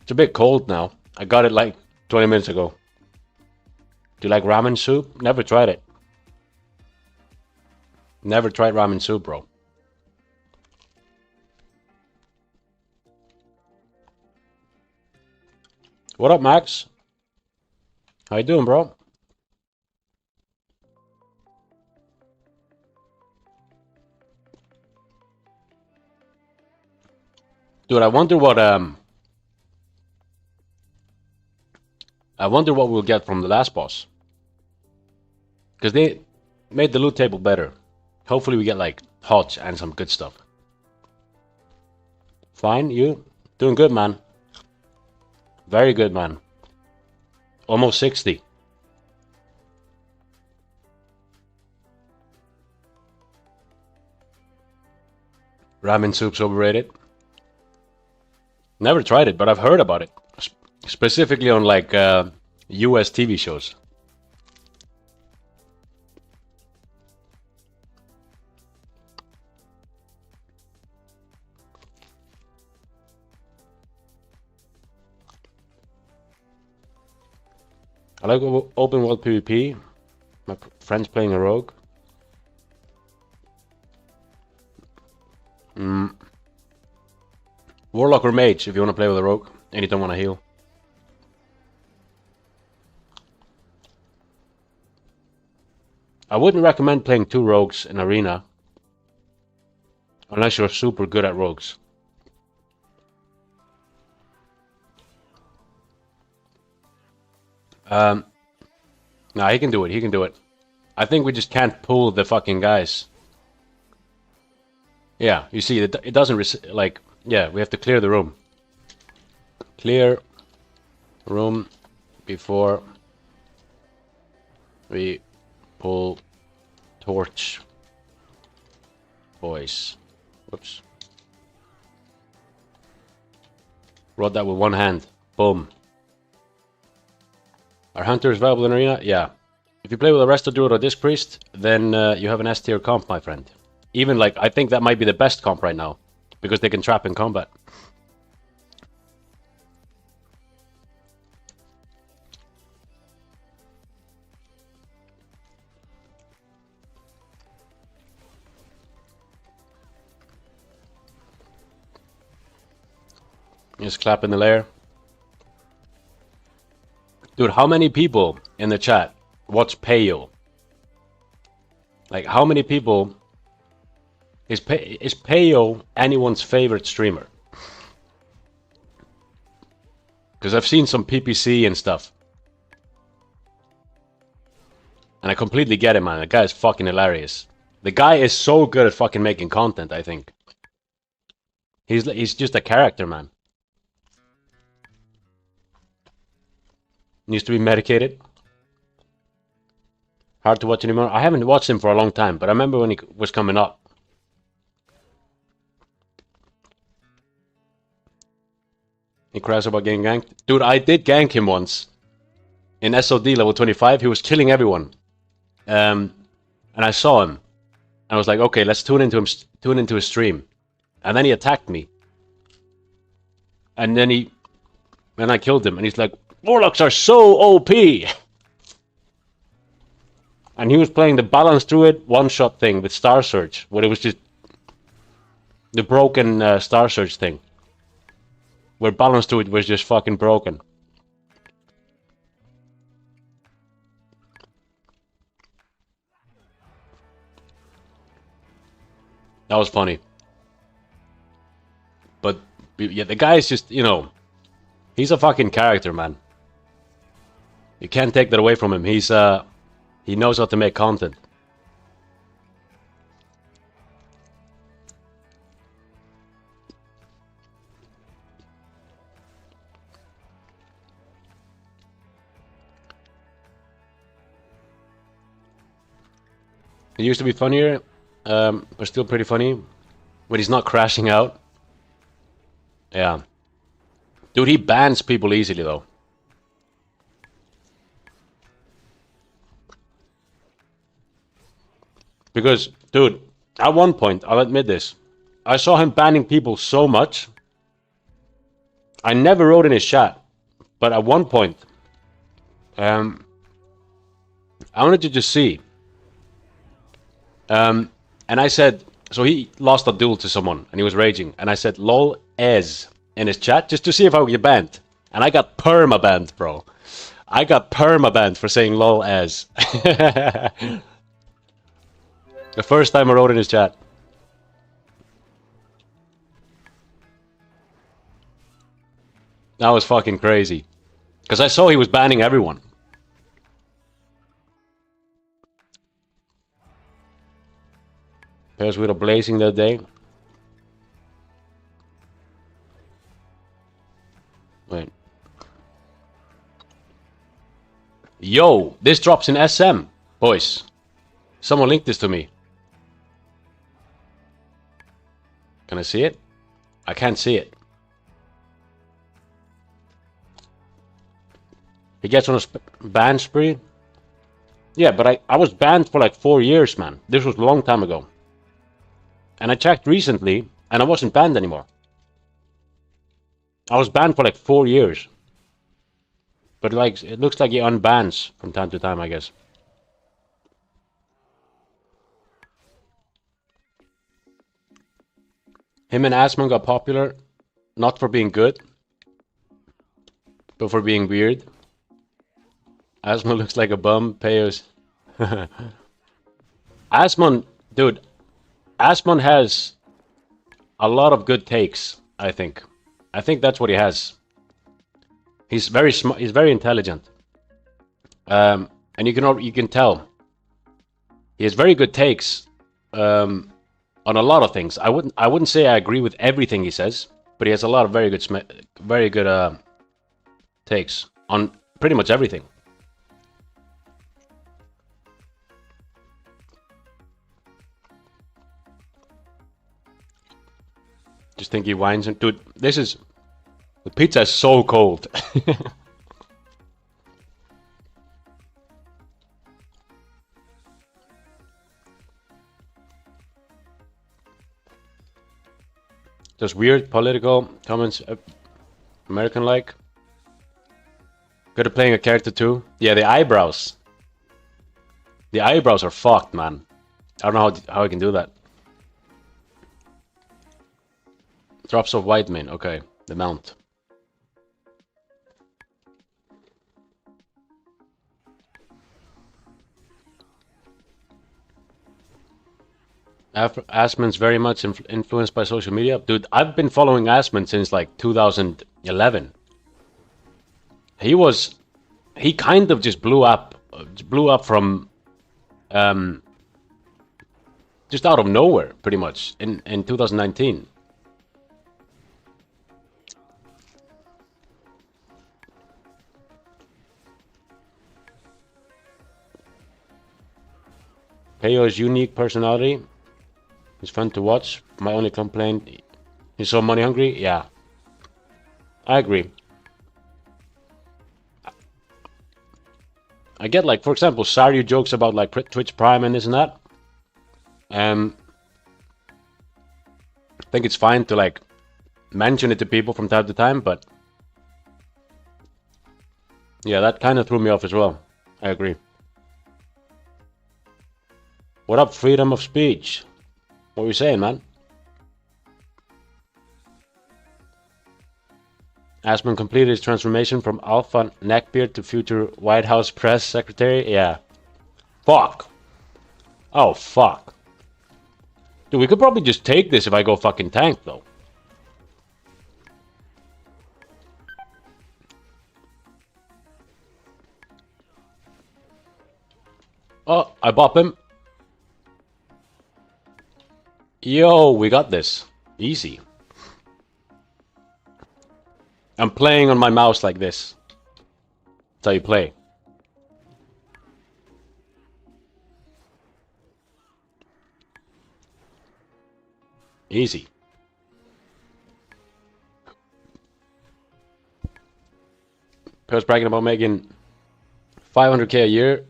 It's a bit cold now. I got it like 20 minutes ago. Do you like ramen soup? Never tried it. Never tried ramen soup, bro. What up, Max? How you doing, bro? Dude, I wonder what we'll get from the last boss. Because they made the loot table better. Hopefully we get like HOTS and some good stuff. Fine, you? Doing good, man. Very good, man. Almost 60. Ramen soup's overrated. Never tried it, but I've heard about it. Specifically on like US TV shows. I like open world PvP. My friends playing a rogue. Warlock or mage if you want to play with a rogue and you don't want to heal. I wouldn't recommend playing 2 rogues in arena unless you're super good at rogues. No, he can do it. He can do it. I think we just can't pull the fucking guys. Yeah, you see, it doesn't like. Yeah, we have to clear the room. Clear room before we pull torch. Boys. Whoops. Rod that with one hand. Boom. Are hunters viable in arena? Yeah. If you play with a Resto Druid or Disc Priest, then you have an S tier comp, my friend. Even like, I think that might be the best comp right now. Because they can trap in combat. Just clap in the lair. Dude, how many people in the chat watch Payo? Like, how many people... Is Payo anyone's favorite streamer? Because I've seen some PPC and stuff. And I completely get it, man. The guy is fucking hilarious. The guy is so good at fucking making content, I think. He's just a character, man. Needs to be medicated. Hard to watch anymore. I haven't watched him for a long time, but I remember when he was coming up. He cries about getting ganked. Dude, I did gank him once. In SOD level 25, he was killing everyone. And I saw him. And I was like, okay, let's tune into his stream. And then he attacked me. And then I killed him. And he's like, Warlocks are so OP! And he was playing the Balance Druid one-shot thing with Star Surge. Where it was just the broken Star Surge thing. Where Balance Druid was just fucking broken. That was funny. But, yeah, the guy is just, you know... He's a fucking character, man. You can't take that away from him. He knows how to make content. It used to be funnier, but still pretty funny. When he's not crashing out. Yeah. Dude, he bans people easily, though. Because, dude, at one point, I'll admit this, I saw him banning people so much. I never wrote in his chat, but at one point, I wanted to just see. And I said, so he lost a duel to someone, and he was raging, and I said, lol, ez, in his chat, just to see if I would get banned. And I got perma-banned, bro. I got perma-banned for saying lol, ez. The first time I wrote in his chat. That was fucking crazy. Because I saw he was banning everyone. Pairs with a blazing that day. Wait. Yo, this drops in SM, boys. Someone linked this to me. Can I see it? I can't see it. He gets on a ban spree. Yeah, but I was banned for like 4 years, man. This was a long time ago. And I checked recently, and I wasn't banned anymore. I was banned for like 4 years. But like, it looks like he unbans from time to time, I guess. Him and Asmon got popular, not for being good, but for being weird. Asmon looks like a bum, Payos. Asmon, dude, Asmon has a lot of good takes, I think. I think that's what he has. He's very smart, he's very intelligent. And you can tell. He has very good takes. On a lot of things. I wouldn't say I agree with everything he says, but he has a lot of very good takes on pretty much everything. Just think he whines and dude, the pizza is so cold. Just weird political comments, American-like. Good at playing a character too. Yeah, the eyebrows. The eyebrows are fucked, man. I don't know how I can do that. Drops of white mane. Okay, the mount. Asmon's very much influenced by social media. Dude, I've been following Asmon since like 2011. He kind of just blew up from just out of nowhere, pretty much, in 2019. Peyo's unique personality. He's fun to watch. My only complaint, he's so money hungry. Yeah, I agree. I get like, for example, Saryu jokes about like Twitch Prime and this and that. I think it's fine to like mention it to people from time to time, but yeah, that kind of threw me off as well. I agree. What up, freedom of speech? What are you saying, man? Asmon completed his transformation from alpha neckbeard to future White House press secretary. Yeah. Fuck. Oh, fuck. Dude, we could probably just take this if I go fucking tank, though. Oh, I bop him. Yo, we got this. Easy. I'm playing on my mouse like this. That's how you play. Easy. I was bragging about making 500k a year,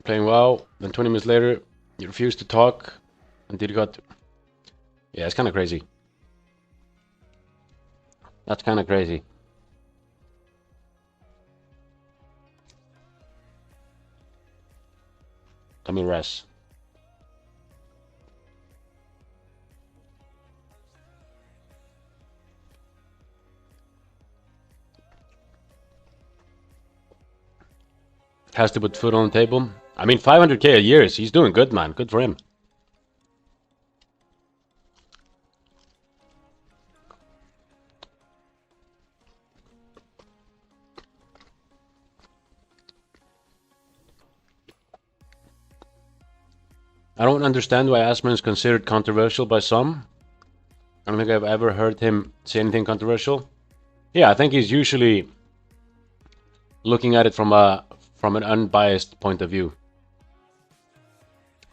playing WoW, then 20 minutes later, you refused to talk until you got... Yeah, it's kind of crazy. That's kind of crazy. Let me rest. Has to put food on the table. I mean, 500k a year, he's doing good, man. Good for him. I don't understand why Asmon is considered controversial by some. I don't think I've ever heard him say anything controversial. Yeah, I think he's usually looking at it from an unbiased point of view.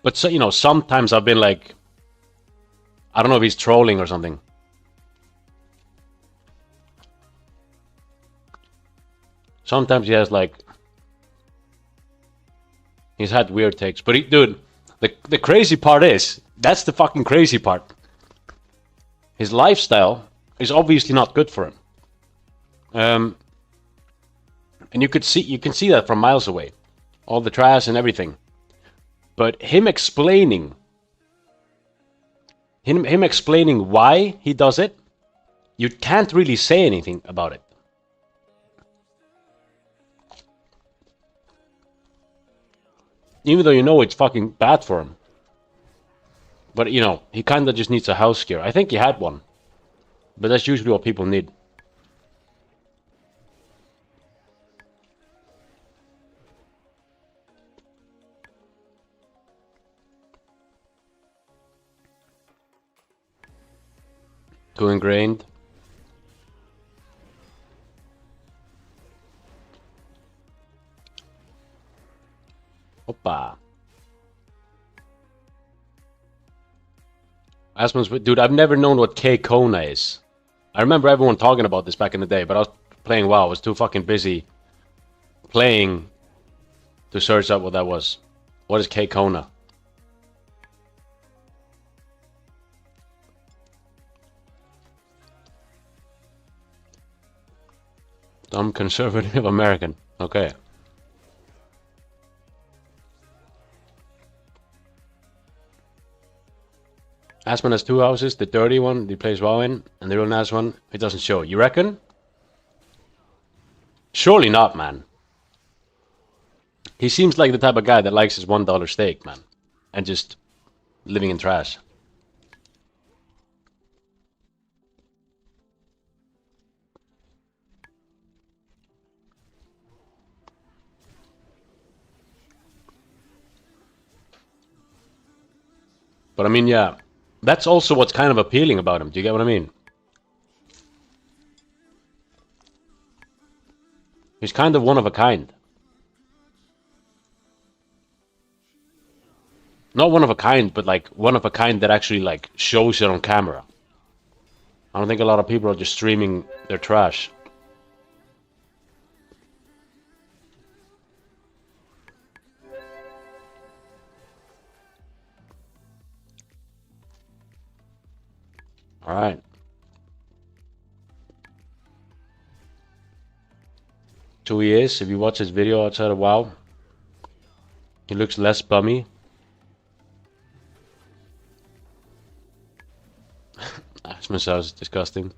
But so, you know, sometimes I've been like, I don't know if he's trolling or something. Sometimes he has like... He's had weird takes. But dude, the crazy part is... That's the fucking crazy part. His lifestyle is obviously not good for him. And you can see that from miles away. All the trash and everything. But him explaining why he does it, you can't really say anything about it. Even though you know it's fucking bad for him. But, you know, he kind of just needs a house scare. I think he had one. But that's usually what people need. Too ingrained. Opa. Asmon's, dude, I've never known what K-Kona is. I remember everyone talking about this back in the day, but I was playing WoW. I was too fucking busy playing to search up what that was. What is K-Kona? Dumb conservative American. Okay. Asmon has 2 houses, the dirty one he plays WoW in, and the real nice one it doesn't show. You reckon? Surely not, man. He seems like the type of guy that likes his $1 steak, man. And just living in trash. But I mean, yeah, that's also what's kind of appealing about him. Do you get what I mean? He's kind of one of a kind. Not one of a kind, but like one of a kind that actually like shows it on camera. I don't think a lot of people are just streaming their trash. Alright. So he is, if you watch his video outside of WoW, he looks less bummy. That sounds disgusting.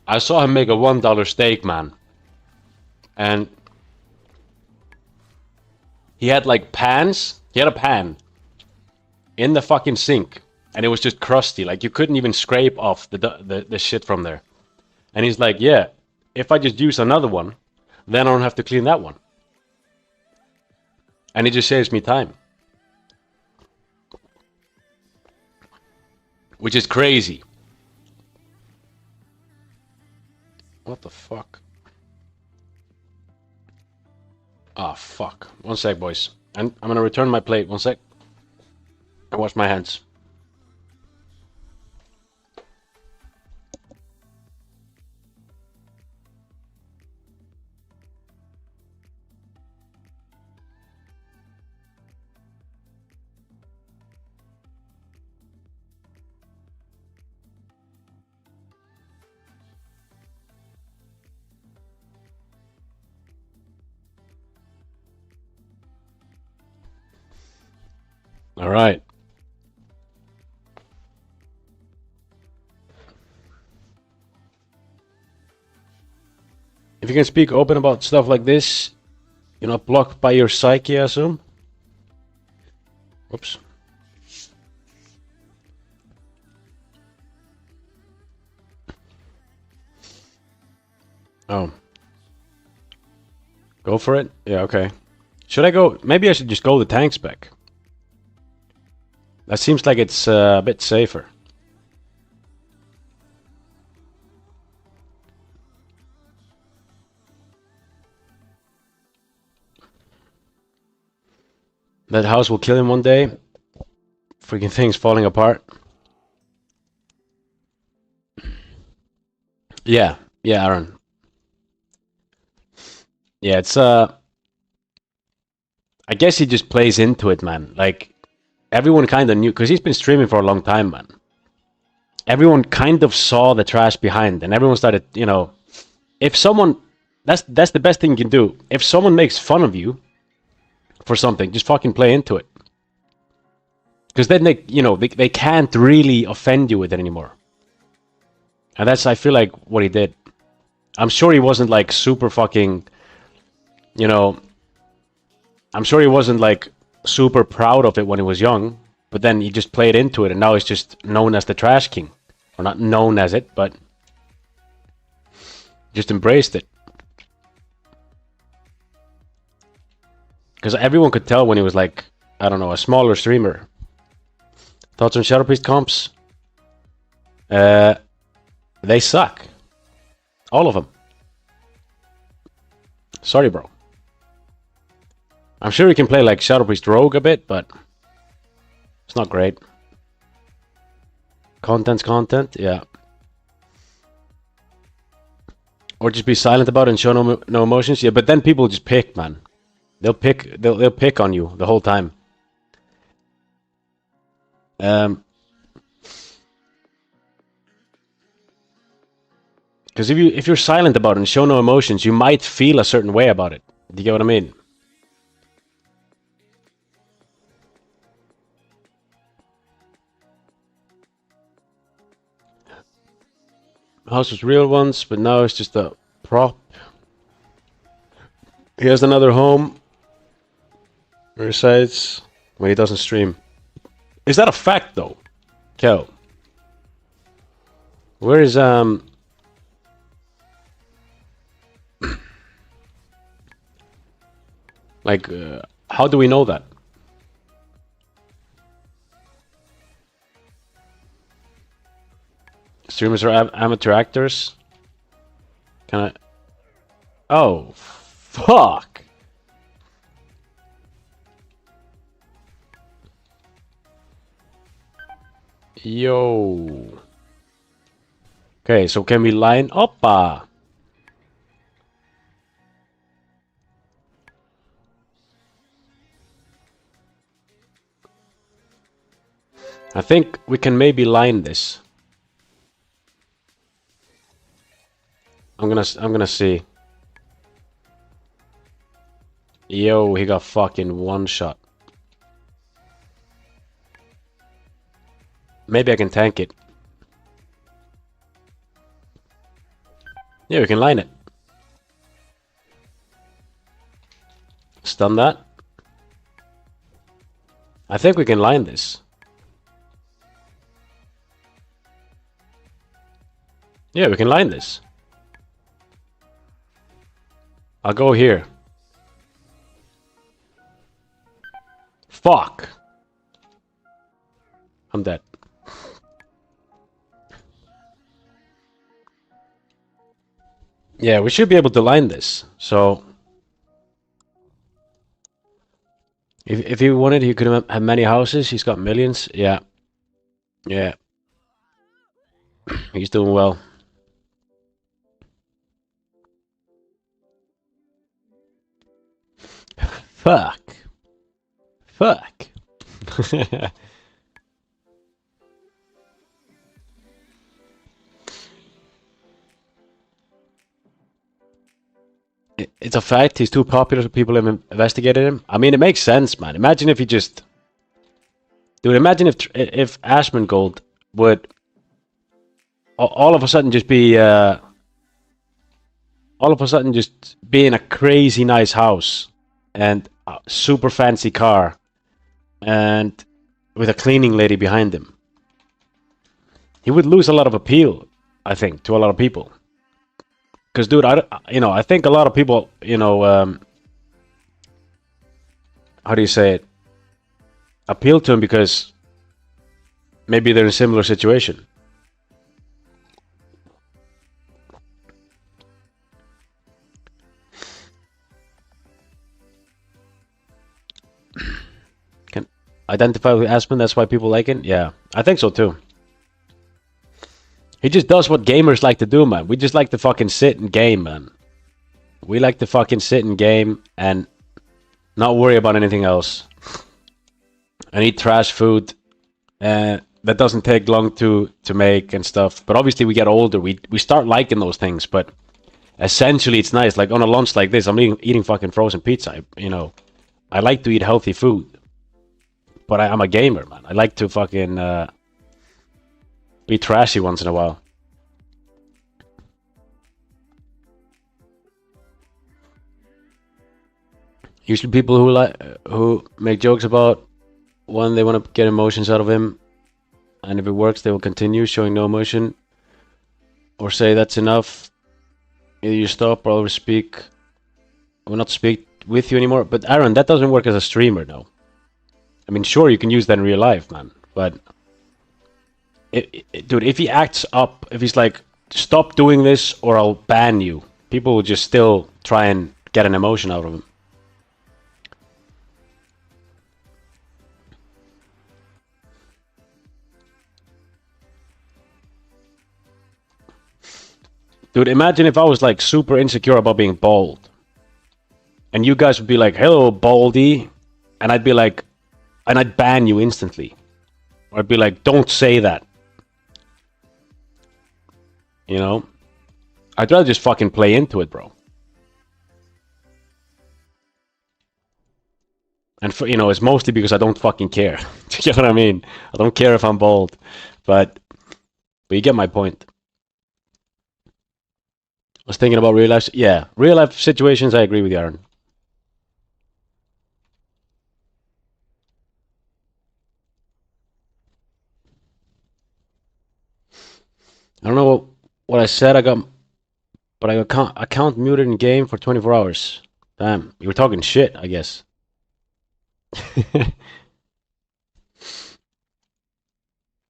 I saw him make a $1 steak, man. And he had like pans. He had a pan in the fucking sink. And it was just crusty. Like you couldn't even scrape off the shit from there. And he's like, yeah, if I just use another one, then I don't have to clean that one. And it just saves me time. Which is crazy. What the fuck? Ah, fuck. One sec, boys. And I'm gonna return my plate. One sec. And wash my hands. All right. If you can speak open about stuff like this, you're not blocked by your psyche, I assume. Whoops. Oh. Go for it? Yeah, okay. Should I go? Maybe I should just go the tank spec. That seems like it's a bit safer. That house will kill him one day. Freaking thing's falling apart. Yeah, Aaron. Yeah, it's I guess he just plays into it, man. Like everyone kind of knew because he's been streaming for a long time, man. Everyone kind of saw the trash behind, and everyone started, if someone, that's the best thing you can do. If someone makes fun of you for something, just fucking play into it. Because then they can't really offend you with it anymore. And that's, I feel like, what he did. I'm sure he wasn't like super fucking, I'm sure he wasn't like super proud of it when he was young, but then he just played into it, and now he's just known as the Trash King. Or not known as it, but just embraced it. Because everyone could tell when he was like, I don't know, a smaller streamer. Thoughts on Shadow Priest comps? They suck. All of them. Sorry, bro. I'm sure you can play like Shadow Priest Rogue a bit, but it's not great. Content's content, yeah. Or just be silent about it and show no emotions. Yeah, but then people just pick, man. They'll pick on you the whole time. Because if you're silent about it and show no emotions, you might feel a certain way about it. Do you get what I mean? House was real once, but now it's just a prop. He has another home. Resides when he doesn't stream. Is that a fact though? Kel. Where is like how do we know that? Streamers are amateur actors? Can I? Oh, fuck. Yo. Okay, so can we line up? I think we can maybe line this. I'm gonna see. Yo, he got fucking one shot. Maybe I can tank it. Yeah, we can line it. Stun that. I think we can line this. Yeah, we can line this. I'll go here. Fuck. I'm dead. Yeah, we should be able to line this. So if he wanted, he could have many houses. He's got millions. Yeah. Yeah. He's doing well. Fuck. Fuck. It's a fact. He's too popular. People have investigated him. I mean, it makes sense, man. Imagine if he just... Dude, imagine if Ashmangold would all of a sudden just be... all of a sudden just be in a crazy nice house. And a super fancy car. And with a cleaning lady behind him. He would lose a lot of appeal, I think, to a lot of people. Because, dude, I think a lot of people, how do you say it? Appeal to him because maybe they're in a similar situation. Can identify with Aspen, that's why people like it? Yeah, I think so too. He just does what gamers like to do, man. We just like to fucking sit and game, man. We like to fucking sit in game and not worry about anything else. And eat trash food that doesn't take long to make and stuff. But obviously we get older, we start liking those things. But essentially it's nice. Like on a lunch like this, I'm eating fucking frozen pizza. You know, I like to eat healthy food. But I'm a gamer, man. I like to fucking be trashy once in a while. Usually people who make jokes about one, they want to get emotions out of him, and if it works, they will continue showing no emotion, or say that's enough. Either you stop, or I'll speak. I will not speak with you anymore. But Aaron, that doesn't work as a streamer, no. I mean, sure, you can use that in real life, man. But dude, if he acts up, if he's like, stop doing this, or I'll ban you, people will just still try and get an emotion out of him. Dude, imagine if I was like super insecure about being bald. And you guys would be like, hello, baldy. And I'd be like, and I'd ban you instantly. Or I'd be like, don't say that. You know? I'd rather just fucking play into it, bro. And for, you know, it's mostly because I don't fucking care. You know what I mean? I don't care if I'm bald. But you get my point. I was thinking about real life. Yeah, real life situations, I agree with you, Aaron. I don't know what I said. But I got account muted in game for 24 hours. Damn, you were talking shit, I guess.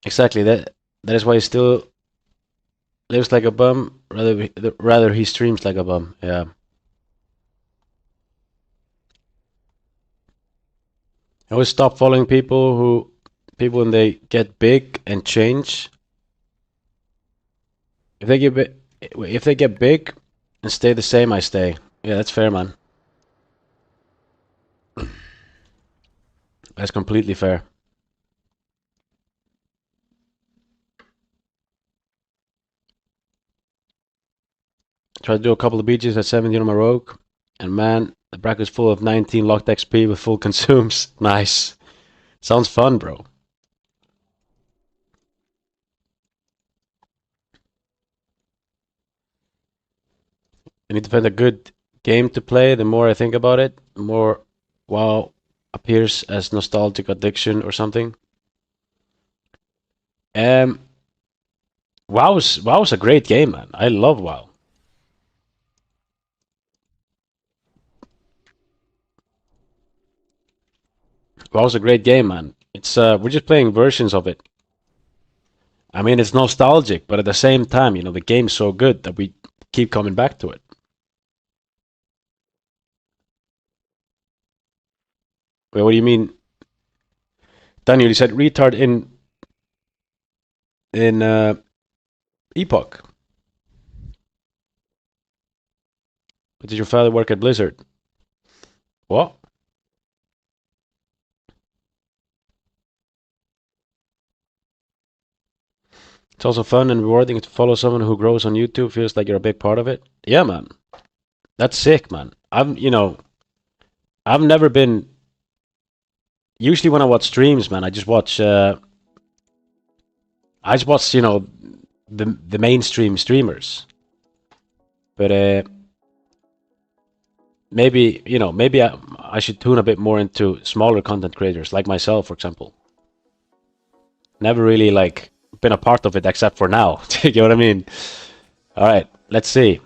Exactly. That is why he still lives like a bum. Rather he streams like a bum. Yeah. I always stop following people when they get big and change. If they get big and stay the same, I stay. Yeah, that's fair, man. That's completely fair. Tried to do a couple of beaches at 17 on my rogue, and man, the bracket's full of 19 locked XP with full consumes. Nice. Sounds fun, bro. I need to find a good game to play. The more I think about it, the more WoW appears as nostalgic addiction or something. Um, WoW's a great game, man. I love WoW. WoW's a great game, man. It's we're just playing versions of it. I mean, it's nostalgic, but at the same time, you know, the game's so good that we keep coming back to it. Wait, what do you mean, Daniel? You said retard in Epoch. But did your father work at Blizzard? What? It's also fun and rewarding to follow someone who grows on YouTube. Feels like you're a big part of it. Yeah, man. That's sick, man. I've never been. Usually when I watch streams, man, I just watch. I just watch, you know, the mainstream streamers. But maybe, you know, maybe I should tune a bit more into smaller content creators like myself, for example. Never really like been a part of it except for now. Do you get what I mean? All right, let's see.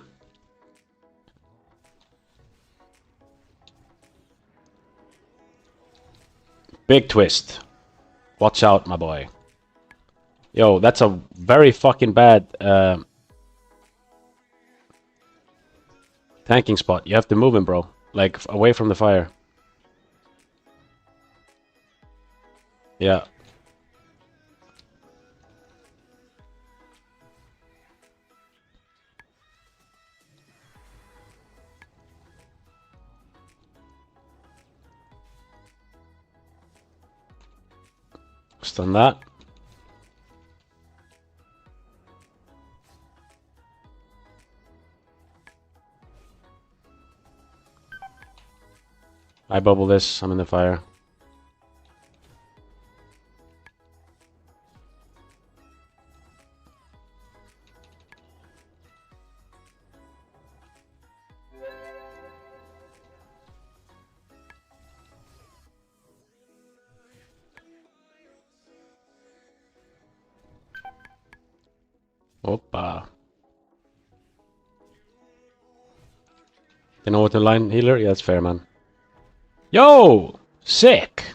Big twist. Watch out, my boy. Yo, that's a very fucking bad tanking spot. You have to move him, bro. Like, away from the fire. Yeah. Stun that. I bubble this. I'm in the fire. Opa. You know what the line healer? Yeah, that's fair, man. Yo! Sick!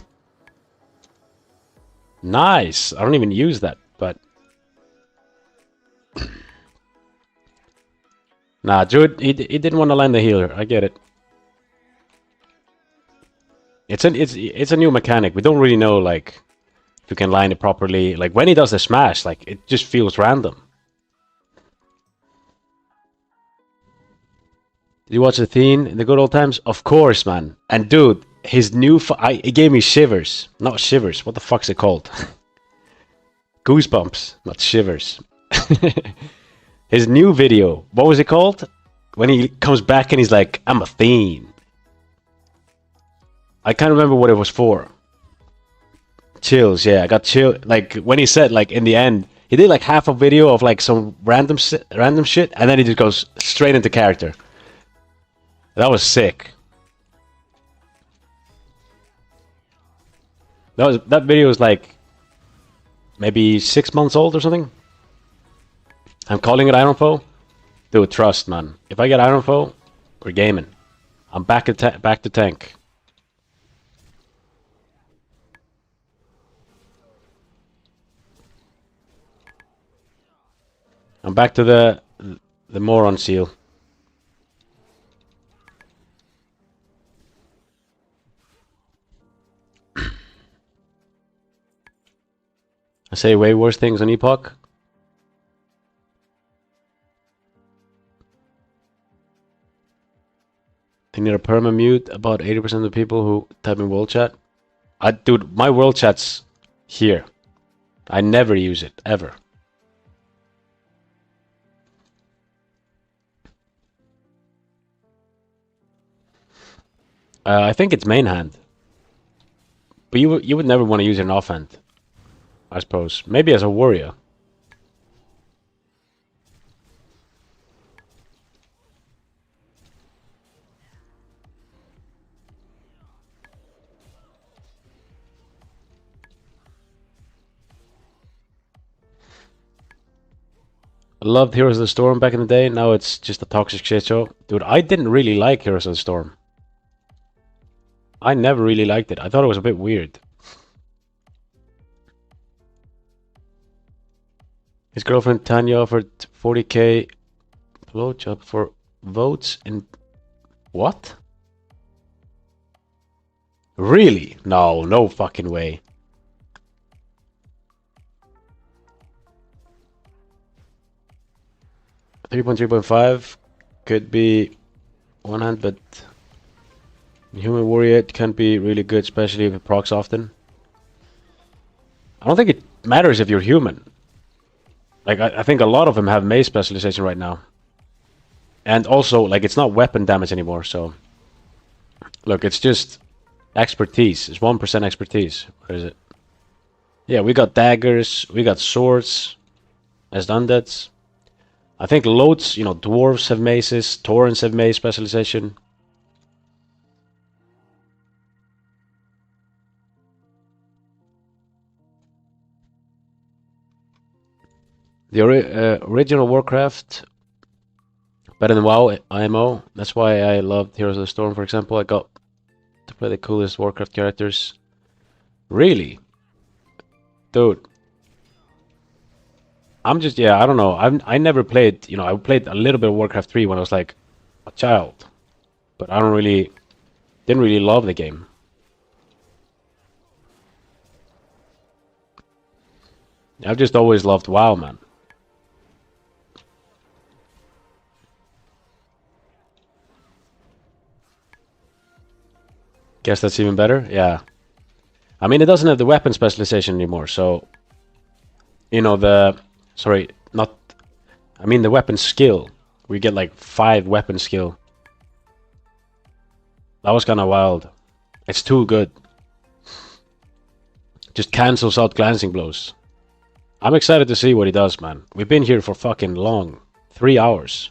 Nice! I don't even use that, but... Nah, Jude, he didn't want to line the healer. I get it. It's a new mechanic. We don't really know, like, if you can line it properly. Like, when he does the smash, like, it just feels random. Did you watch the theme in the good old times? Of course, man. And dude, his new... it gave me shivers. Not shivers. What the fuck's it called? Goosebumps. Not shivers. His new video. What was it called? When he comes back and he's like, I'm a fiend. I can't remember what it was for. Chills, yeah. I got chill. Like, when he said, like, in the end, he did like half a video of like some random shit, and then he just goes straight into character. That was sick. That video was like maybe 6 months old or something. I'm calling it Iron Foe. Dude, trust, man. If I get Iron Foe, we're gaming. I'm back to tank. I'm back to the moron seal. I say way worse things on Epoch. They need a perma mute about 80% of the people who type in world chat. Dude, my world chat's here. I never use it, ever. I think it's main hand. But you would never want to use it in offhand, I suppose. Maybe as a warrior. I loved Heroes of the Storm back in the day. Now it's just a toxic shit show. Dude, I didn't really like Heroes of the Storm. I never really liked it. I thought it was a bit weird. His girlfriend Tanya offered 40k blowjob for votes in... What? Really? No, no fucking way. .3.5 could be one hand, but Human Warrior it can be really good, especially if it procs often. I don't think it matters if you're human. Like, I think a lot of them have mace specialization right now. And also, like, it's not weapon damage anymore, so... Look, it's just expertise. It's 1% expertise. Where is it? Yeah, we got daggers, we got swords as undeads. I think loads, you know, dwarves have maces, taurens have mace specialization. The original Warcraft, better than WoW IMO. That's why I loved Heroes of the Storm, for example. I got to play the coolest Warcraft characters. Really? Dude. I'm just, yeah, I don't know. I never played, you know, I played a little bit of Warcraft 3 when I was like a child. But I didn't really love the game. I've just always loved WoW, man. Guess that's even better? Yeah. I mean, it doesn't have the weapon specialization anymore, so... You know, the... Sorry, not... I mean the weapon skill. We get like 5 weapon skill. That was kind of wild. It's too good. Just cancels out glancing blows. I'm excited to see what he does, man. We've been here for fucking long. 3 hours.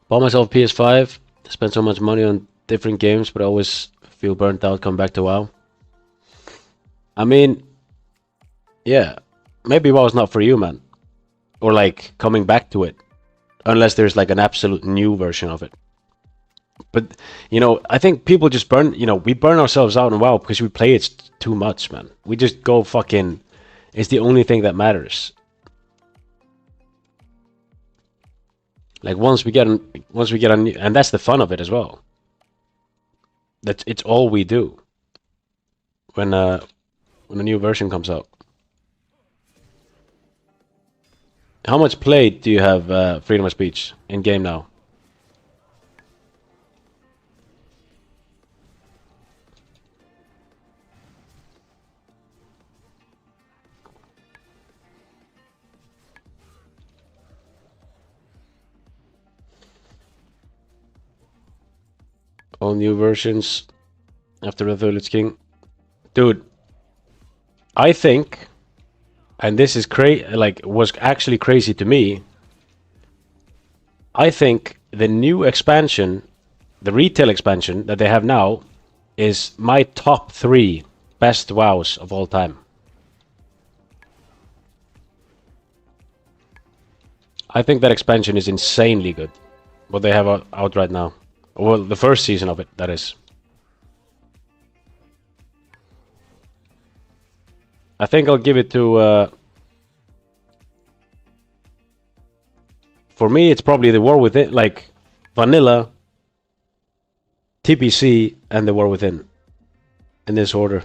Bought myself PS5. Spent so much money on different games, but I always feel burnt out. Come back to WoW. I mean, yeah. Maybe WoW's not for you, man. Or like coming back to it. Unless there's like an absolute new version of it. But, you know, I think people just burn, you know, we burn ourselves out in WoW because we play it too much, man. We just go fucking, it's the only thing that matters. Like once we get on, and that's the fun of it as well. It's all we do. When a new version comes out. How much play do you have Freedom of Speech in game now? All new versions after the Lich King. Dude, I think, and this is was actually crazy to me, I think the new expansion, the retail expansion that they have now, is my top 3 best WoWs of all time. I think that expansion is insanely good. What they have out right now. Well, the first season of it, that is. I think I'll give it to... for me, it's probably the War Within, like Vanilla, TPC, and the War Within. In this order.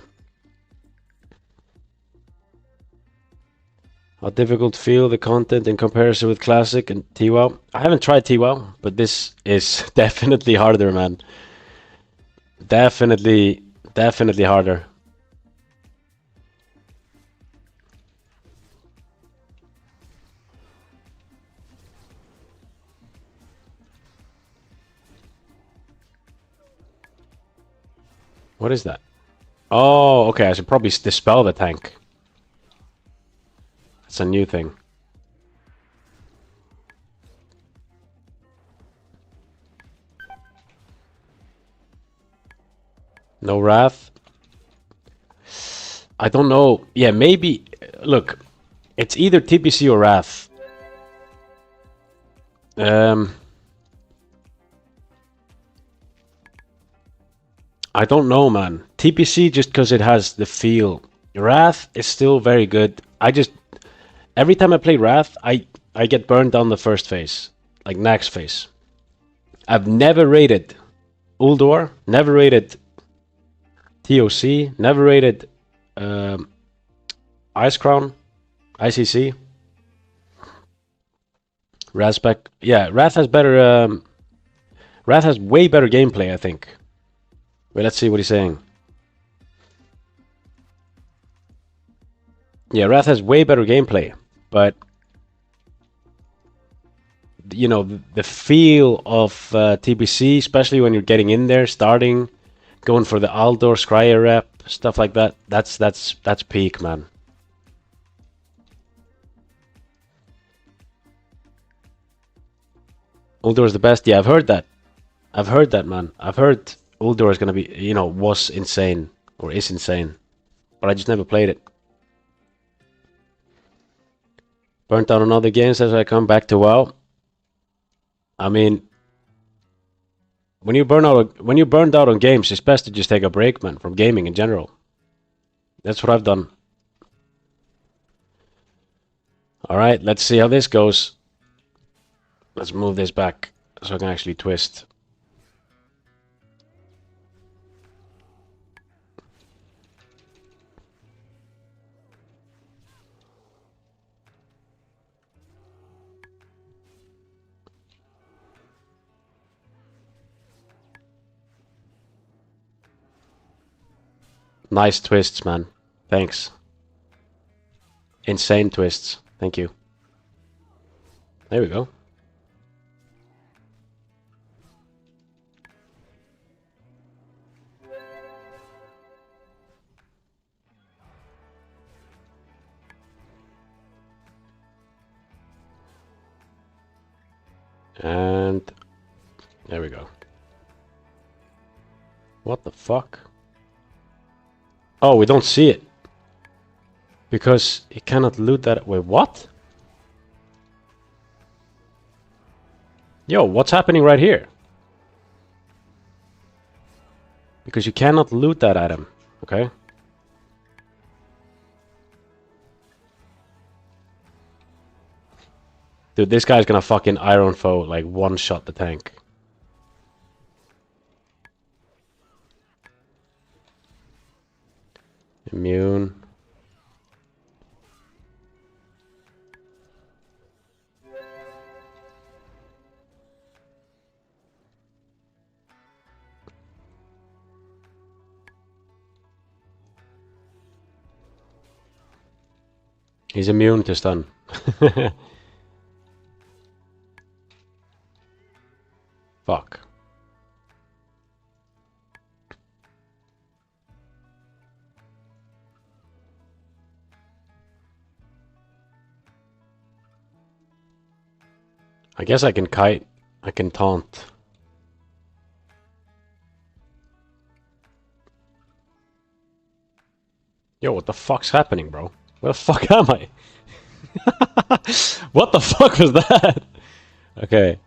How difficult feel the content in comparison with Classic and TWoW? I haven't tried TWoW, but this is definitely harder, man. Definitely harder. What is that? Oh, okay, I should probably dispel the tank. It's a new thing. No Wrath? I don't know. Yeah, maybe... Look, it's either TPC or Wrath. I don't know, man. TPC just because it has the feel. Wrath is still very good. Every time I play Wrath, I get burned down the first phase. Like Nax phase. I've never rated Uldor, never rated TOC, never rated Ice Crown, ICC. Razspec. Yeah, Wrath has better... Wrath has way better gameplay, I think. Wait, let's see what he's saying. Yeah, Wrath has way better gameplay, but you know the feel of TBC, especially when you're getting in there, starting, going for the Aldor Scryer rep, stuff like that. That's peak, man. Uldor is the best. Yeah, I've heard that. I've heard that, man. I've heard Uldor is gonna be, you know, was insane or is insane, but I just never played it. Burnt out on other games as I come back to WoW. I mean, when you burned out on games, it's best to just take a break, man, from gaming in general. That's what I've done. All right, let's see how this goes. Let's move this back so I can actually twist. Nice twists, man. Thanks. Insane twists. Thank you. There we go. And there we go. What the fuck? Oh, we don't see it. Because he cannot loot that. Wait, what? Yo, what's happening right here? Because you cannot loot that item, okay? Dude, this guy's gonna fucking Iron Foe, like, one-shot the tank. Immune. He's immune to stun. Fuck. I guess I can kite. I can taunt. Yo, what the fuck's happening, bro? Where the fuck am I? What the fuck was that? Okay.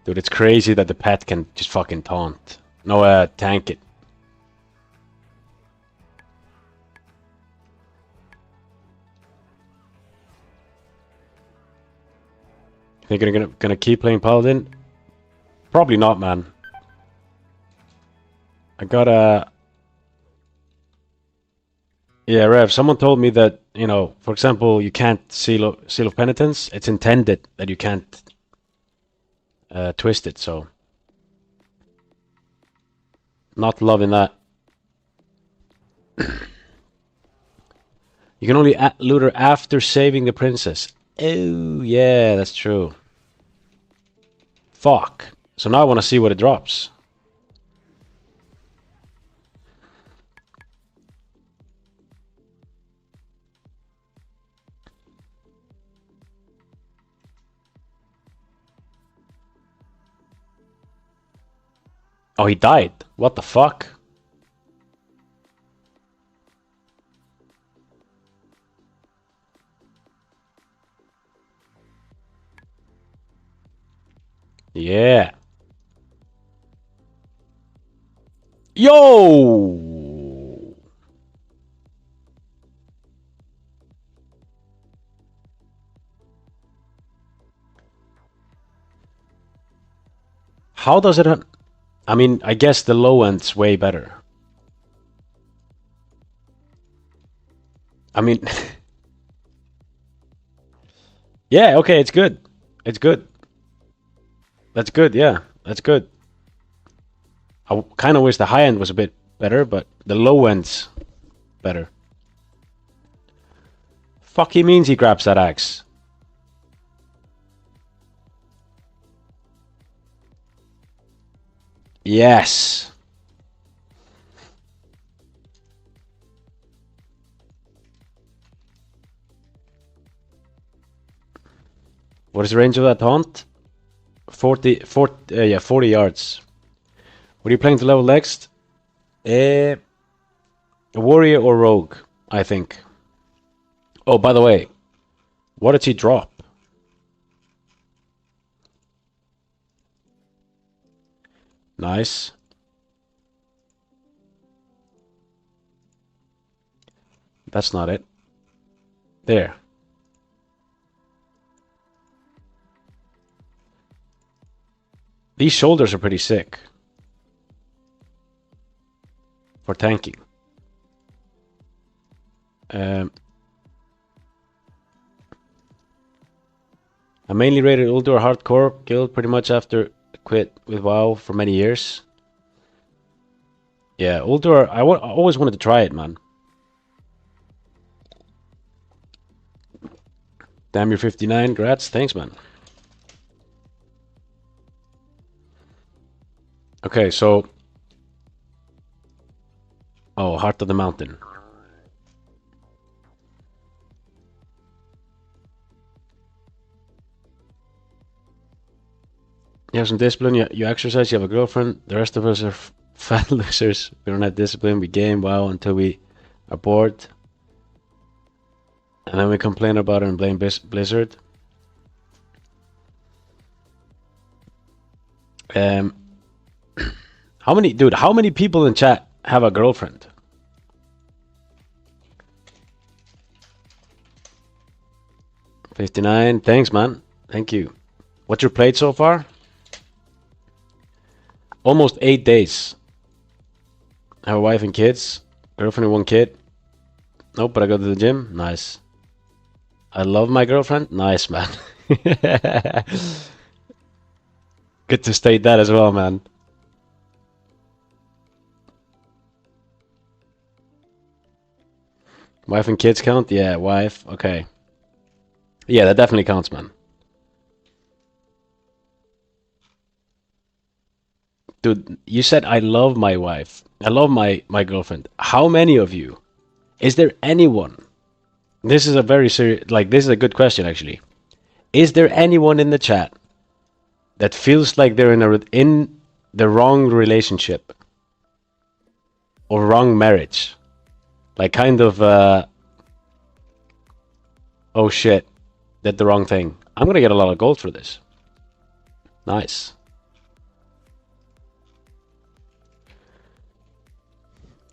Dude, it's crazy that the pet can just fucking taunt. No, tank it. Think you're gonna keep playing Paladin? Probably not, man. I gotta... Yeah, Rev, someone told me that, you know, for example, you can't seal of penitence. It's intended that you can't twist it, so... Not loving that. You can only loot her after saving the princess. Oh, yeah, that's true. Fuck. So now I want to see what it drops. Oh, he died. What the fuck? Yeah. Yo! How does it... I mean, I guess the low end's way better. I mean... Yeah, okay, it's good. It's good. That's good, yeah. That's good. I kind of wish the high end was a bit better, but the low end's better. Fuck he means he grabs that axe. Yes. What is the range of that taunt? 40 yards. What are you playing to level next? A warrior or rogue, I think. Oh, by the way, what did he drop? Nice. That's not it. There. These shoulders are pretty sick. For tanking. I I mainly rated Uldur hardcore guild pretty much after I quit with WoW for many years. Yeah, Uldur, I always wanted to try it, man. Damn, you're 59. Grats. Thanks, man. Okay, so... Oh, Heart of the Mountain. You have some discipline, you exercise, you have a girlfriend. The rest of us are fat losers. We don't have discipline, we game WoW until we are bored. And then we complain about it and blame Blizzard. How many people in chat have a girlfriend? $59. Thanks, man. Thank you. What's your plate so far? Almost 8 days. I have a wife and kids. Girlfriend and 1 kid. Nope, but I go to the gym. Nice. I love my girlfriend. Nice, man. Good to state that as well, man. Wife and kids count? Yeah, wife. Okay. Yeah, that definitely counts, man. Dude, you said I love my wife. I love my girlfriend. How many of you? Is there anyone? This is a very serious, like, this is a good question, actually. Is there anyone in the chat that feels like they're in the wrong relationship or wrong marriage? Like, kind of, oh shit, did the wrong thing. I'm gonna get a lot of gold for this. Nice.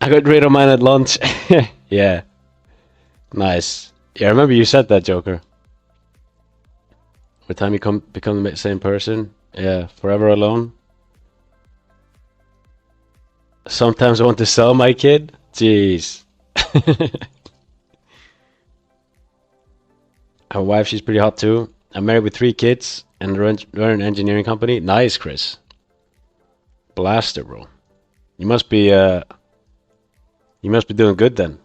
I got rid of mine at lunch. Yeah. Nice. Yeah, I remember you said that, Joker. By the time you become the same person. Yeah, forever alone. Sometimes I want to sell my kid. Jeez. I have a wife, she's pretty hot too. I'm married with 3 kids and run an engineering company. Nice, Chris. Blaster, bro. You must be doing good then.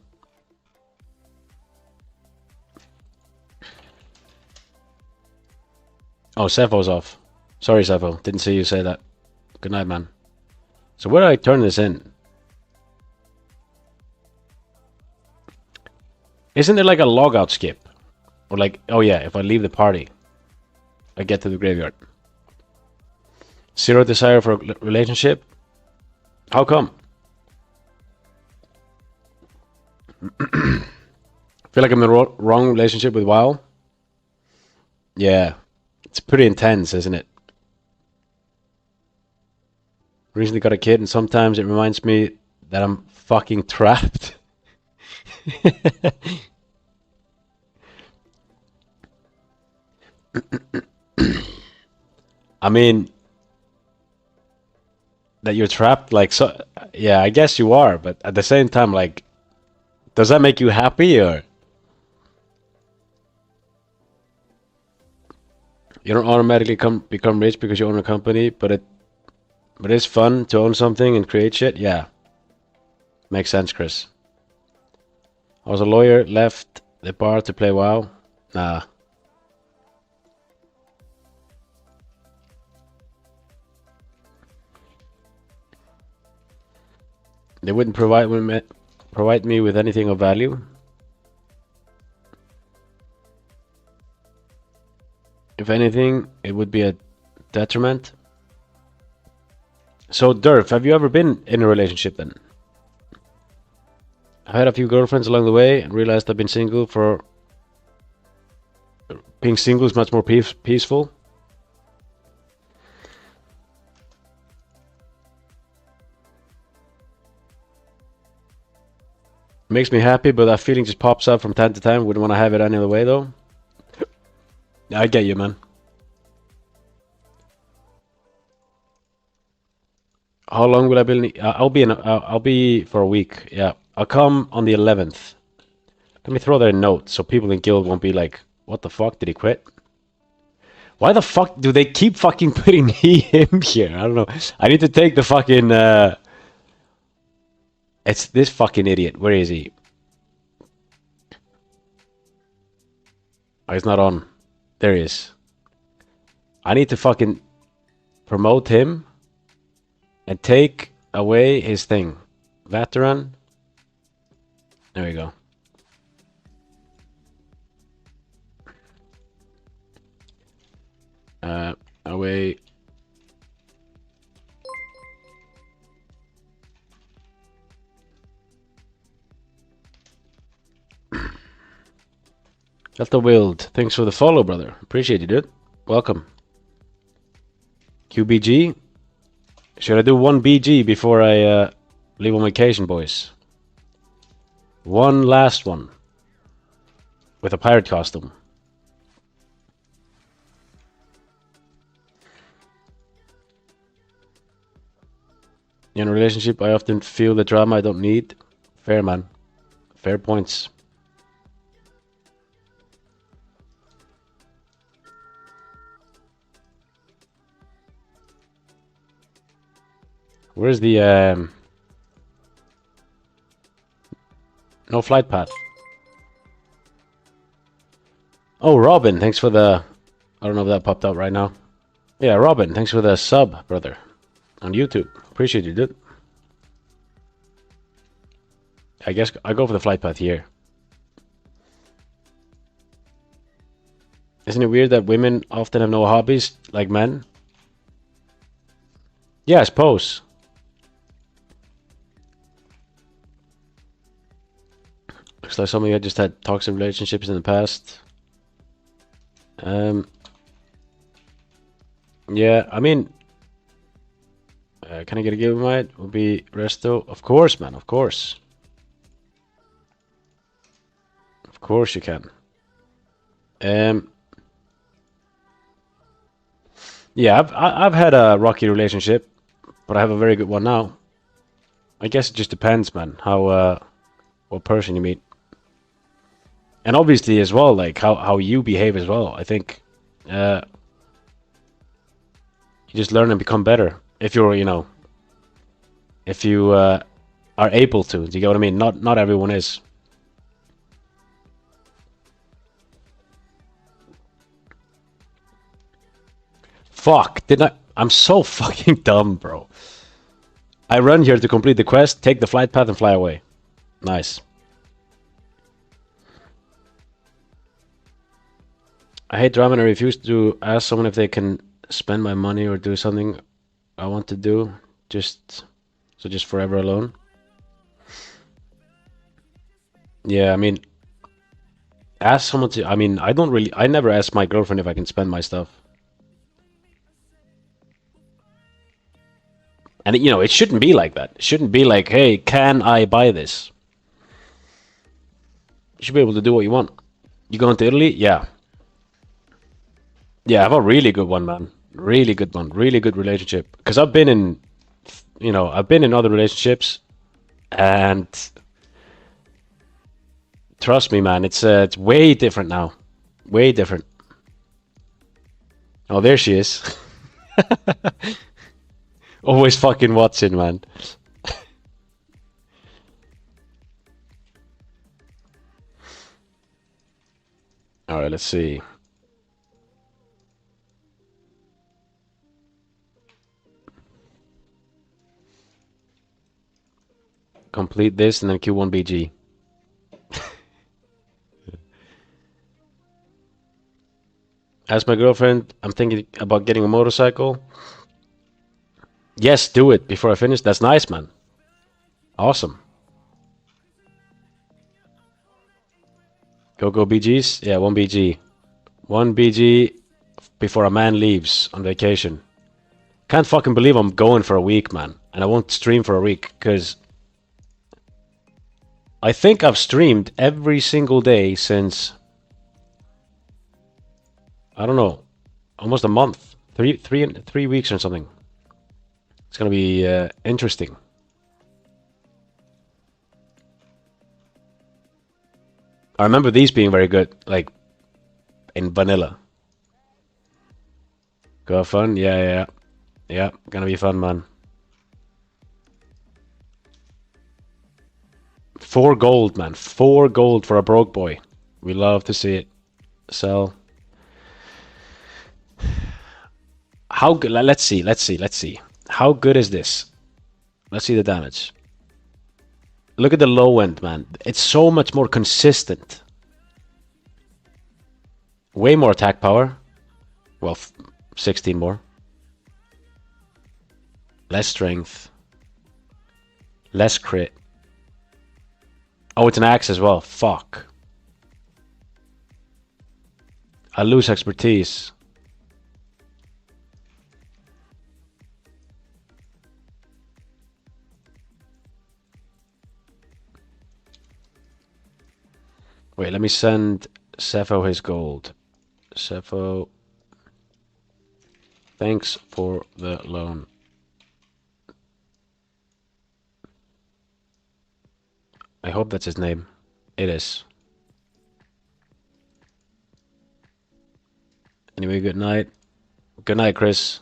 Oh, Sepho's off. Sorry, Sepho. Didn't see you say that. Good night, man. So where do I turn this in? Isn't there like a logout skip? Or like, oh yeah, if I leave the party, I get to the graveyard. 0 desire for a relationship? How come? I feel like I'm in the wrong relationship with WoW. Yeah. It's pretty intense, isn't it? Recently got a kid, and sometimes it reminds me that I'm fucking trapped. I mean, that you're trapped, like, so, yeah, I guess you are, but at the same time, like, does that make you happy, or? You don't automatically become rich because you own a company, but it's fun to own something and create shit. Yeah, makes sense, Chris. I was a lawyer, left the bar to play WoW. Nah. They wouldn't provide me with anything of value. If anything, it would be a detriment. So, Durf, have you ever been in a relationship then? I've had a few girlfriends along the way and realized I've been single for... Being single is much more peaceful. Makes me happy, but that feeling just pops up from time to time. Wouldn't want to have it any other way, though. I get you, man. How long will I be? I'll be for a week. Yeah, I'll come on the 11th. Let me throw that in note so people in guild won't be like, "What the fuck? Did he quit?" Why the fuck do they keep fucking putting him here? I don't know. I need to take the fucking it's this fucking idiot. Where is he? Oh, he's not on. There he is. I need to fucking promote him and take away his thing. Veteran. There we go. Away. Delta Wild, thanks for the follow, brother. Appreciate it, dude. Welcome. QBG. Should I do one BG before I leave on vacation, boys? One last one. With a pirate costume. In a relationship, I often feel the drama I don't need. Fair, man. Fair points. Where's the no flight path? Oh, Robin, thanks for the... I don't know if that popped up right now. Yeah, Robin, thanks for the sub, brother. On YouTube. Appreciate you, dude. I guess I go for the flight path here. Isn't it weird that women often have no hobbies like men? Yeah, I suppose. Looks like somebody I just had toxic relationships in the past. Yeah, I mean, can I get a give might? Will be resto. Of course, man. Of course. Of course you can. Yeah, I've had a rocky relationship, but I have a very good one now. I guess it just depends, man. How what person you meet. And obviously as well, like how you behave as well. I think you just learn and become better if you're, you know, if you are able to. Do you get what I mean? Not everyone is. Fuck, I'm so fucking dumb, bro. I run here to complete the quest, take the flight path and fly away. Nice. I hate drama and I refuse to ask someone if they can spend my money or do something I want to do. Just forever alone. Yeah, I mean, ask someone to... I mean, I never ask my girlfriend if I can spend my stuff. And, you know, it shouldn't be like that. It shouldn't be like, hey, can I buy this? You should be able to do what you want. You going to Italy? Yeah. Yeah, I have a really good one, man. Really good one. Really good relationship. Because I've been in, you know, I've been in other relationships. And trust me, man, it's way different now. Way different. Oh, there she is. Always fucking watching, man. Alright, let's see. Complete this and then Q1 BG. As my girlfriend, I'm thinking about getting a motorcycle. Yes, do it before I finish. That's nice, man. Awesome. Go BGs? Yeah, 1 BG. 1 BG before a man leaves on vacation. Can't fucking believe I'm going for a week, man. And I won't stream for a week, because I think I've streamed every single day since, I don't know, almost a month. Three weeks or something. It's gonna be interesting. I remember these being very good, like in vanilla. Go have fun? Yeah, yeah. Yeah, gonna be fun, man. 4 gold, man. 4 gold for a broke boy. We love to see it. Sell. How good? Let's see. How good is this? Let's see the damage. Look at the low end, man. It's so much more consistent. Way more attack power. Well, 16 more. Less strength. Less crit. Oh, it's an axe as well. Fuck. I lose expertise. Wait, let me send Cepho his gold. Cepho, thanks for the loan. I hope that's his name. It is. Anyway, good night. Good night, Chris.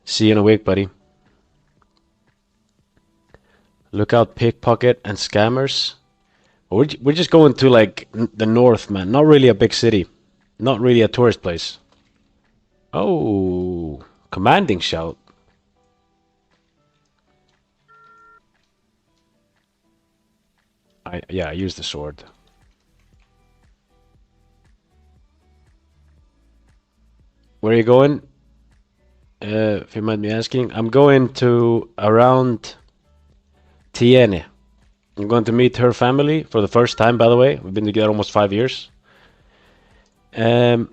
See you in a week, buddy. Look out, pickpocket and scammers. We're just going to like the north, man. Not really a big city. Not really a tourist place. Oh, commanding shout. I used the sword. Where are you going? If you mind me asking, I'm going to around Tiene. I'm going to meet her family for the first time, by the way. We've been together almost 5 years. And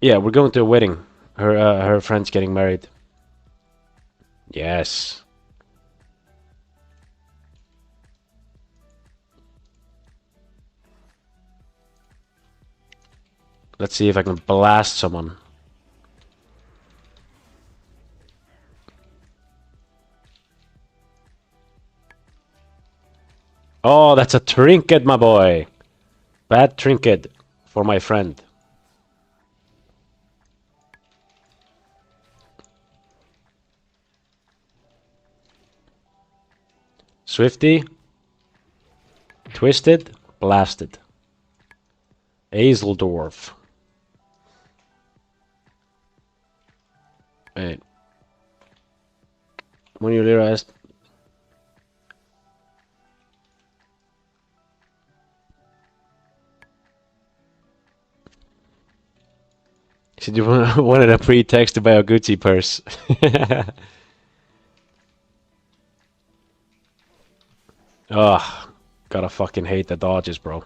yeah, we're going to a wedding. Her friend's getting married. Yes. Let's see if I can blast someone. Oh, that's a trinket, my boy. Bad trinket for my friend. Swifty. Twisted. Blasted. Azeldorf. Wait. When you realize. Said you wanted a pretext to buy a Gucci purse. Ugh. Gotta fucking hate the dodges, bro.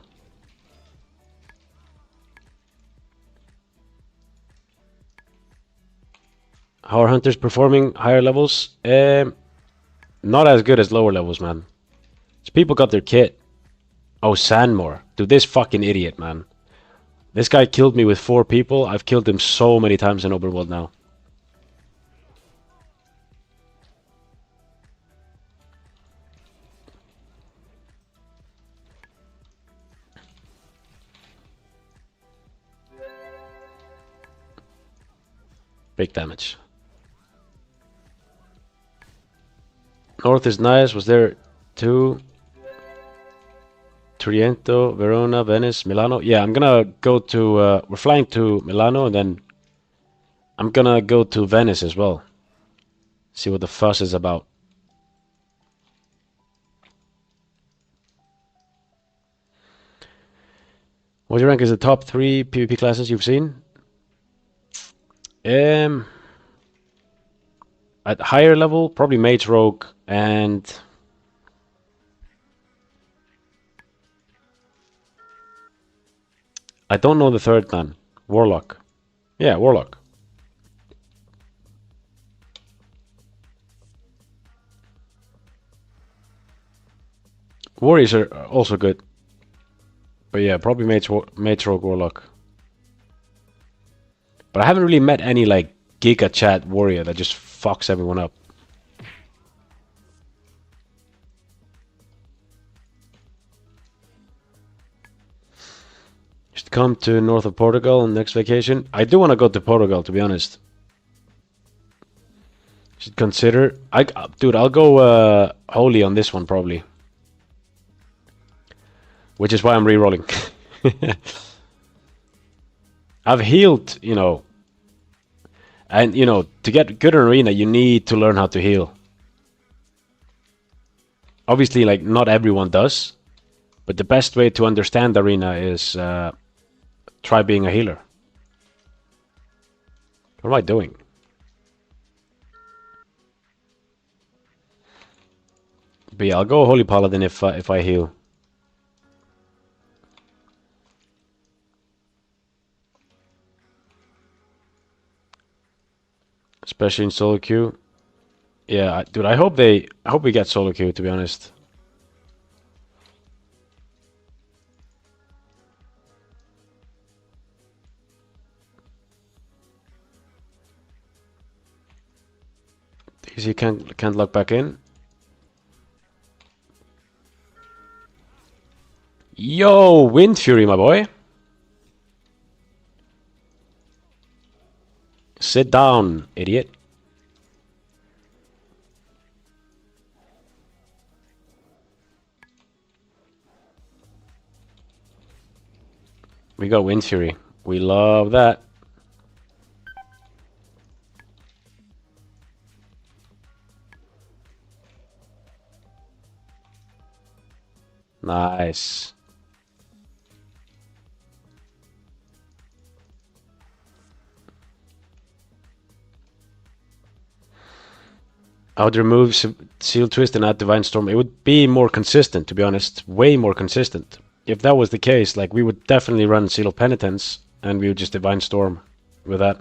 How are hunters performing higher levels? Not as good as lower levels, man. So people got their kit. Oh, Sandmore. Dude, this fucking idiot, man. This guy killed me with 4 people. I've killed him so many times in Overworld now. Big damage. North is nice. Was there 2? Trento, Verona, Venice, Milano. Yeah, I'm gonna go to... we're flying to Milano and then... I'm gonna go to Venice as well. See what the fuss is about. What do you rank as the top 3 PvP classes you've seen? At higher level, probably Mage Rogue and... I don't know the third man. Warlock. Yeah, Warlock. Warriors are also good. But yeah, probably Mage Rogue, Warlock. But I haven't really met any like Giga Chat warrior that just fucks everyone up. Should come to north of Portugal on next vacation. I do want to go to Portugal, to be honest. Should consider. Dude, I'll go holy on this one probably. Which is why I'm re-rolling. I've healed, you know. And, you know, to get good in arena, you need to learn how to heal. Obviously, like, not everyone does. But the best way to understand arena is try being a healer. What am I doing? But yeah, I'll go Holy Paladin if I heal. Especially in solo queue. Yeah, dude, I hope we get solo queue, to be honest. Because you can't log back in. Yo, Wind Fury, my boy. Sit down, idiot. We got Wind Fury. We love that. Nice. I would remove Seal Twist and add Divine Storm. It would be more consistent, to be honest. Way more consistent. If that was the case, like, we would definitely run Seal of Penitence, and we would just Divine Storm with that.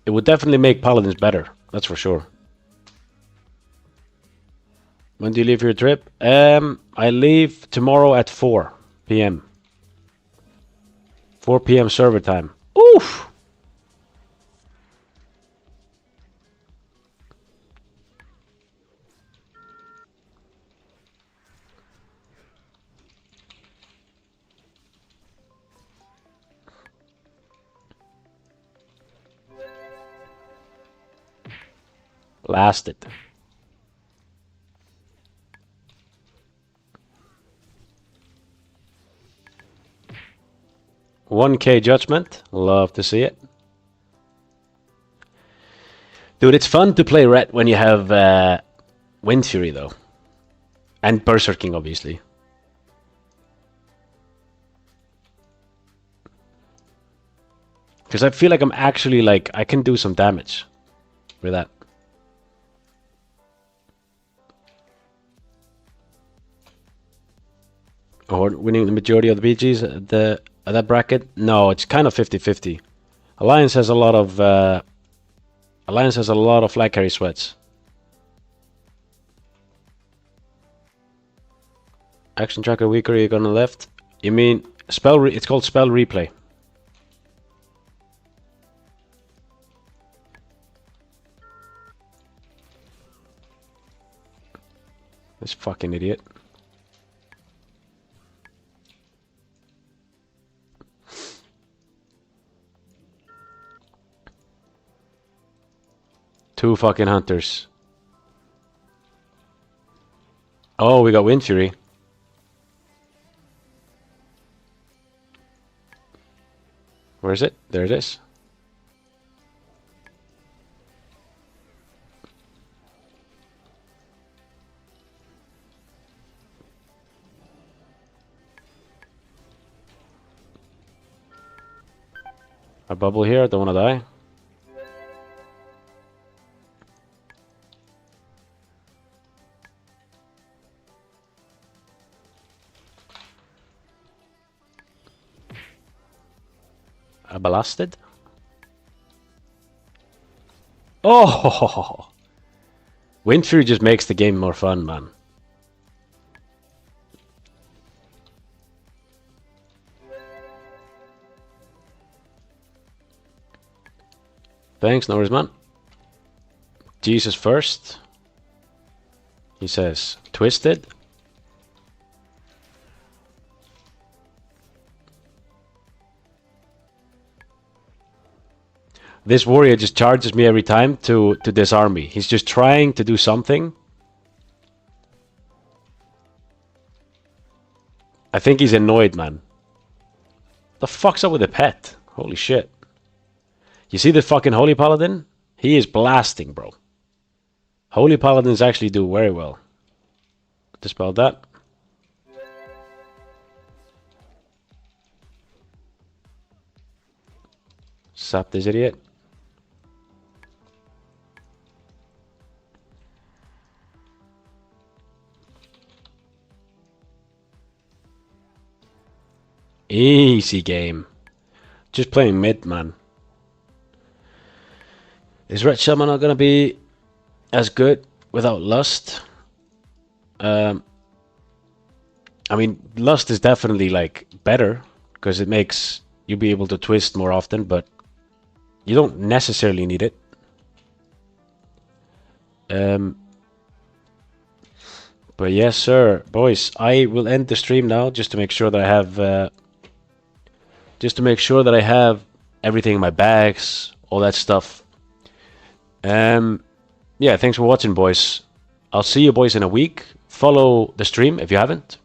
It would definitely make Paladins better, that's for sure. When do you leave for your trip? I leave tomorrow at 4 p.m. 4 p.m. server time. Oof! Lasted. $1K judgment. Love to see it. Dude, it's fun to play red when you have Wind Fury, though. And Berserking, obviously. Because I feel like I'm actually, like, I can do some damage with that. Or winning the majority of the BGs at that bracket? No, it's kind of 50-50. Alliance has a lot of flag carry sweats. Action tracker weaker, you're gonna left. You mean it's called spell replay. This fucking idiot. Two fucking hunters. Oh, we got Wind Fury. Where is it? There it is. A bubble here, I don't want to die. A blasted. Oh! Wind Fury just makes the game more fun, man. Thanks, Norris, man. Jesus first. He says, twisted. This warrior just charges me every time to disarm me. He's just trying to do something. I think he's annoyed, man. The fuck's up with the pet? Holy shit. You see the fucking Holy Paladin? He is blasting, bro. Holy Paladins actually do very well. Dispel that. Sap this idiot. Easy game. Just playing mid, man. Is Red Shaman not gonna be as good without Lust? I mean, Lust is definitely like better because it makes you be able to twist more often, but you don't necessarily need it. But yes, sir, boys. I will end the stream now just to make sure that I have, everything in my bags, all that stuff. Yeah, thanks for watching, boys. I'll see you boys in a week. Follow the stream if you haven't,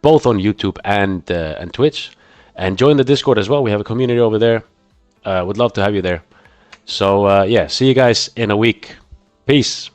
both on YouTube and Twitch, and join the Discord as well. We have a community over there. Would love to have you there. So yeah, see you guys in a week. Peace.